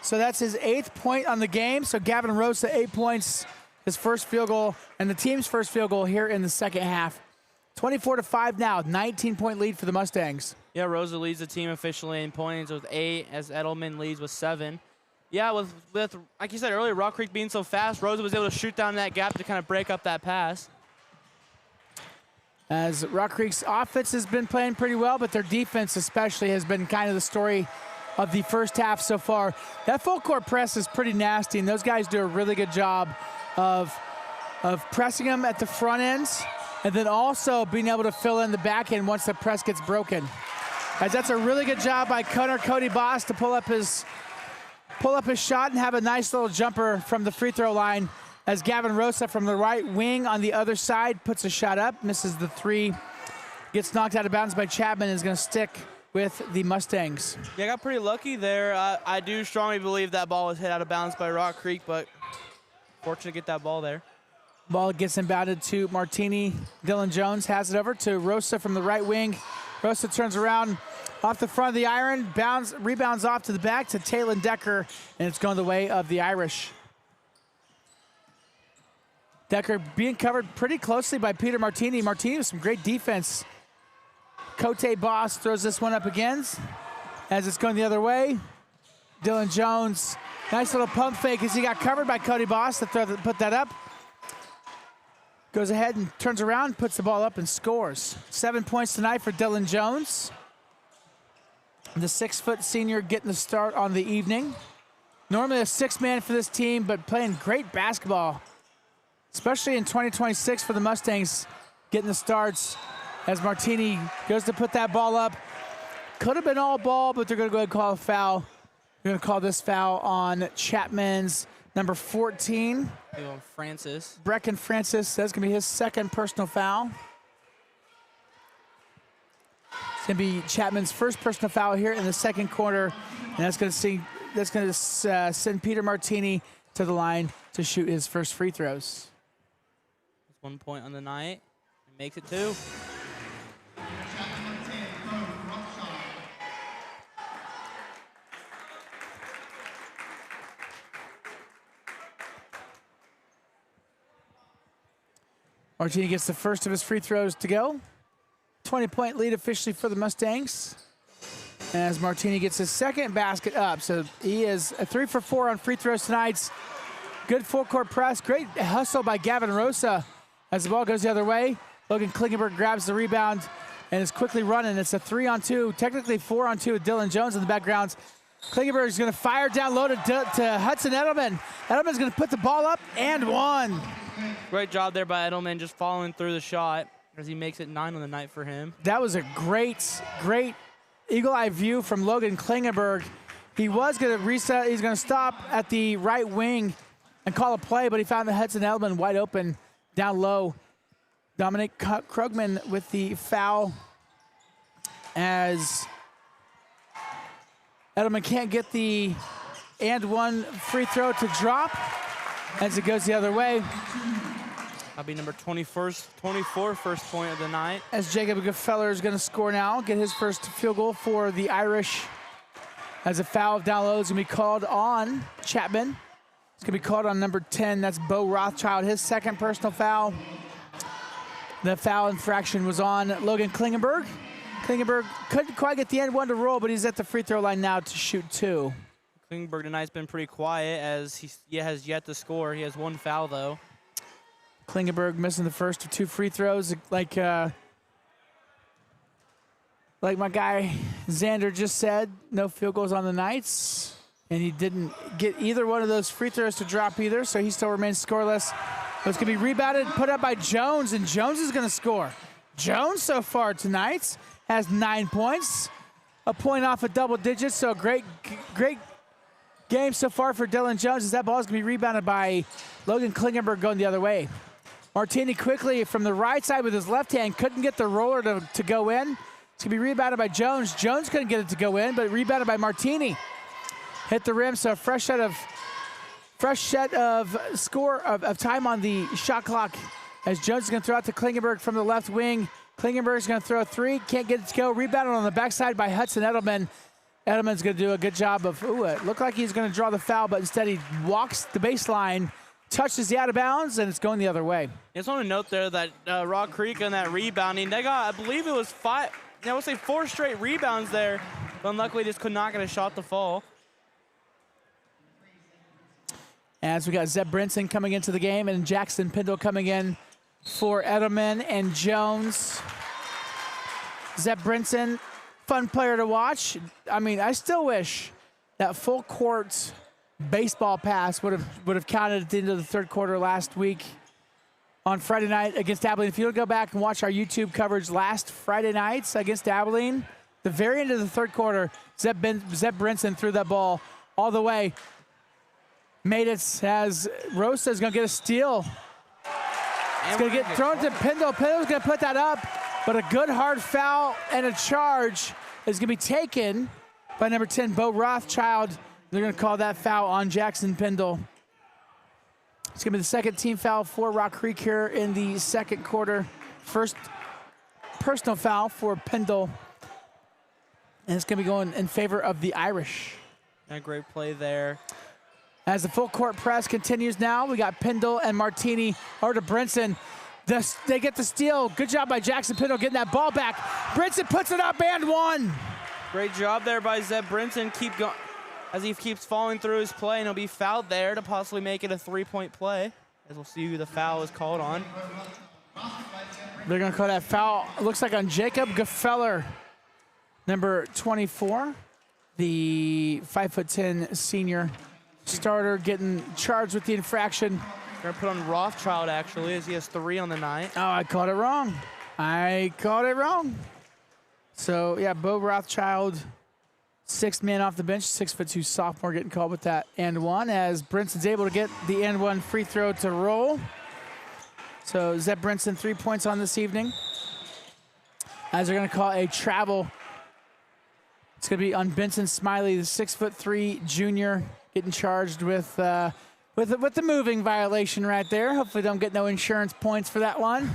So that's his 8th point on the game. So Gavin Rosa, 8 points, his first field goal, and the team's first field goal here in the second half. 24-5 now, 19-point lead for the Mustangs. Yeah, Rosa leads the team officially in points with 8, as Edelman leads with 7. Yeah, with like you said earlier, Rock Creek being so fast, Rosa was able to shoot down that gap to kind of break up that pass. As Rock Creek's offense has been playing pretty well, but their defense especially has been kind of the story of the first half so far. That full court press is pretty nasty, and those guys do a really good job of pressing them at the front end, and then also being able to fill in the back end once the press gets broken. As that's a really good job by Cody Boss to pull up his shot and have a nice little jumper from the free throw line, as Gavin Rosa from the right wing on the other side puts a shot up, misses the three, gets knocked out of bounds by Chapman, is going to stick with the Mustangs. Yeah, I got pretty lucky there. I do strongly believe that ball was hit out of bounds by Rock Creek, but fortunate to get that ball there. Ball gets inbounded to Martini. Dylan Jones has it over to Rosa from the right wing. Rosa turns around off the front of the iron, rebounds off to the back to Taylon Decker, and it's going the way of the Irish. Decker being covered pretty closely by Peter Martini. Martini with some great defense. Cote Boss throws this one up again as it's going the other way. Dylan Jones, nice little pump fake as he got covered by Cody Boss to put that up. Goes ahead and turns around, puts the ball up and scores. 7 points tonight for Dylan Jones. The 6-foot senior getting the start on the evening. Normally a 6-man for this team, but playing great basketball, especially in 2026 for the Mustangs, getting the starts as Martini goes to put that ball up. Could have been all ball, but they're going to go ahead and call a foul. They're going to call this foul on Chapman's number 14. Francis. Brecken Francis. That's going to be his second personal foul. It's going to be Chapman's first personal foul here in the second quarter, and that's going to send Peter Martini to the line to shoot his first free throws. 1 point on the night. He makes it 2. Martini gets the first of his free throws to go. 20-point lead officially for the Mustangs as Martini gets his second basket up. So he is a 3 for 4 on free throws tonight. Good full court press. Great hustle by Gavin Rosa as the ball goes the other way. Logan Klingenberg grabs the rebound and is quickly running. It's a 3-on-2, technically 4-on-2 with Dylan Jones in the background. Klingenberg is going to fire down low to Hudson Edelman. Edelman's going to put the ball up and one. Great job there by Edelman, just following through the shot as he makes it 9 on the night for him. That was a great eagle-eye view from Logan Klingenberg. He was going to reset. He's going to stop at the right wing and call a play, but he found the Hudson Edelman wide open down low. Dominic Krugman with the foul as Edelman can't get the and one free throw to drop as it goes the other way. That'll be number 24, first point of the night. As Jacob Gefeller is going to score now, get his first field goal for the Irish. As a foul down low is going to be called on Chapman. It's going to be called on number 10. That's Bo Rothschild, his second personal foul. The foul infraction was on Logan Klingenberg. Klingenberg couldn't quite get the end one to roll, but he's at the free throw line now to shoot 2. Klingenberg tonight's been pretty quiet as he has yet to score. He has 1 foul, though. Klingenberg missing the first of 2 free throws. Like my guy Xander just said, no field goals on the nights. And he didn't get either one of those free throws to drop either, so he still remains scoreless. It's going to be rebounded, put up by Jones, and Jones is going to score. Jones so far tonight has 9 points, a point off of double digits, so great game so far for Dylan Jones as that ball is going to be rebounded by Logan Klingenberg going the other way. Martini quickly from the right side with his left hand, couldn't get the roller to go in. It's going to be rebounded by Jones. Jones couldn't get it to go in, but rebounded by Martini. Hit the rim, so fresh set of time on the shot clock as Jones is going to throw out to Klingenberg from the left wing. Klingenberg is going to throw a 3, can't get it to go. Rebounded on the backside by Hudson Edelman. Edelman's going to do a good job of, it looked like he's going to draw the foul, but instead he walks the baseline, touches the out of bounds, and it's going the other way. I just want to note there that Rock Creek on that rebounding, they got, I believe it was 4 straight rebounds there, but unluckily just could not get a shot to fall. As we got Zeb Brinson coming into the game and Jackson Pindle coming in for Edelman and Jones. Zeb Brinson, fun player to watch. I mean, I still wish that full court baseball pass would have counted at the end of the third quarter last week on Friday night against Abilene. If you go back and watch our YouTube coverage last Friday nights against Abilene, the very end of the third quarter, Zeb Brinson threw that ball all the way. Made it as Rosa is going to get a steal. It's going to get thrown to Pindle. Pindle's going to put that up, but a good hard foul and a charge is going to be taken by number 10, Bo Rothschild. They're going to call that foul on Jackson Pendle. It's going to be the second team foul for Rock Creek here in the second quarter. First personal foul for Pendle. And it's going to be going in favor of the Irish. A great play there. As the full court press continues now, we got Pendle and Martini over to Brinson. They get the steal. Good job by Jackson Pendle getting that ball back. Brinson puts it up and one. Great job there by Zeb Brinson. Keep going as he keeps falling through his play, and he'll be fouled there to possibly make it a three-point play. As we'll see who the foul is called on. They're going to call that foul, it looks like on Jacob Gefeller, number 24, the 5'10" senior starter getting charged with the infraction. They're going to put on Rothschild, actually, as he has 3 on the night. Oh, I called it wrong. So, yeah, Bo Rothschild, 6th man off the bench, 6'2" sophomore getting called with that and one as Brinson's able to get the and one free throw to roll. So Zeb Brinson 3 points on this evening. As they're going to call a travel. It's going to be on Benson Smiley, the 6'3" junior, getting charged with the moving violation right there. Hopefully don't get no insurance points for that one.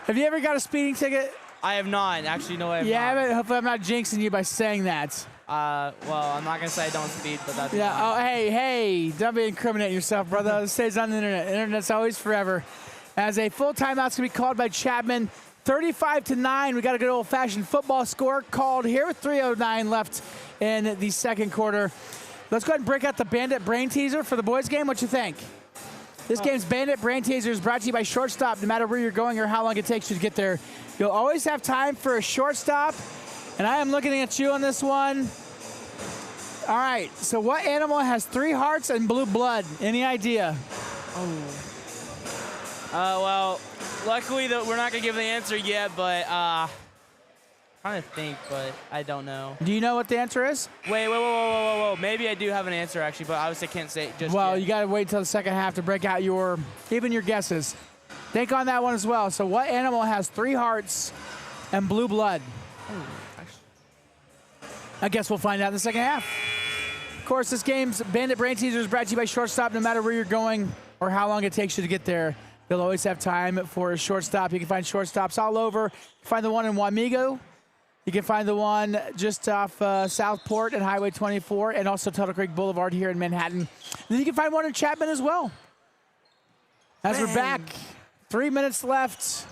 Have you ever got a speeding ticket? I have not. Actually, no, I have Yeah, not. but hopefully I'm not jinxing you by saying that. Well, I'm not going to say I don't speed, but that's Yeah, fine. oh, hey, don't be incriminating yourself, brother. It stays on the internet. Internet's always forever. As a full timeout's going to be called by Chapman, 35-9. We got a good old-fashioned football score called here with 3:09 left in the second quarter. Let's go ahead and break out the Bandit Brain Teaser for the boys' game. What you think? This game's Bandit Brain Teaser is brought to you by Shortstop. No matter where you're going or how long it takes you to get there, you'll always have time for a shortstop. And I am looking at you on this one. All right, so what animal has 3 hearts and blue blood? Any idea? Well, luckily we're not going to give the answer yet, but trying to think, but I don't know. Do you know what the answer is? Wait, whoa. Maybe I do have an answer, actually, but obviously I can't say it just Well, yet. you got to wait till the second half to break out even your guesses. Think on that one as well. So what animal has 3 hearts and blue blood? I guess we'll find out in the second half. Of course, this game's Bandit Brain Teaser is brought to you by Shortstop. No matter where you're going or how long it takes you to get there, you'll always have time for a shortstop. You can find shortstops all over. You can find the one in Wamego. You can find the one just off Southport and Highway 24 and also Tuttle Creek Boulevard here in Manhattan. And then you can find one in Chapman as well. As we're back, 3 minutes left.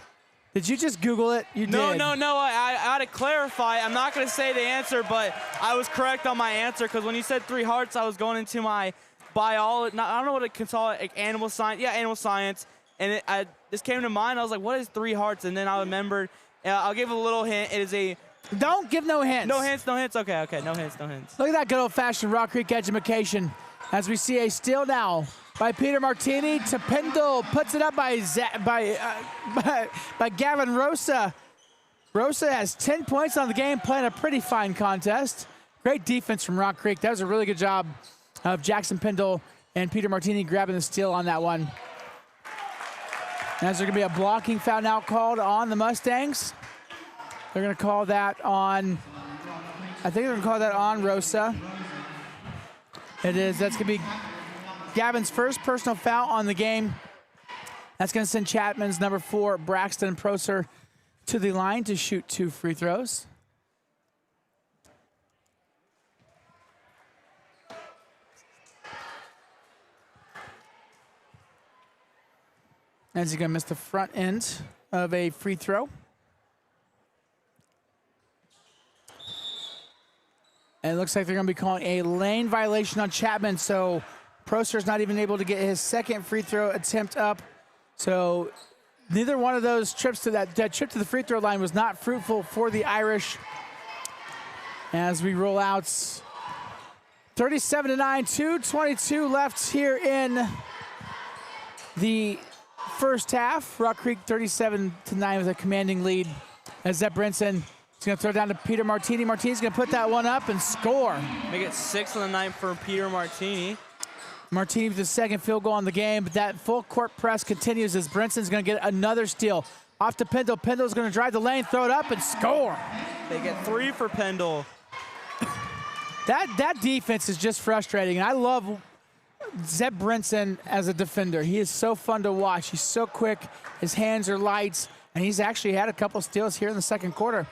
Did you just Google it? You did. No. I got to clarify. I'm not going to say the answer, but I was correct on my answer because when you said 3 hearts, I was going into my biology. I don't know what it can call it, like animal science. Yeah, animal science. And this came to mind. I was like, what is 3 hearts? And then I remembered. I'll give a little hint. It is a. Don't give no hints. No hints. Okay. No hints. Look at that good old-fashioned Rock Creek education. As we see a steal now by Peter Martini to Pendle. Puts it up by Gavin Rosa. Rosa has 10 points on the game, playing a pretty fine contest. Great defense from Rock Creek. That was a really good job of Jackson Pendle and Peter Martini grabbing the steal on that one. As there's going to be a blocking foul now called on the Mustangs. They're going to call that on, I think they're going to call that on Rosa. It is. That's going to be Gavin's first personal foul on the game. That's going to send Chapman's number 4, Braxton Prosser, to the line to shoot 2 free throws. As he's going to miss the front end of a free throw. And it looks like they're going to be calling a lane violation on Chapman, so Prosser's not even able to get his second free throw attempt up. So neither one of those trips to that trip to the free throw line was not fruitful for the Irish. As we roll out 37-9, 2:22 left here in the first half. Rock Creek 37-9 with a commanding lead as Zeb Brinson is going to throw down to Peter Martini. Martini's going to put that one up and score. Make it 6 on the night for Peter Martini. Martini with the second field goal on the game, but that full court press continues as Brinson's going to get another steal. Off to Pendle. Pendle's going to drive the lane, throw it up, and score. They get 3 for Pendle. That defense is just frustrating. And I love Zeb Brinson as a defender. He is so fun to watch. He's so quick. His hands are light. And he's actually had a couple steals here in the second quarter.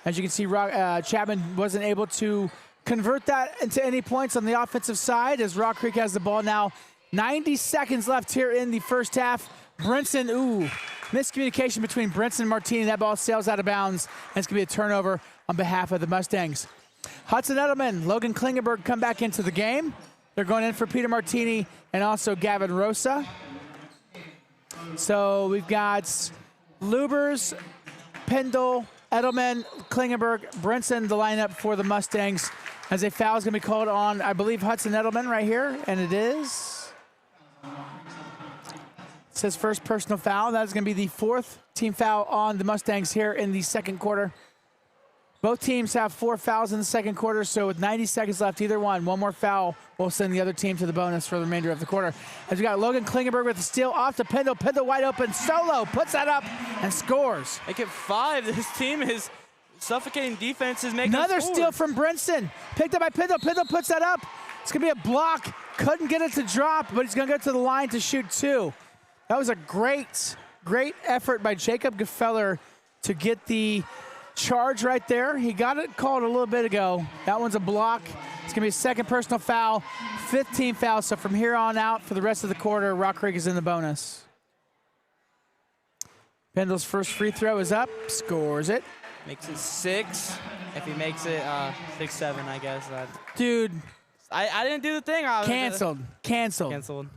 As you can see, Chapman wasn't able to convert that into any points on the offensive side as Rock Creek has the ball now. 90 seconds left here in the first half. Brinson, miscommunication between Brinson and Martini. That ball sails out of bounds, and it's going to be a turnover on behalf of the Mustangs. Hudson Edelman, Logan Klingenberg come back into the game. They're going in for Peter Martini and also Gavin Rosa. So we've got Lubers, Pendle, Edelman, Klingenberg, Brinson, the lineup for the Mustangs. As a foul is going to be called on, I believe, Hudson Edelman right here, and it is. It says first personal foul. That is going to be the 4th team foul on the Mustangs here in the second quarter. Both teams have 4 fouls in the second quarter, so with 90 seconds left, either one more foul will send the other team to the bonus for the remainder of the quarter. As we got Logan Klingenberg with the steal off to Pendle. Pendle wide open, solo, puts that up and scores. Make it 5. This team is suffocating defenses, making another steal from Brinson. Picked up by Pendle. Pendle puts that up. It's going to be a block. Couldn't get it to drop, but he's going to go to the line to shoot 2. That was a great effort by Jacob Gefeller to get the charge right there. He got it called a little bit ago. That one's a block. It's going to be a second personal foul, 5th team foul. So from here on out for the rest of the quarter, Rock Creek is in the bonus. Pendle's first free throw is up, scores it. Makes it 6. If he makes it 6-7, I guess. Dude. I didn't do the thing. Canceled.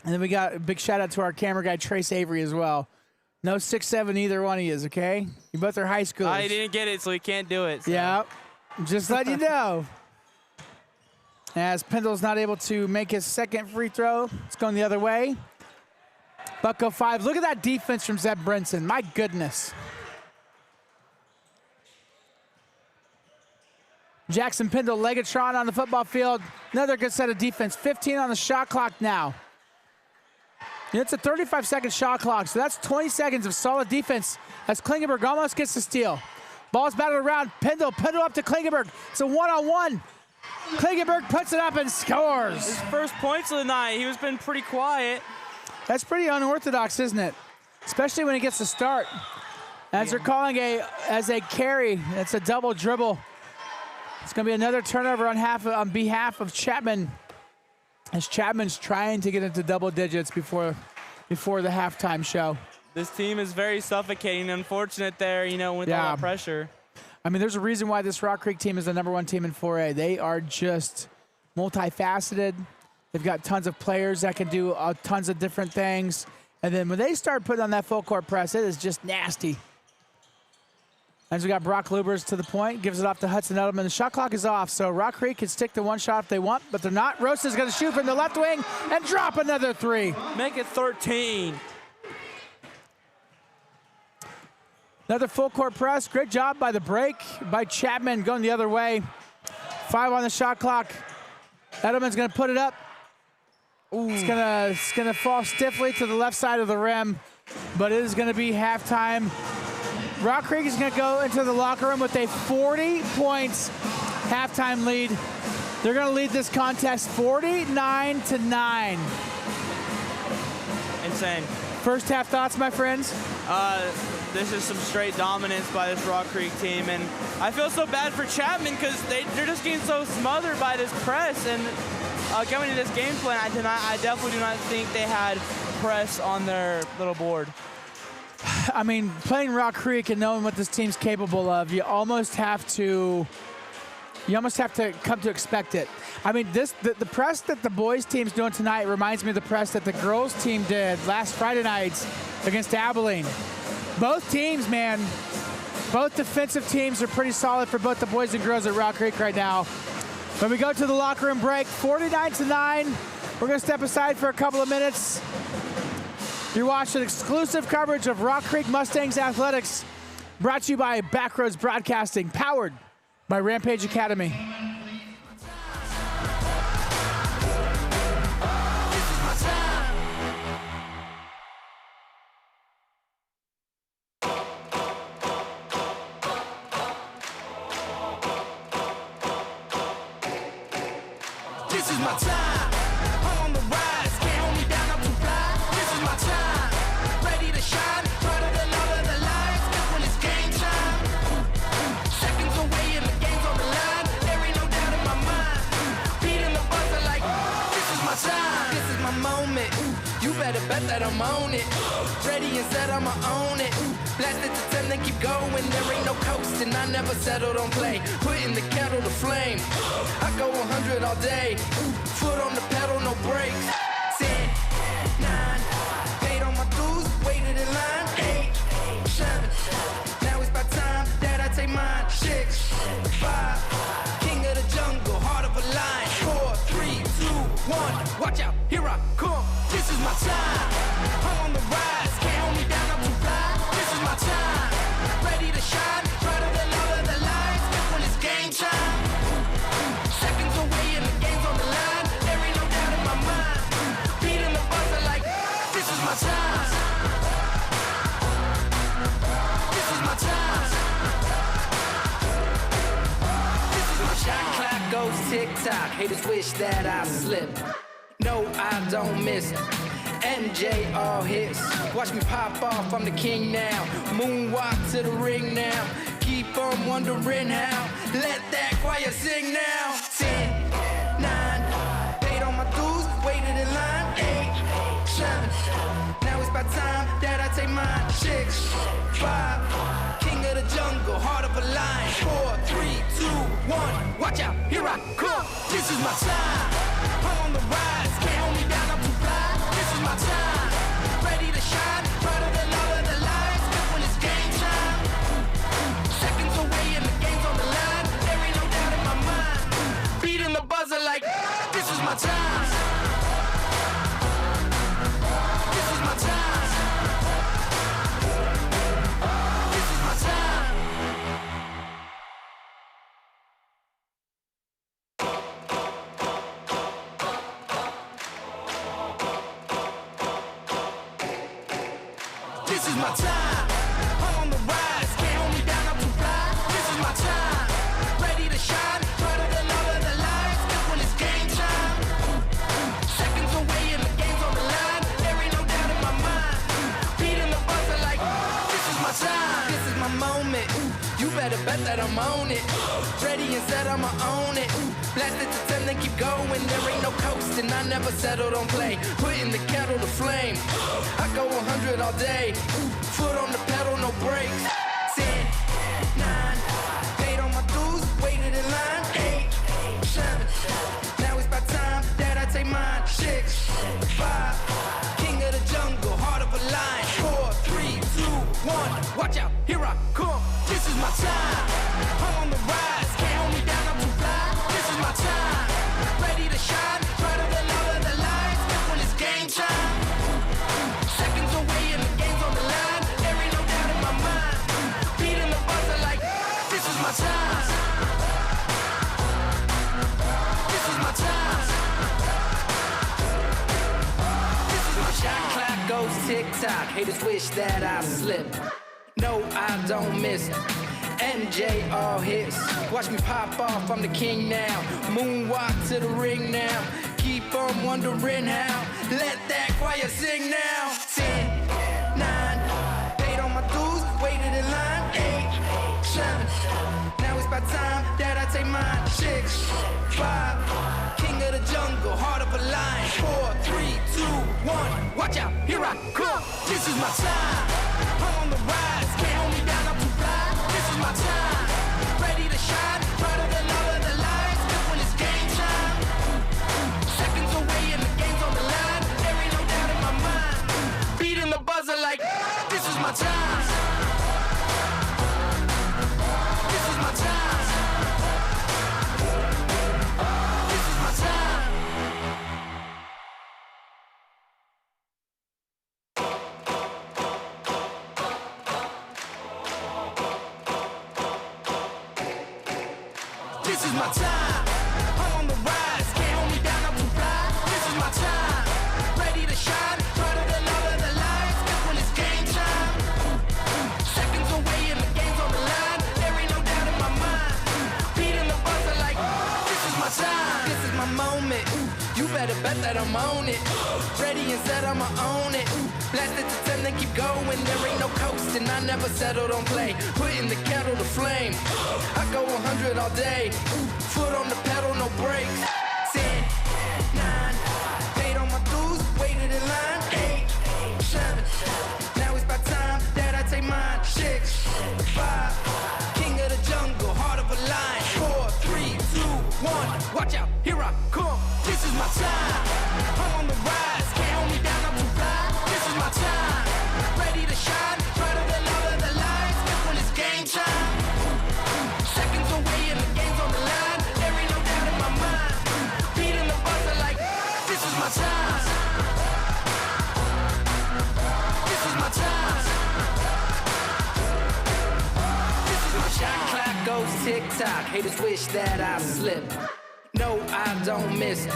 And then we got a big shout out to our camera guy, Trace Avery, as well. No 6'7", either one of you, okay? You both are high schoolers. I didn't get it, so he can't do it. So. Yeah, just letting you know. As Pendle's not able to make his second free throw, it's going the other way. Bucko 5. Look at that defense from Zeb Brinson. My goodness. Jackson Pendle, Legatron on the football field. Another good set of defense. 15 on the shot clock now. It's a 35-second shot clock, so that's 20 seconds of solid defense as Klingenberg almost gets the steal. Ball's battled around. Pendle up to Klingenberg. It's a one-on-one. Klingenberg puts it up and scores. His first points of the night. He was been pretty quiet. That's pretty unorthodox, isn't it? Especially when he gets to start. As they're calling as a carry, that's a double dribble. It's going to be another turnover on behalf of Chapman. As Chapman's trying to get into double digits before the halftime show. This team is very suffocating. Unfortunate there, with all that pressure. I mean, there's a reason why this Rock Creek team is the #1 team in 4A. They are just multifaceted. They've got tons of players that can do tons of different things. And then when they start putting on that full court press, it is just nasty. As we got Brock Lubers to the point, gives it off to Hudson Edelman. The shot clock is off, so Rock Creek can stick to one shot if they want, but they're not. Rosa's going to shoot from the left wing and drop another 3. Make it 13. Another full court press. Great job by the break by Chapman going the other way. 5 on the shot clock. Edelman's going to put it up. Ooh. It's gonna fall stiffly to the left side of the rim, but it is going to be halftime. Rock Creek is going to go into the locker room with a 40 points halftime lead. They're going to lead this contest 49-9. Insane. First half thoughts, my friends? This is some straight dominance by this Rock Creek team, and I feel so bad for Chapman because they're just getting so smothered by this press. And coming to this game plan, I definitely do not think they had press on their little board. I mean, playing Rock Creek and knowing what this team's capable of, you almost have to come to expect it. I mean, the press that the boys team's doing tonight reminds me of the press that the girls team did last Friday night against Abilene. Both teams, man, both defensive teams are pretty solid for both the boys and girls at Rock Creek right now. When we go to the locker room break, 49-9, we're going to step aside for a couple of minutes. You're watching exclusive coverage of Rock Creek Mustangs Athletics, brought to you by Backroads Broadcasting, powered by Rampage Academy. is my time. I'm on the rise, can't hold me down, I'm too fly. This is my time, ready to shine, brighter than all of the lights. That's when it's game time. Seconds away and the game's on the line. There ain't no doubt in my mind. Beating the buzzer like, this is my time. This is my moment. You better bet that I'm on it. Ready and set, I'ma own it. Blast it to 10, then keep going. There ain't no coasting, I never settle, don't play. Putting the kettle to flame. I go 100 all day. Foot on the pedal, no brakes. 10, 9, paid on my dues, waited in line. 8, 7, now it's my time that I take mine. 6, 5, king of the jungle, heart of a lion. 4, 3, 2, 1, watch out, here I come. This is my time, I'm on the rise, can't hold me down, I'm too fly. This is my time, ready to shine, brighter than all of the lights. That's when it's game time. Seconds away and the game's on the line. There ain't no doubt in my mind. Beating the buzzer like, this is my time. This is my time. This is my shot clock goes tick-tock. Haters wish that I slip. No, I don't miss. MJ all hits. Watch me pop off, I'm the king now. Moonwalk to the ring now. Keep on wondering how. Let that choir sing now. 10, 9, paid on my dues, waited in line. 8, 7, now it's my time that I take mine. 6, 5, king of the jungle, heart of a lion. 4, 3, 2, 1, watch out, here I come. This is my time, I'm on the rise, can't hold me down, I'm too fly. This is my time, ready to shine, brighter than all of the lights. That's when it's game time. Seconds away and the game's on the line. There ain't no doubt in my mind. Beating the buzzer like, this is my time. This is my time. This is my time. This is my time, I'm on the rise, can't hold me down, I'm too fly. This is my time, ready to shine, brighter than all of the lights. That's when it's game time. Seconds away and the game's on the line. There ain't no doubt in my mind. Beating the buzzer like, this is my time. This is my moment. You better bet that I'm on it. Ready and set, I'ma own it. Blast it to 10, then keep going. There ain't no coasting, I never settle, don't play. Putting the kettle to flame. I go 100 all day. Foot on the pedal, no brakes. 10, 9, paid on my dues, waited in line. 8, 7, now it's my time that I take mine. 6, 5, king of the jungle, heart of a lion. 4, 3, 2, 1, watch out, here I come. This is my time, I'm on the rise, can't hold me down, I'm too fly. This is my time, ready to shine, brighter than all of the lights. That's when it's game time. Seconds away and the game's on the line. There ain't no doubt in my mind. Beating the buzzer like, this is my time. This is my time. This is my shot clock goes tick-tock. Haters wish that I slip. No, I don't miss. MJ all hits. Watch me pop off, I'm the king now. Moonwalk to the ring now. Keep on wondering how. Let that choir sing now. 10, 9, paid on my dues, waited in line. 8, 7, now it's my time that I take mine. 6, 5, king of the jungle, heart of a lion. 4, 3, 2, 1, watch out, here I come. This is my time, I'm on the rise, can't hold me down, I'm too fly. This is my time, ready to shine, brighter than all of the lights. That's when it's game time. Seconds away and the game's on the line. There ain't no doubt in my mind. Beating the buzzer like, this is my time. This is my time. This is my time. This is my time, I'm on the rise, can't hold me down, I'm too fly. This is my time, ready to shine, brighter than all of the lights. That's when it's game time. Seconds away and the game's on the line. There ain't no doubt in my mind. Beating the buzzer like, this is my time. This is my moment. better bet that I'm on it. Ready and set, I'ma own it. Blasted to 10, then keep going. There ain't no coasting, I never settled on play. Putting the kettle to flame. I go 100 all day. Foot on the pedal, no brakes. 10, 9, paid on my dues, waited in line. 8, 7, now it's about time that I take mine. 6, 5, king of the jungle, heart of a lion. 4, 3, 2, 1, watch out, here I come. This is my time, I'm on the rise. Can't hold me down, I'm too fly. This is my time, ready to shine. Brighter than all of the lights, that's when it's game time. Seconds away and the game's on the line. There ain't no doubt in my mind. Beating the buzzer like, this is my time. This is my time. This is my shot clock goes tick-tock. Haters wish that I slip. No, I don't miss it.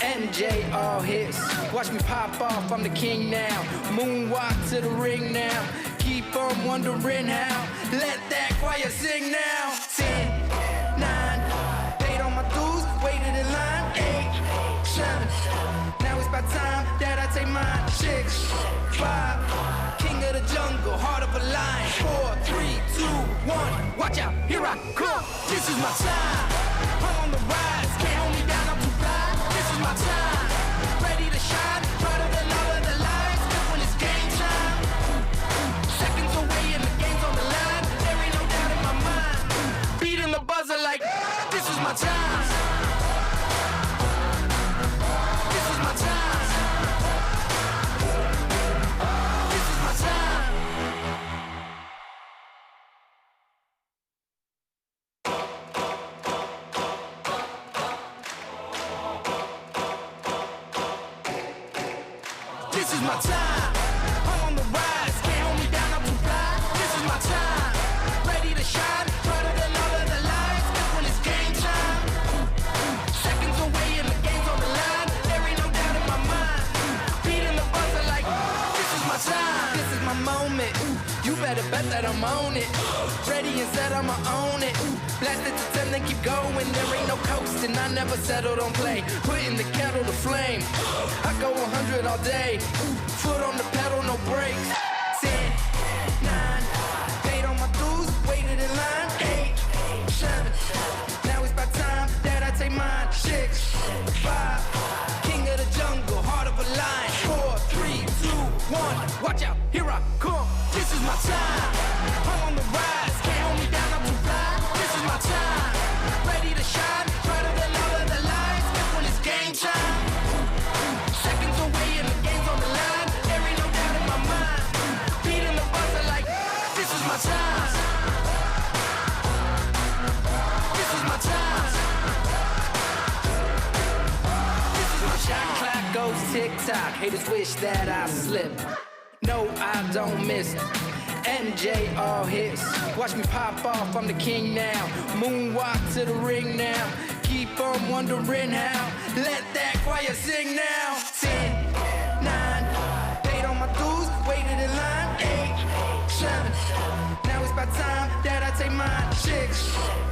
MJ all hits. Watch me pop off, I'm the king now. Moonwalk to the ring now. Keep on wondering how. Let that choir sing now. 10, 9, paid on my dues, waited in line. 8, 7, now it's about time that I take mine. 6, 5, king of the jungle, heart of a lion. 4, 3, 2, 1, watch out, here I come. This is my time, I'm on the rise. Can't hold me down, I'm too fly. This is my time, ready to shine. Brighter than all of the lights, that's when it's game time. Seconds away and the game's on the line. There ain't no doubt in my mind. Beating the buzzer like, this is my time. This is my time. This is my time. This is my time, I'm on the rise. Can't hold me down, I'm too fly. This is my time, ready to shine. Brighter than all of the lights, that's when it's game time. Seconds away and the game's on the line. There ain't no doubt in my mind. Beating the buzzer like, this is my time. This is my moment, you better bet that I'm on it. Ready and set, I'ma own it. Blasted to 10, then keep going. There ain't no coasting, I never settled on play. Putting the kettle to flame. I go 100 all day. Foot on the pedal, no brakes. 10, 9, paid on my dues, waited in line. 8, 7, now it's about time that I take mine. 6, 5, king of the jungle, heart of a lion. 4, 3, 2, 1, watch out, here I come. This is my time, I'm on the rise. Can't hold me down, I'm too fly. This is my time, ready to shine. Brighter than all of the lights, that's when it's game time. Seconds away and the game's on the line. There ain't no doubt in my mind. Beating the buzzer like, this is my time. This is my time. This is my shot clock goes tick-tock. Haters wish that I slip. No, I don't miss it. MJ all hits. Watch me pop off, I'm the king now. Moonwalk to the ring now. Keep on wondering how. Let that choir sing now. 10, 9, paid on my dues, waited in line. 8, 7, now it's about time that I take mine. 6,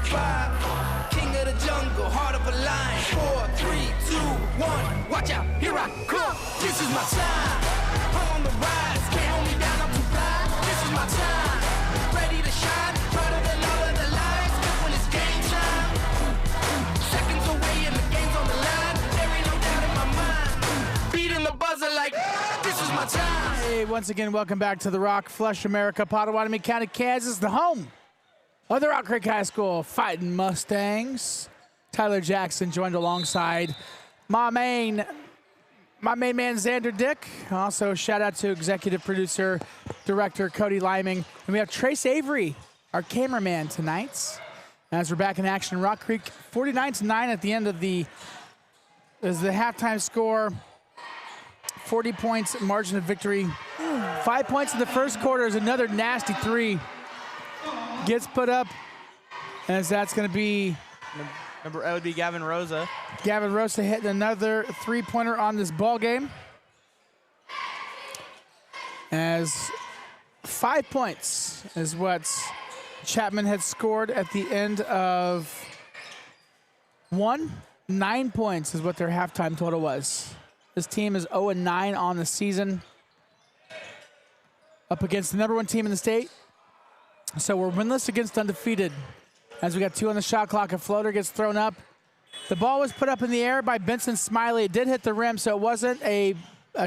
5, king of the jungle, heart of a lion. 4, 3, 2, 1, watch out, here I come. This is my time, I'm on the rise. Can't hold me down, I'm too fly. This is my time, ready to shine. Brighter than all of the lights, that's when it's game time. Seconds away and the game's on the line. There ain't no doubt in my mind. Beating the buzzer like, this is my time. Hey, once again, welcome back to the Rock Flush America, Potawatomi County, Kansas, the home of the Rock Creek High School Fighting Mustangs. Tyler Jackson joined alongside my main man, Xander Dick. Also, shout out to executive producer, director Cody Liming. And we have Trace Avery, our cameraman tonight. As we're back in action, Rock Creek 49-9 at the end of the halftime score. 40 points margin of victory. 5 points in the first quarter is another nasty three. Gets put up, as that's going to be Number that would be Gavin Rosa. Gavin Rosa hitting another three-pointer on this ball game. As 5 points is what Chapman had scored at the end of one. 9 points is what their halftime total was. This team is 0-9 on the season. Up against the #1 team in the state. So we're winless against undefeated. As we got 2 on the shot clock, a floater gets thrown up. The ball was put up in the air by Benson Smiley. It did hit the rim, so it wasn't a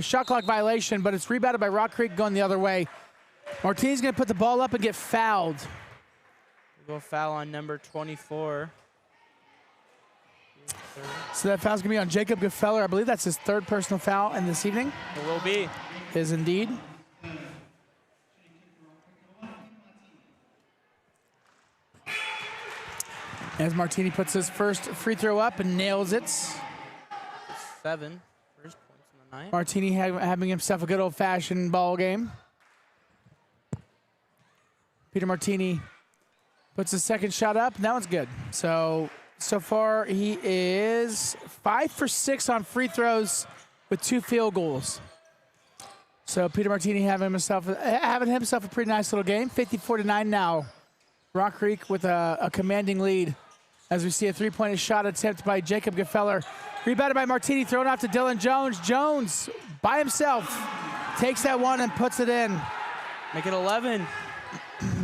shot clock violation, but it's rebounded by Rock Creek going the other way. Martini's going to put the ball up and get fouled. We'll go foul on number 24. So that foul's going to be on Jacob Gefeller. I believe that's his 3rd personal foul in this evening. It will be. Is indeed. As Martini puts his first free throw up and nails it. 7 first points in the night. Martini having himself a good old-fashioned ball game. Peter Martini puts his second shot up, and that one's good. So far he is 5 for 6 on free throws with 2 field goals. So Peter Martini having himself a pretty nice little game. 54-9 now. Rock Creek with a commanding lead as we see a three-point shot attempt by Jacob Gefeller. Rebounded by Martini, thrown off to Dylan Jones. Jones, by himself, takes that one and puts it in. Make it 11.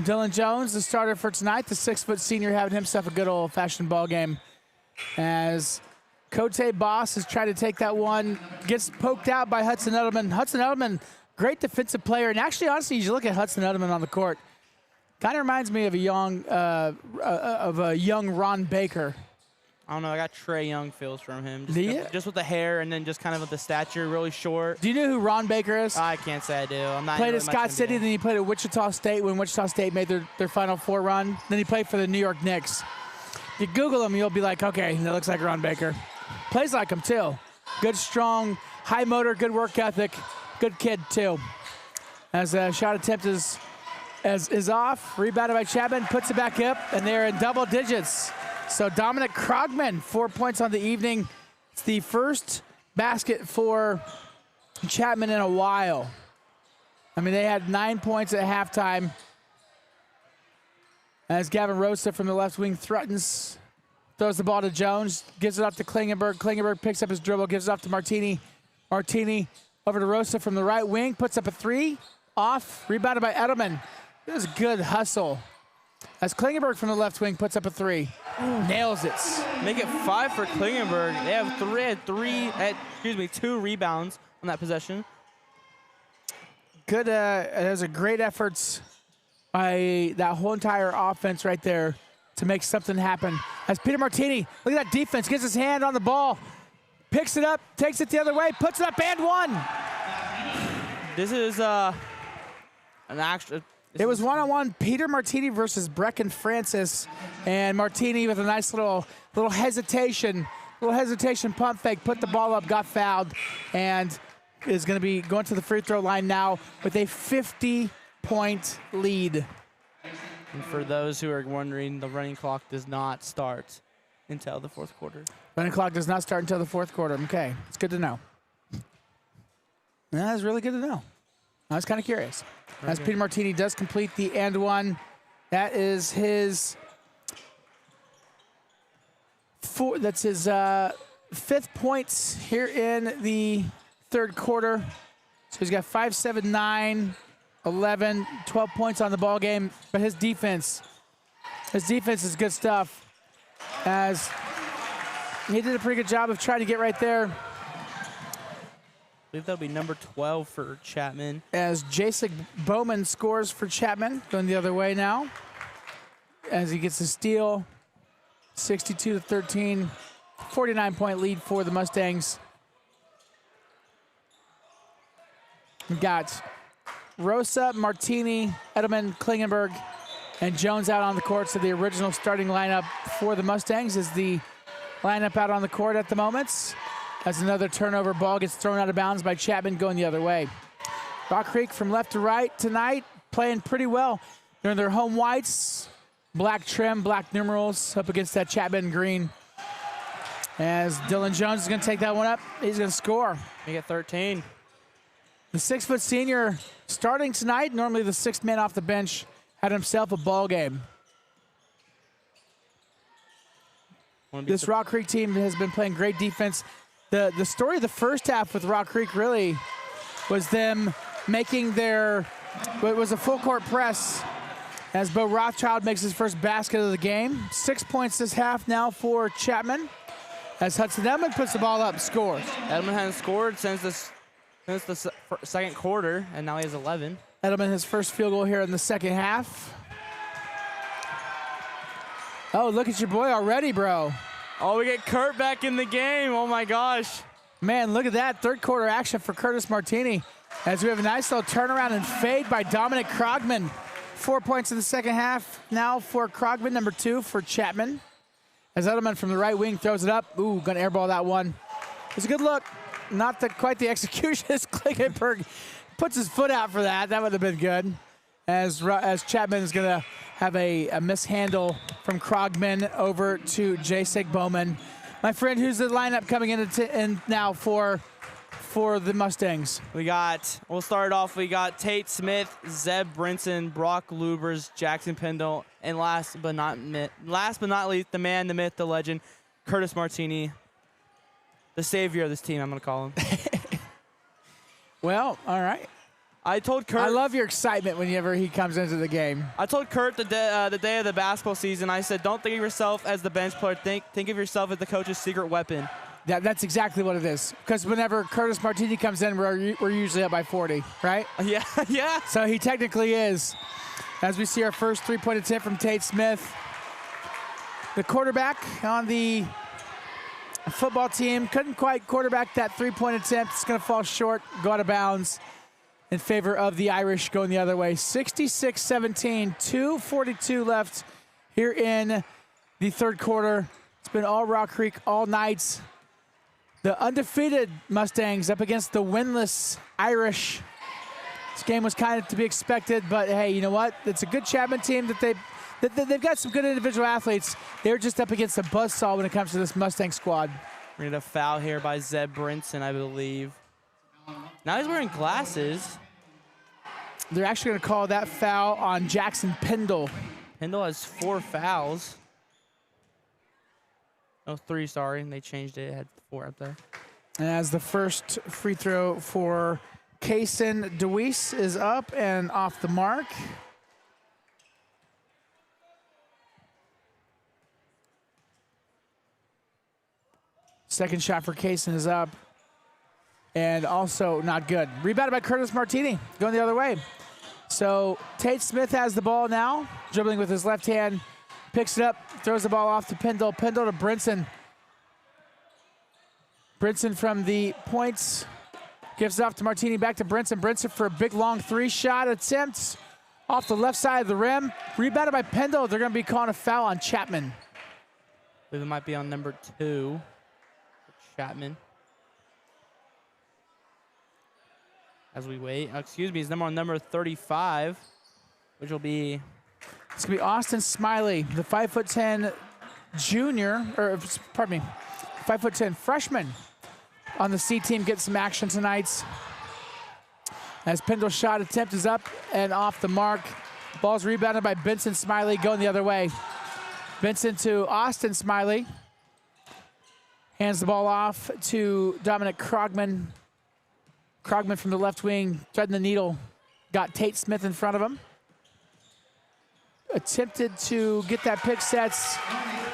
Dylan Jones, the starter for tonight, the 6-foot senior, having himself a good old-fashioned ball game. As Cote Boss has tried to take that one, gets poked out by Hudson Edelman. Hudson Edelman, great defensive player. And actually, honestly, you look at Hudson Edelman on the court, kind of reminds me of a young Ron Baker. I don't know. I got Trae Young feels from him. Do you? Just with the hair and then just kind of with the stature, really short. Do you know who Ron Baker is? I can't say I do. I'm not Played really at much Scott into City, it. then he played at Wichita State when Wichita State made their Final Four run. Then he played for the New York Knicks. You Google him, you'll be like, okay, that looks like Ron Baker. Plays like him, too. Good, strong, high motor, good work ethic. Good kid, too. As a shot attempt is off, rebounded by Chapman, puts it back up, and they're in double digits. So Dominic Krogman, 4 points on the evening. It's the first basket for Chapman in a while. I mean, they had 9 points at halftime. As Gavin Rosa from the left wing throws the ball to Jones, gives it off to Klingenberg. Klingenberg picks up his dribble, gives it off to Martini. Martini over to Rosa from the right wing, puts up a 3, off, rebounded by Edelman. It was a good hustle. As Klingenberg from the left wing puts up a 3. Nails it. Make it 5 for Klingenberg. They have 2 rebounds on that possession. Good, there's a great efforts by that whole entire offense right there to make something happen. As Peter Martini, look at that defense, gets his hand on the ball, picks it up, takes it the other way, puts it up and one. This is an actual. It was one-on-one Peter Martini versus Brecken Francis, and Martini with a nice little hesitation pump fake, put the ball up, got fouled, and is going to be going to the free throw line now with a 50-point lead. And for those who are wondering, the running clock does not start until the fourth quarter. Running clock does not start until the fourth quarter. Okay, it's good to know. That's really good to know. I was kind of curious. As Peter Martini does complete the and one, that is his that's his 5th points here in the third quarter. So he's got 5, 7, 9, 11, 12 points on the ball game. But his defense is good stuff. As he did a pretty good job of trying to get right there. I believe that'll be number 12 for Chapman. As Jacek Bowman scores for Chapman, going the other way now. As he gets a steal, 62-13, 49-point lead for the Mustangs. We've got Rosa, Martini, Edelman, Klingenberg, and Jones out on the court. So the original starting lineup for the Mustangs is the lineup out on the court at the moment. As another turnover ball gets thrown out of bounds by Chapman going the other way. Rock Creek from left to right tonight, playing pretty well. They're in their home whites, black trim, black numerals up against that Chapman green. As Dylan Jones is going to take that one up, he's going to score. Make it 13. The 6-foot senior starting tonight, normally the 6th man off the bench, had himself a ball game. This Rock Creek team has been playing great defense. The story of the first half with Rock Creek really was them making their, it was a full court press as Bo Rothschild makes his first basket of the game. 6 points this half now for Chapman. As Hudson Edelman puts the ball up, scores. Edelman hasn't scored since the second quarter, and now he has 11. Edelman his first field goal here in the second half. Oh, look at your boy already, bro. Oh, we get Kurt back in the game. Oh, my gosh. Man, look at that. Third quarter action for Curtis Martini as we have a nice little turnaround and fade by Dominic Krogman. 4 points in the second half now for Krogman, number 2 for Chapman. As Edelman from the right wing throws it up. Ooh, gonna airball that one. It's a good look. Not quite the execution as Klingenberg puts his foot out for that. That would have been good. As Chapman is gonna have a mishandle from Krogman over to Jasek Bowman. My friend, who's the lineup coming in now for the Mustangs? We'll start off, we got Tate Smith, Zeb Brinson, Brock Lubers, Jackson Pendle, and last but not least, the man, the myth, the legend, Curtis Martini, the savior of this team, I'm gonna call him. Well, all right. I told Kurt. I love your excitement whenever he comes into the game. I told Kurt the day of the basketball season, I said, don't think of yourself as the bench player. Think of yourself as the coach's secret weapon. That's exactly what it is. Because whenever Curtis Martini comes in, we're usually up by 40, right? Yeah, yeah. So he technically is. As we see our first three-point attempt from Tate Smith. The quarterback on the football team couldn't quite quarterback that three-point attempt. It's going to fall short, go out of bounds in favor of the Irish going the other way. 66-17, 2:42 left here in the third quarter. It's been all Rock Creek all night. The undefeated Mustangs up against the winless Irish. This game was kind of to be expected, but hey, you know what? It's a good Chapman team that they've got some good individual athletes. They're just up against a buzzsaw when it comes to this Mustang squad. We're going to foul here by Zeb Brinson, I believe. Now he's wearing glasses. They're actually going to call that foul on Jackson Pendle. Pendle has 4 fouls. Oh, 3, sorry. And they changed it. It had 4 up there. And as the first free throw for Kaysen DeWeese is up and off the mark. Second shot for Kaysen is up. And also not good. Rebounded by Curtis Martini, going the other way. So Tate Smith has the ball now, dribbling with his left hand, picks it up, throws the ball off to Pendle. Pendle to Brinson. Brinson from the points, gives it off to Martini, back to Brinson. Brinson for a big long 3-shot attempt off the left side of the rim. Rebounded by Pendle. They're going to be calling a foul on Chapman. I believe it might be on number 2 for Chapman. As we wait, excuse me, he's on number 35, which will be... It's going to be Austin Smiley, the 5'10" junior, or pardon me, 5'10" freshman on the C team, gets some action tonight. As Pendle's shot attempt is up and off the mark. Ball's rebounded by Benson Smiley, going the other way. Benson to Austin Smiley. Hands the ball off to Dominic Krogman. Krogman from the left wing, threading the needle. Got Tate Smith in front of him. Attempted to get that pick sets.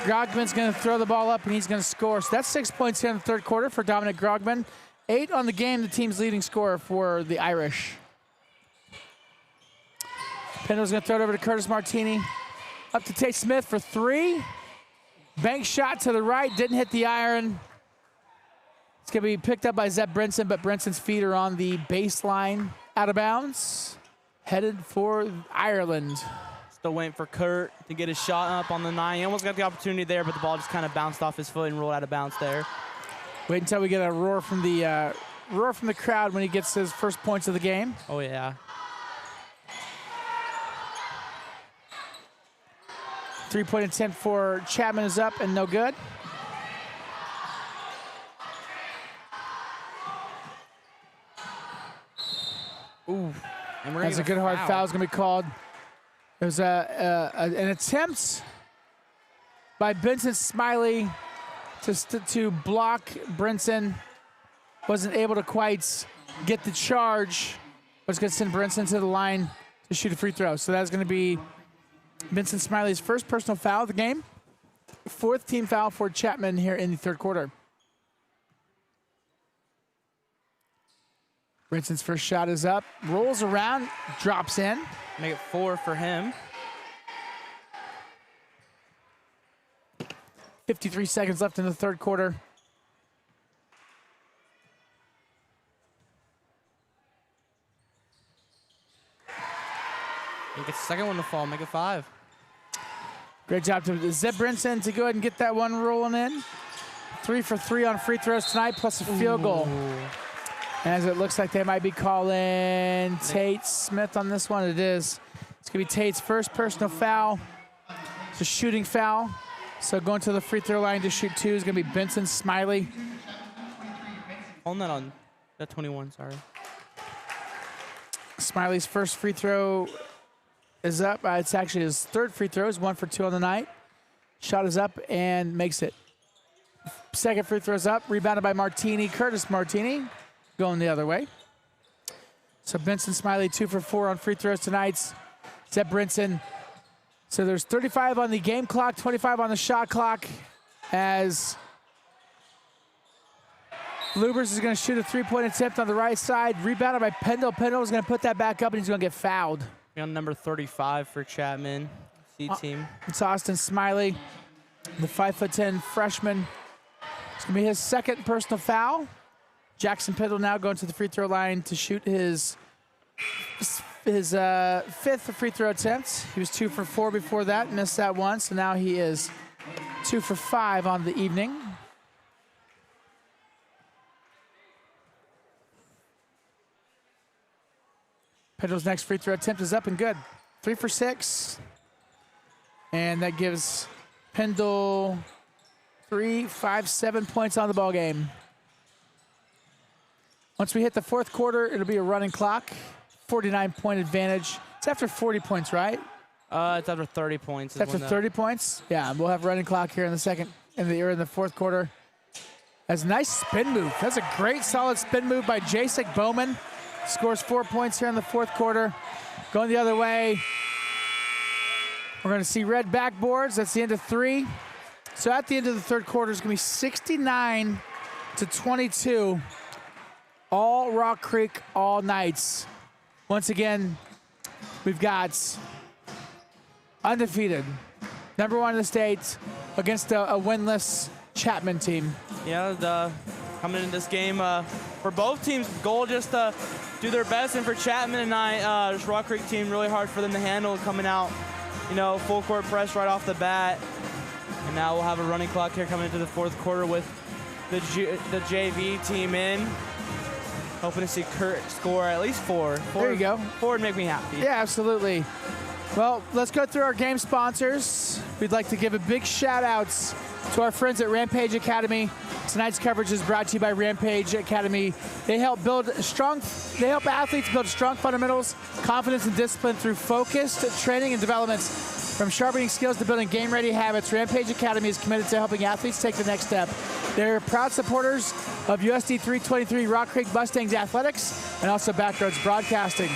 Grogman's going to throw the ball up, and he's going to score. So that's 6 points here in the third quarter for Dominic Grogman. 8 on the game, the team's leading scorer for the Irish. Pendle's going to throw it over to Curtis Martini. Up to Tate Smith for 3. Bank shot to the right, didn't hit the iron. It's going to be picked up by Zeb Brinson, but Brinson's feet are on the baseline, out of bounds, headed for Ireland. Still waiting for Kurt to get his shot up on the 9. He almost got the opportunity there, but the ball just kind of bounced off his foot and rolled out of bounds there. Wait until we get a roar from the crowd when he gets his first points of the game. Oh, yeah. Three-point attempt for Chapman is up and no good. Ooh. And That's a good hard foul is going to be called. It was an attempt by Benson Smiley to block Brinson. Wasn't able to quite get the charge. Was going to send Brinson to the line to shoot a free throw. So that's going to be Benson Smiley's first personal foul of the game. 4th team foul for Chapman here in the 3rd quarter. Brinson's first shot is up, rolls around, drops in. Make it 4 for him. 53 seconds left in the 3rd quarter. He gets the second one to fall, make it 5. Great job to Zeb Brinson to go ahead and get that one rolling in. 3 for 3 on free throws tonight, plus a field goal. As it looks like they might be calling Tate Smith on this one. It is. It's going to be Tate's first personal foul. It's a shooting foul. So going to the free throw line to shoot 2 is going to be Benson Smiley. On that on that 21, sorry. Smiley's first free throw is up. It's actually his 3rd free throw. Is 1 for 2 on the night. Shot is up and makes it. Second free throw is up. Rebounded by Martini. Curtis Martini going the other way. So Benson Smiley 2 for 4 on free throws tonight. Zeb Brinson. So there's 35 on the game clock, 25 on the shot clock, as Lubers is going to shoot a 3-point attempt on the right side. Rebounded by Pendle. Pendle is going to put that back up, and he's going to get fouled. On number 35 for Chapman, C team. It's Austin Smiley, the 5'10" freshman. It's going to be his 2nd personal foul. Jackson Pendle now going to the free throw line to shoot his 5th free throw attempt. He was 2 for 4 before that, missed that one, so now he is 2 for 5 on the evening. Pendle's next free throw attempt is up and good. 3 for 6. And that gives Pendle 3, 5, 7 points on the ball game. Once we hit the 4th quarter, it'll be a running clock. 49-point advantage. It's after 40 points, right? It's after 30 points. It's after 30 points? Yeah, we'll have running clock here in the 4th quarter. That's a nice spin move. That's a great, solid spin move by Jacek Bowman. Scores 4 points here in the 4th quarter. Going the other way. We're going to see red backboards. That's the end of 3. So at the end of the 3rd quarter, it's going to be 69-22. All Rock Creek, all nights. Once again, we've got undefeated, number 1 in the state against a winless Chapman team. Yeah, coming into this game, for both teams, goal just to do their best, and for Chapman tonight, this Rock Creek team, really hard for them to handle coming out, full court press right off the bat. And now we'll have a running clock here coming into the 4th quarter with the JV team in. Hoping to see Kurt score at least 4. There you go. 4 would make me happy. Yeah, absolutely. Well, let's go through our game sponsors. We'd like to give a big shout outs to our friends at Rampage Academy. Tonight's coverage is brought to you by Rampage Academy. They help athletes build strong fundamentals, confidence, and discipline through focused training and developments. From sharpening skills to building game-ready habits, Rampage Academy is committed to helping athletes take the next step. They're proud supporters of USD 323 Rock Creek Mustangs Athletics and also Backroads Broadcasting.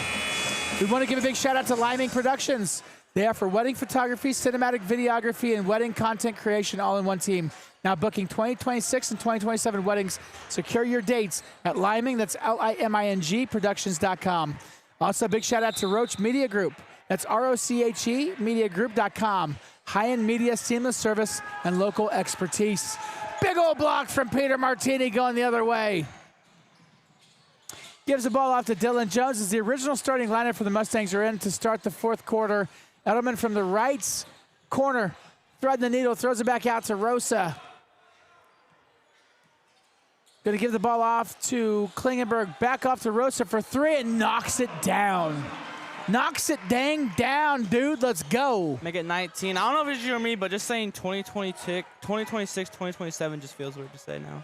We want to give a big shout out to Liming Productions. They offer wedding photography, cinematic videography, and wedding content creation all in one team. Now booking 2026 and 2027 weddings. Secure your dates at Liming, that's Liming, productions.com. Also a big shout out to Roach Media Group. That's ROCHE, mediagroup.com. High-end media, seamless service, and local expertise. Big old block from Peter Martini going the other way. Gives the ball off to Dylan Jones as the original starting lineup for the Mustangs are in to start the 4th quarter. Edelman from the right corner, threading the needle, throws it back out to Rosa. Going to give the ball off to Klingenberg, back off to Rosa for 3 and knocks it down. Knocks it dang down, dude. Let's go. Make it 19. I don't know if it's you or me, but just saying 2026, 2027 just feels weird to say now.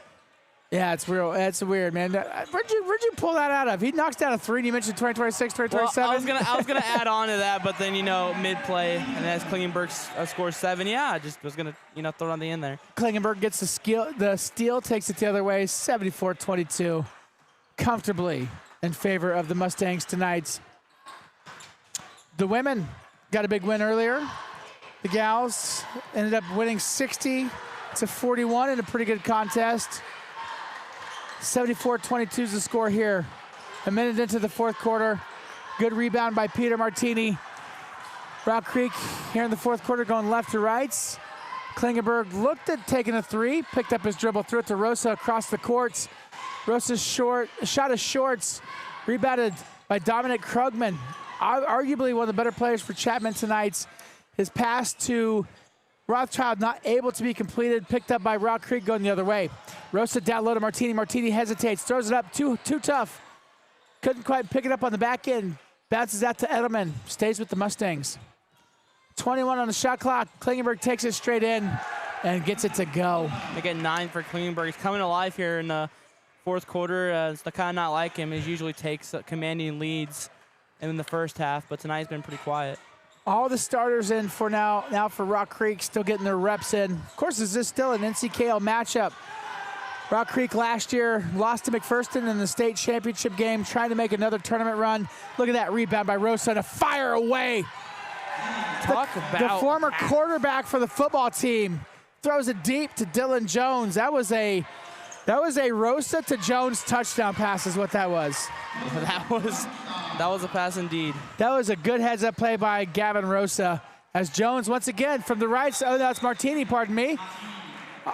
Yeah, it's real. It's weird, man. Where'd you pull that out of? He knocks down a 3, and you mentioned 2026, 2027. Well, I was gonna add on to that, but then mid play, and as Klingenberg scores 7, I just was gonna throw it on the end there. Klingenberg gets the steal, takes it the other way, 74-22, comfortably in favor of the Mustangs tonight. The women got a big win earlier. The gals ended up winning 60-41 in a pretty good contest. 74-22 is the score here. A minute into the fourth quarter. Good rebound by Peter Martini. Rock Creek here in the fourth quarter going left to right. Klingenberg looked at taking a 3, picked up his dribble, threw it to Rosa across the courts. Rosa's shot is shorts, rebounded by Dominic Krugman. Arguably one of the better players for Chapman tonight. His pass to Rothschild not able to be completed, picked up by Rock Creek going the other way. Rosa down low to Martini. Martini hesitates, throws it up, too tough. Couldn't quite pick it up on the back end. Bounces out to Edelman, stays with the Mustangs. 21 on the shot clock. Klingenberg takes it straight in and gets it to go. They get 9 for Klingenberg. He's coming alive here in the fourth quarter. It's the kind of not like him. He usually takes commanding leads in the first half, but tonight he's been pretty quiet. All the starters in for now for Rock Creek, still getting their reps in. Of course, is this still an NCKL matchup? Rock Creek last year lost to McPherson in the state championship game, trying to make another tournament run. Look at that rebound by Rosa to fire away. The former quarterback for the football team throws it deep to Dylan Jones. That was a Rosa to Jones touchdown pass is what that was. That was a pass indeed. That was a good heads-up play by Gavin Rosa as Jones once again from the right side. Oh, that's Martini, pardon me.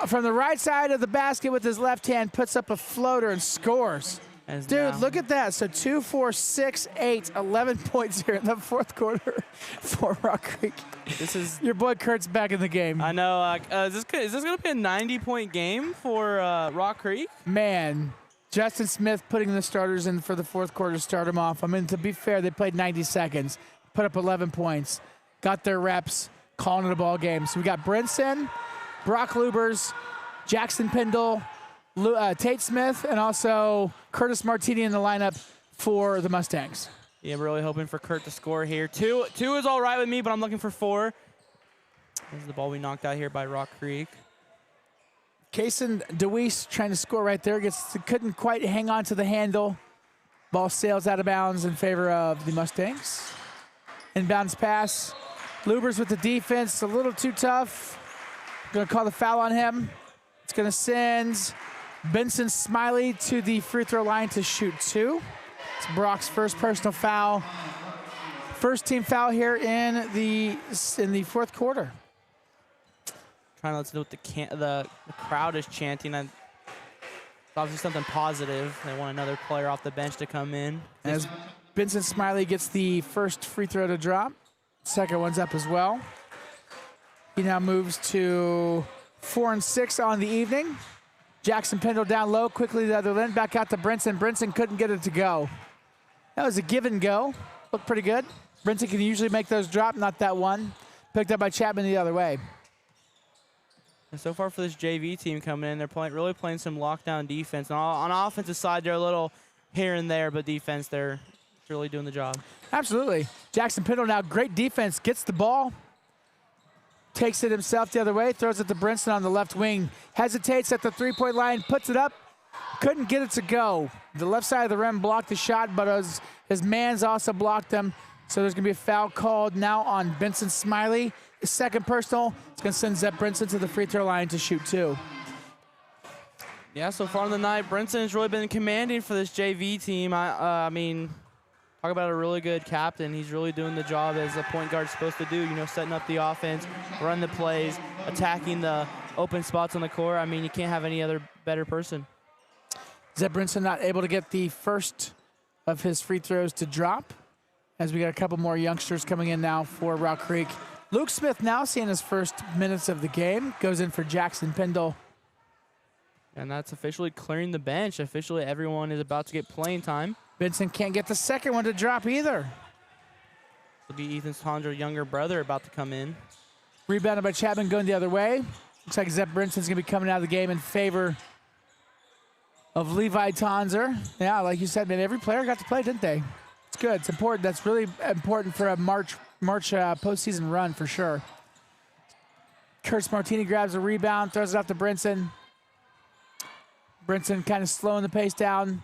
From the right side of the basket with his left hand, puts up a floater and scores. Dude, look at that. So 2, 4, 6, 8, 11 points here in the fourth quarter for Rock Creek. This is your boy Kurt's back in the game. I know. Is this going to be a 90-point game for Rock Creek? Man, Justin Smith putting the starters in for the fourth quarter to start them off. I mean, to be fair, they played 90 seconds, put up 11 points, got their reps, calling it a ball game. So we got Brinson, Brock Lubers, Jackson Pindle, Tate Smith, and also Curtis Martini in the lineup for the Mustangs. Yeah, I'm really hoping for Kurt to score here. Two is all right with me, but I'm looking for 4. This is the ball we knocked out here by Rock Creek. Kaysen DeWeese trying to score right there. Couldn't quite hang on to the handle. Ball sails out of bounds in favor of the Mustangs. Inbounds pass. Lubers with the defense, a little too tough. Going to call the foul on him. It's going to send Benson Smiley to the free throw line to shoot 2. It's Brock's first personal foul. First team foul here in the fourth quarter. Trying to listen to what the crowd is chanting. It's obviously something positive. They want another player off the bench to come in. As Benson Smiley gets the first free throw to drop. Second one's up as well. He now moves to 4 and 6 on the evening. Jackson Pendle down low, quickly to the other end, back out to Brinson. Brinson couldn't get it to go. That was a give and go. Looked pretty good. Brinson can usually make those drop, not that one. Picked up by Chapman the other way. And so far for this JV team coming in, they're really playing some lockdown defense. On offensive side, they're a little here and there, but defense, they're really doing the job. Absolutely. Jackson Pendle now, great defense, gets the ball. Takes it himself the other way, throws it to Brinson on the left wing. Hesitates at the three-point line, puts it up. Couldn't get it to go. The left side of the rim blocked the shot, but his man's also blocked him. So there's going to be a foul called now on Benson Smiley. His second personal. It's going to send Zep Brinson to the free throw line to shoot 2. Yeah, so far in the night, Brinson has really been commanding for this JV team. I mean, talk about a really good captain. He's really doing the job as a point guard's supposed to do, setting up the offense, run the plays, attacking the open spots on the court. I mean, you can't have any other better person. Zeb Brinson not able to get the first of his free throws to drop, as we got a couple more youngsters coming in now for Rock Creek. Luke Smith now seeing his first minutes of the game. Goes in for Jackson Pendle. And that's officially clearing the bench. Officially, everyone is about to get playing time. Benson can't get the second one to drop either. It'll be Ethan Tondra, younger brother, about to come in. Rebounded by Chapman, going the other way. Looks like Zep Brinson's going to be coming out of the game in favor of Levi Tonzer. Yeah, like you said, man, every player got to play, didn't they? It's good. It's important. That's really important for a March postseason run for sure. Kurtz Martini grabs a rebound, throws it off to Brinson. Brinson kind of slowing the pace down.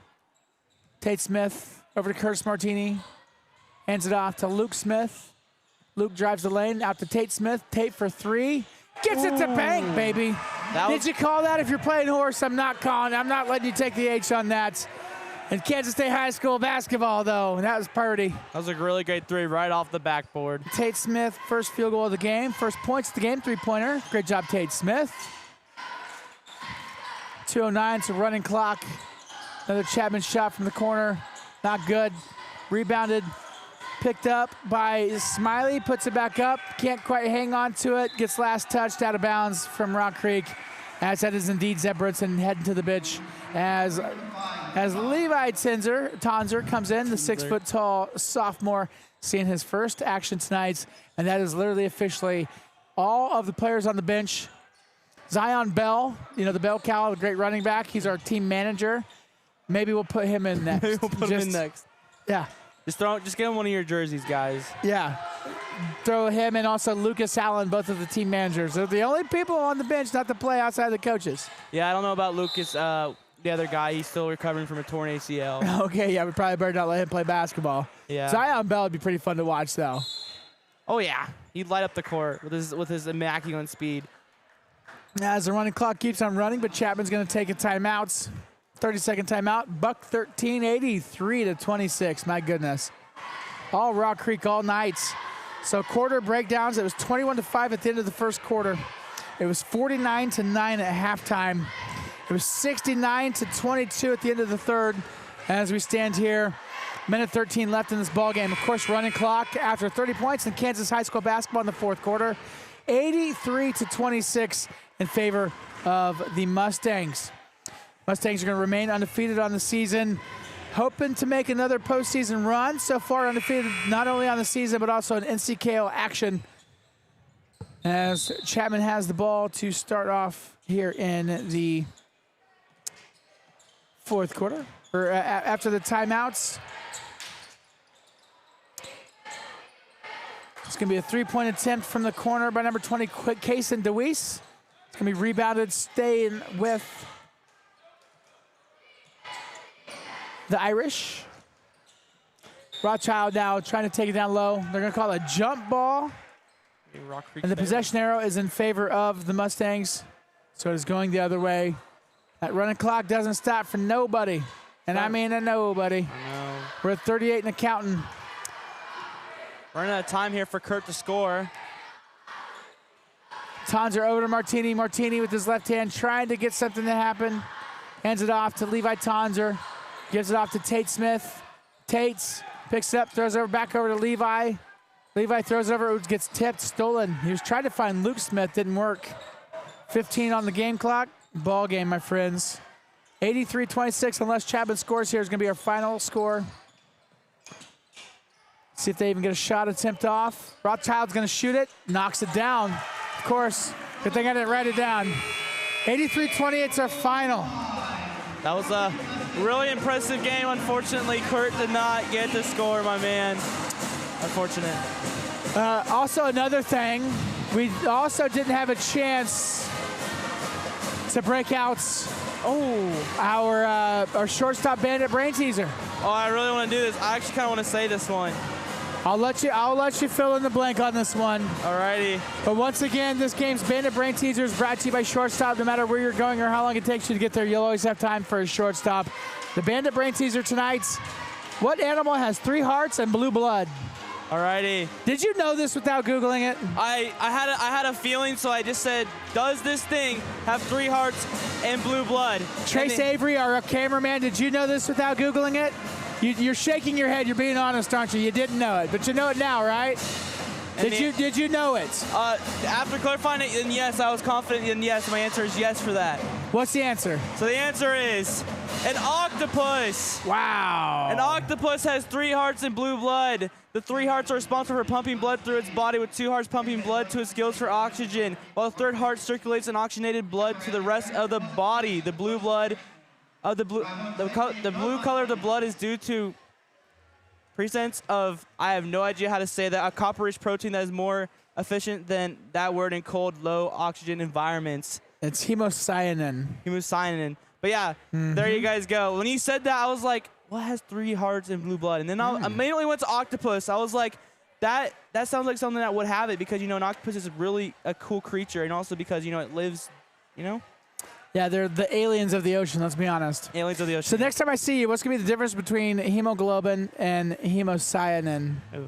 Tate Smith over to Curtis Martini. Hands it off to Luke Smith. Luke drives the lane out to Tate Smith. Tate for three. Gets it to bank, baby. Did you call that? If you're playing horse, I'm not calling. I'm not letting you take the H on that. In Kansas State High School basketball, though, and that was Purdy. That was a really great three right off the backboard. Tate Smith, first field goal of the game. First points of the game, three-pointer. Great job, Tate Smith. 2:09 to running clock. Another Chapman shot from the corner. Not good. Rebounded. Picked up by Smiley. Puts it back up. Can't quite hang on to it. Gets last touched out of bounds from Rock Creek. As that is indeed Zeb Brinson heading to the bench. As Levi Tonzer comes in, the 6-foot-tall sophomore, seeing his first action tonight. And that is literally officially all of the players on the bench. Zion Bell, you know, the Bell Cow, the great running back. He's our team manager. Maybe we'll put him in next. Maybe we'll put him in next. Yeah. Just get him one of your jerseys, guys. Yeah. Throw him and also Lucas Allen, both of the team managers. They're the only people on the bench not to play outside the coaches. Yeah, I don't know about Lucas, the other guy. He's still recovering from a torn ACL. Okay, yeah, we probably better not let him play basketball. Yeah. Zion Bell would be pretty fun to watch, though. Oh, yeah. He'd light up the court with his immaculate speed. As the running clock keeps on running, but Chapman's going to take a timeout. 30-second timeout. Buck 13, 83-26. My goodness. All Rock Creek all night. So quarter breakdowns. It was 21-5 at the end of the first quarter. It was 49-9 at halftime. It was 69-22 at the end of the third. As we stand here, minute 13 left in this ball game. Of course, running clock after 30 points in Kansas high school basketball in the fourth quarter. 83-26 in favor of the Mustangs. Mustangs are going to remain undefeated on the season, hoping to make another postseason run. So far undefeated not only on the season, but also in NCKO action. As Chapman has the ball to start off here in the fourth quarter, or after the timeouts. It's going to be a three-point attempt from the corner by number 20, Kaysen DeWeese. It's going to be rebounded, staying with the Irish. Rothschild now trying to take it down low. They're going to call it a jump ball. And the possession arrow is in favor of the Mustangs. So it's going the other way. That running clock doesn't stop for nobody. And I mean a nobody. We're at 38 and counting. Running out of time here for Kurt to score. Tonzer over to Martini. Martini with his left hand trying to get something to happen. Hands it off to Levi Tonzer. Gives it off to Tate Smith. Tate's picks it up, throws it over, back over to Levi. Levi throws it over, gets tipped, stolen. He was trying to find Luke Smith, didn't work. 15 on the game clock. Ball game, my friends. 83-26, unless Chapman scores here, is going to be our final score. See if they even get a shot attempt off. Rothschild's going to shoot it, knocks it down. Of course, good thing I didn't write it down. 83-28 is our final. That was a really impressive game. Unfortunately, Kurt did not get the score, my man. Unfortunate. Also, another thing, we also didn't have a chance to break out our shortstop bandit brain teaser. Oh, I really want to do this. I actually kind of want to say this one. I'll let you fill in the blank on this one. Alrighty. But once again, this game's Bandit Brain Teaser is brought to you by Shortstop. No matter where you're going or how long it takes you to get there, you'll always have time for a shortstop. The Bandit Brain Teaser tonight. What animal has 3 hearts and blue blood? Alrighty. Did you know this without Googling it? I had a feeling, so I just said, does this thing have 3 hearts and blue blood? Trace Avery, our cameraman, did you know this without Googling it? You're shaking your head. You're being honest, aren't you? You didn't know it, but you know it now, right? Did you know it? After clarifying it, then yes, I was confident, and yes, my answer is yes for that. What's the answer? So the answer is an octopus. Wow. An octopus has 3 hearts and blue blood. The 3 hearts are responsible for pumping blood through its body, with 2 hearts pumping blood to its gills for oxygen, while the 3rd heart circulates an oxygenated blood to the rest of the body. The blue blood The blue color of the blood is due to presence of, I have no idea how to say that, a copper-rich protein that is more efficient than that word in cold, low oxygen environments. It's hemocyanin. Hemocyanin. But yeah, there you guys go. When you said that, I was like, what has 3 hearts in blue blood? And then I immediately went to octopus. I was like, that sounds like something that would have it because, you know, an octopus is really a cool creature. And also because, you know, it lives, you know. Yeah, they're the aliens of the ocean, let's be honest. Aliens of the ocean. So next time I see you, what's going to be the difference between hemoglobin and hemocyanin? Oh,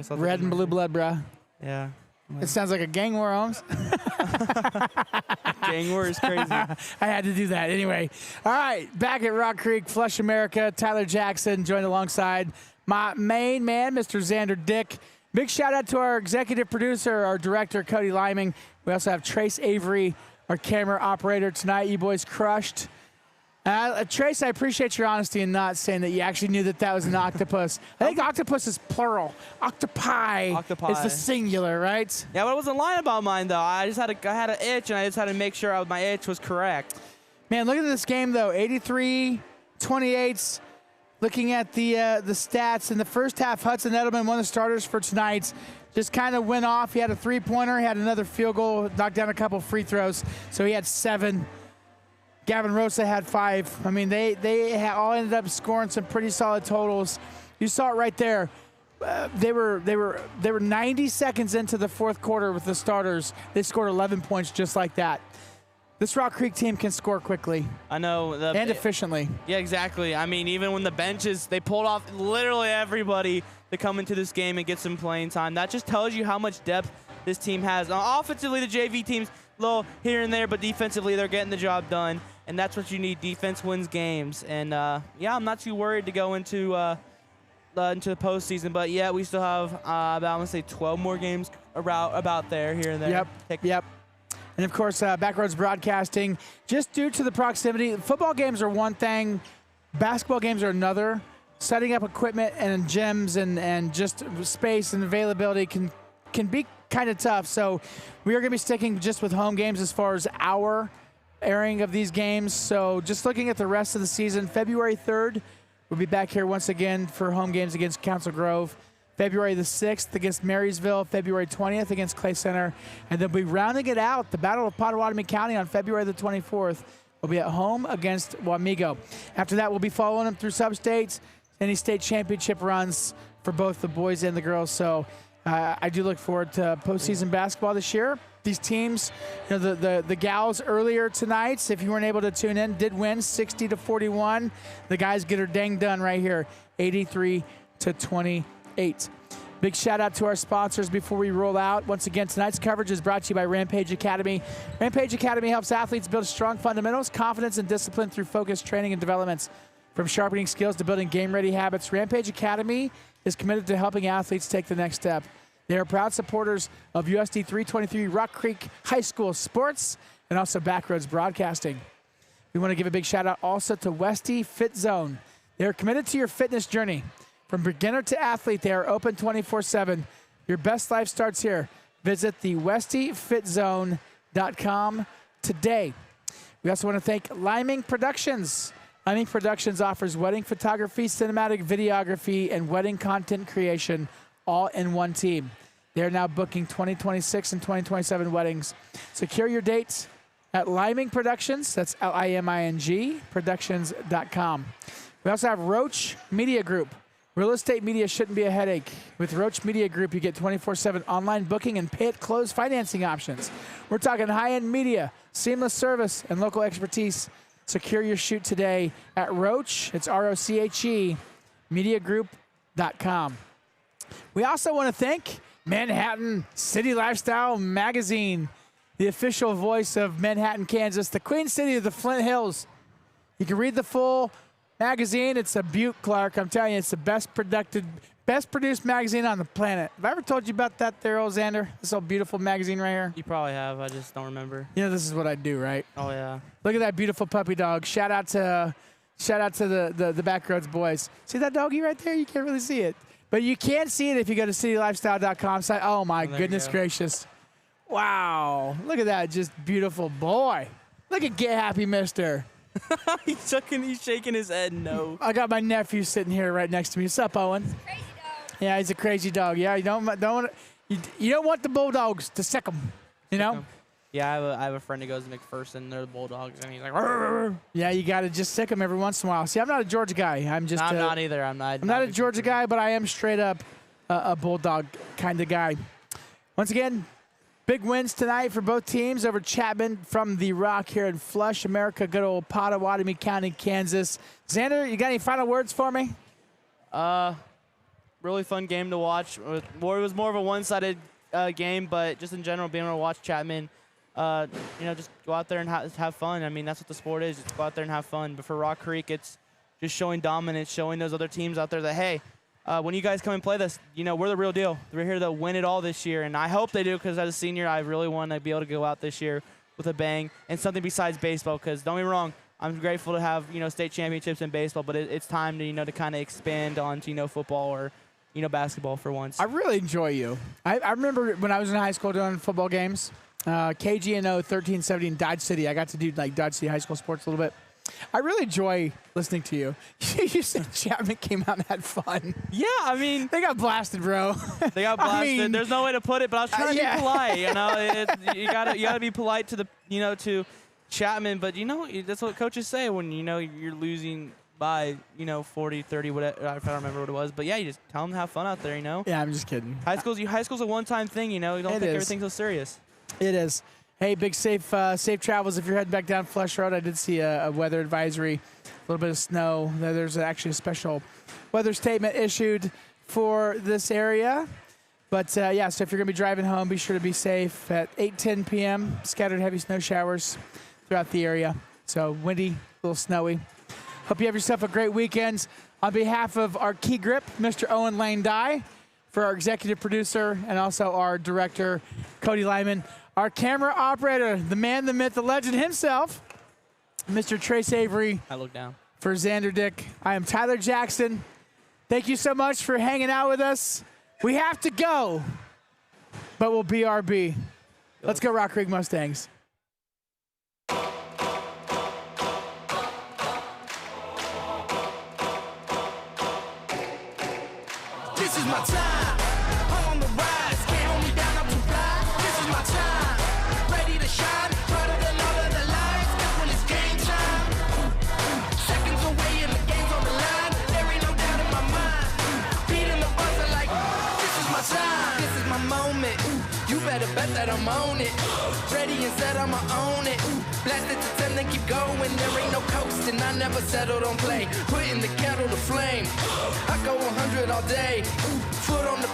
well, Red and blue blood, bruh. Yeah. It sounds like a gang war, Holmes. Gang war is crazy. I had to do that. Anyway, all right, back at Rock Creek, Flush America, Tyler Jackson joined alongside my main man, Mr. Xander Dick. Big shout out to our executive producer, our director, Cody Liming. We also have Trace Avery, our camera operator tonight. You boys crushed. Trace, I appreciate your honesty in not saying that you actually knew that that was an octopus. I think octopus is plural. Octopi is the singular, right? Yeah, but I wasn't lying about mine, though. I had an itch, and I just had to make sure my itch was correct. Man, look at this game, though. 83-28. Looking at the stats, in the first half, Hudson Edelman, one of the starters for tonight, just kind of went off. He had a three-pointer. He had another field goal, knocked down a couple free throws. So he had 7. Gavin Rosa had 5. I mean, they all ended up scoring some pretty solid totals. You saw it right there. They were 90 seconds into the fourth quarter with the starters. They scored 11 points just like that. This Rock Creek team can score quickly. I know. And efficiently. Yeah, exactly. I mean, even when the benches, they pulled off literally everybody to come into this game and get some playing time. That just tells you how much depth this team has. Now, offensively, the JV team's a little here and there, but defensively, they're getting the job done. And that's what you need. Defense wins games. And, yeah, I'm not too worried to go into the postseason. But, yeah, we still have about, I want to say, 12 more games about there, here and there. Yep. And, of course, Backroads Broadcasting, just due to the proximity. Football games are one thing. Basketball games are another. Setting up equipment and gyms and just space and availability can be kind of tough. So we are going to be sticking just with home games as far as our airing of these games. So just looking at the rest of the season, February 3rd, we'll be back here once again for home games against Council Grove. February the 6th against Marysville, February 20th against Clay Center, and then we'll be rounding it out. The Battle of Potawatomi County on February the 24th will be at home against Wamego. After that, we'll be following them through sub-states, any state championship runs for both the boys and the girls. So I do look forward to postseason basketball this year. These teams, you know, the gals earlier tonight, if you weren't able to tune in, did win 60-41. The guys get her dang done right here, 83-28. Big shout out to our sponsors before we roll out. Once again, tonight's coverage is brought to you by Rampage Academy. Rampage Academy helps athletes build strong fundamentals, confidence, and discipline through focused training and developments. From sharpening skills to building game-ready habits, Rampage Academy is committed to helping athletes take the next step. They are proud supporters of USD 323 Rock Creek High School Sports and also Backroads Broadcasting. We want to give a big shout out also to Westy Fit Zone. They are committed to your fitness journey. From beginner to athlete, they are open 24/7. Your best life starts here. Visit the westyfitzone.com today. We also want to thank Liming Productions. Liming Productions offers wedding photography, cinematic videography, and wedding content creation all in one team. They are now booking 2026 and 2027 weddings. Secure your dates at Liming Productions. That's Liming Productions.com. We also have Roach Media Group. Real estate media shouldn't be a headache. With Roach Media Group, you get 24/7 online booking and pay-at-close financing options. We're talking high-end media, seamless service, and local expertise. Secure your shoot today at Roach. It's ROCHE, mediagroup.com. We also want to thank Manhattan City Lifestyle Magazine, the official voice of Manhattan, Kansas, the Queen City of the Flint Hills. You can read the full magazine. It's a beaut, Clark. I'm telling you, it's the best produced magazine on the planet. Have I ever told you about that there, Xander? This old beautiful magazine right here? You probably have. I just don't remember. You know, this is what I do, right? Oh, yeah. Look at that beautiful puppy dog. Shout out to the Backroads boys. See that doggy right there? You can't really see it. But you can see it if you go to citylifestyle.com. Oh, my goodness gracious. Wow. Look at that just beautiful boy. Look at Get Happy Mister. He's shaking his head no. I got my nephew sitting here right next to me. What's up, Owen? Crazy dog. Yeah, he's a crazy dog. Yeah, you don't want the Bulldogs to sick him, you know? Yeah, I have a friend who goes to McPherson. They're the Bulldogs, and he's like, "Rrr." Yeah, you got to just sick him every once in a while. See, I'm not a Georgia guy. I'm just. I'm not either. I'm not a Georgia guy, but I am straight up a Bulldog kind of guy. Once again, big wins tonight for both teams over Chapman from the Rock here in Flush, America, good old Pottawatomie County, Kansas. Xander, you got any final words for me? Really fun game to watch. It was more of a one-sided game, but just in general, being able to watch Chapman, just go out there and have fun. I mean, that's what the sport is. Just go out there and have fun. But for Rock Creek, it's just showing dominance, showing those other teams out there that, hey, when you guys come and play this, we're the real deal. We're here to win it all this year, and I hope they do, because as a senior, I really want to be able to go out this year with a bang and something besides baseball, because don't get me wrong, I'm grateful to have, state championships in baseball, but it's time to, to kind of expand onto, football or, basketball for once. I really enjoy you. I remember when I was in high school doing football games, KGNO 1317 Dodge City. I got to do Dodge City high school sports a little bit. I really enjoy listening to you. You said Chapman came out and had fun. Yeah, I mean, they got blasted, bro. They got blasted. There's no way to put it, but I was trying to be polite. You gotta be polite to to Chapman. But that's what coaches say when you're losing by 40, 30, whatever. I don't remember what it was, but yeah, you just tell them to have fun out there. Yeah, I'm just kidding. High school's a one-time thing. You don't think everything's so serious. It is. Hey, big safe travels if you're heading back down Flush Road. I did see a weather advisory, a little bit of snow. There's actually a special weather statement issued for this area. But, so if you're going to be driving home, be sure to be safe. At 8:10 p.m., scattered heavy snow showers throughout the area. So windy, a little snowy. Hope you have yourself a great weekend. On behalf of our key grip, Mr. Owen Lane Dye, for our executive producer and also our director, Cody Lyman, our camera operator, the man, the myth, the legend himself, Mr. Trace Avery. I look down. For Xander Dick, I am Tyler Jackson. Thank you so much for hanging out with us. We have to go, but we'll BRB. Let's go Rock Creek Mustangs. This is my time. I'm on the rise. Can't hold me down. I'm too fly. This is my time. Ready to shine. Brighter than all of the lights. That's when it's game time. Seconds away and the game's on the line. There ain't no doubt in my mind. Beating the buzzer like this is my time. This is my moment. You better bet that I'm on it. Ready and set, I'ma own it. Blast it to 10, then keep going. There ain't no coasting. I never settle, don't play. Putting the kettle to flame. I go 100 all day. Foot on the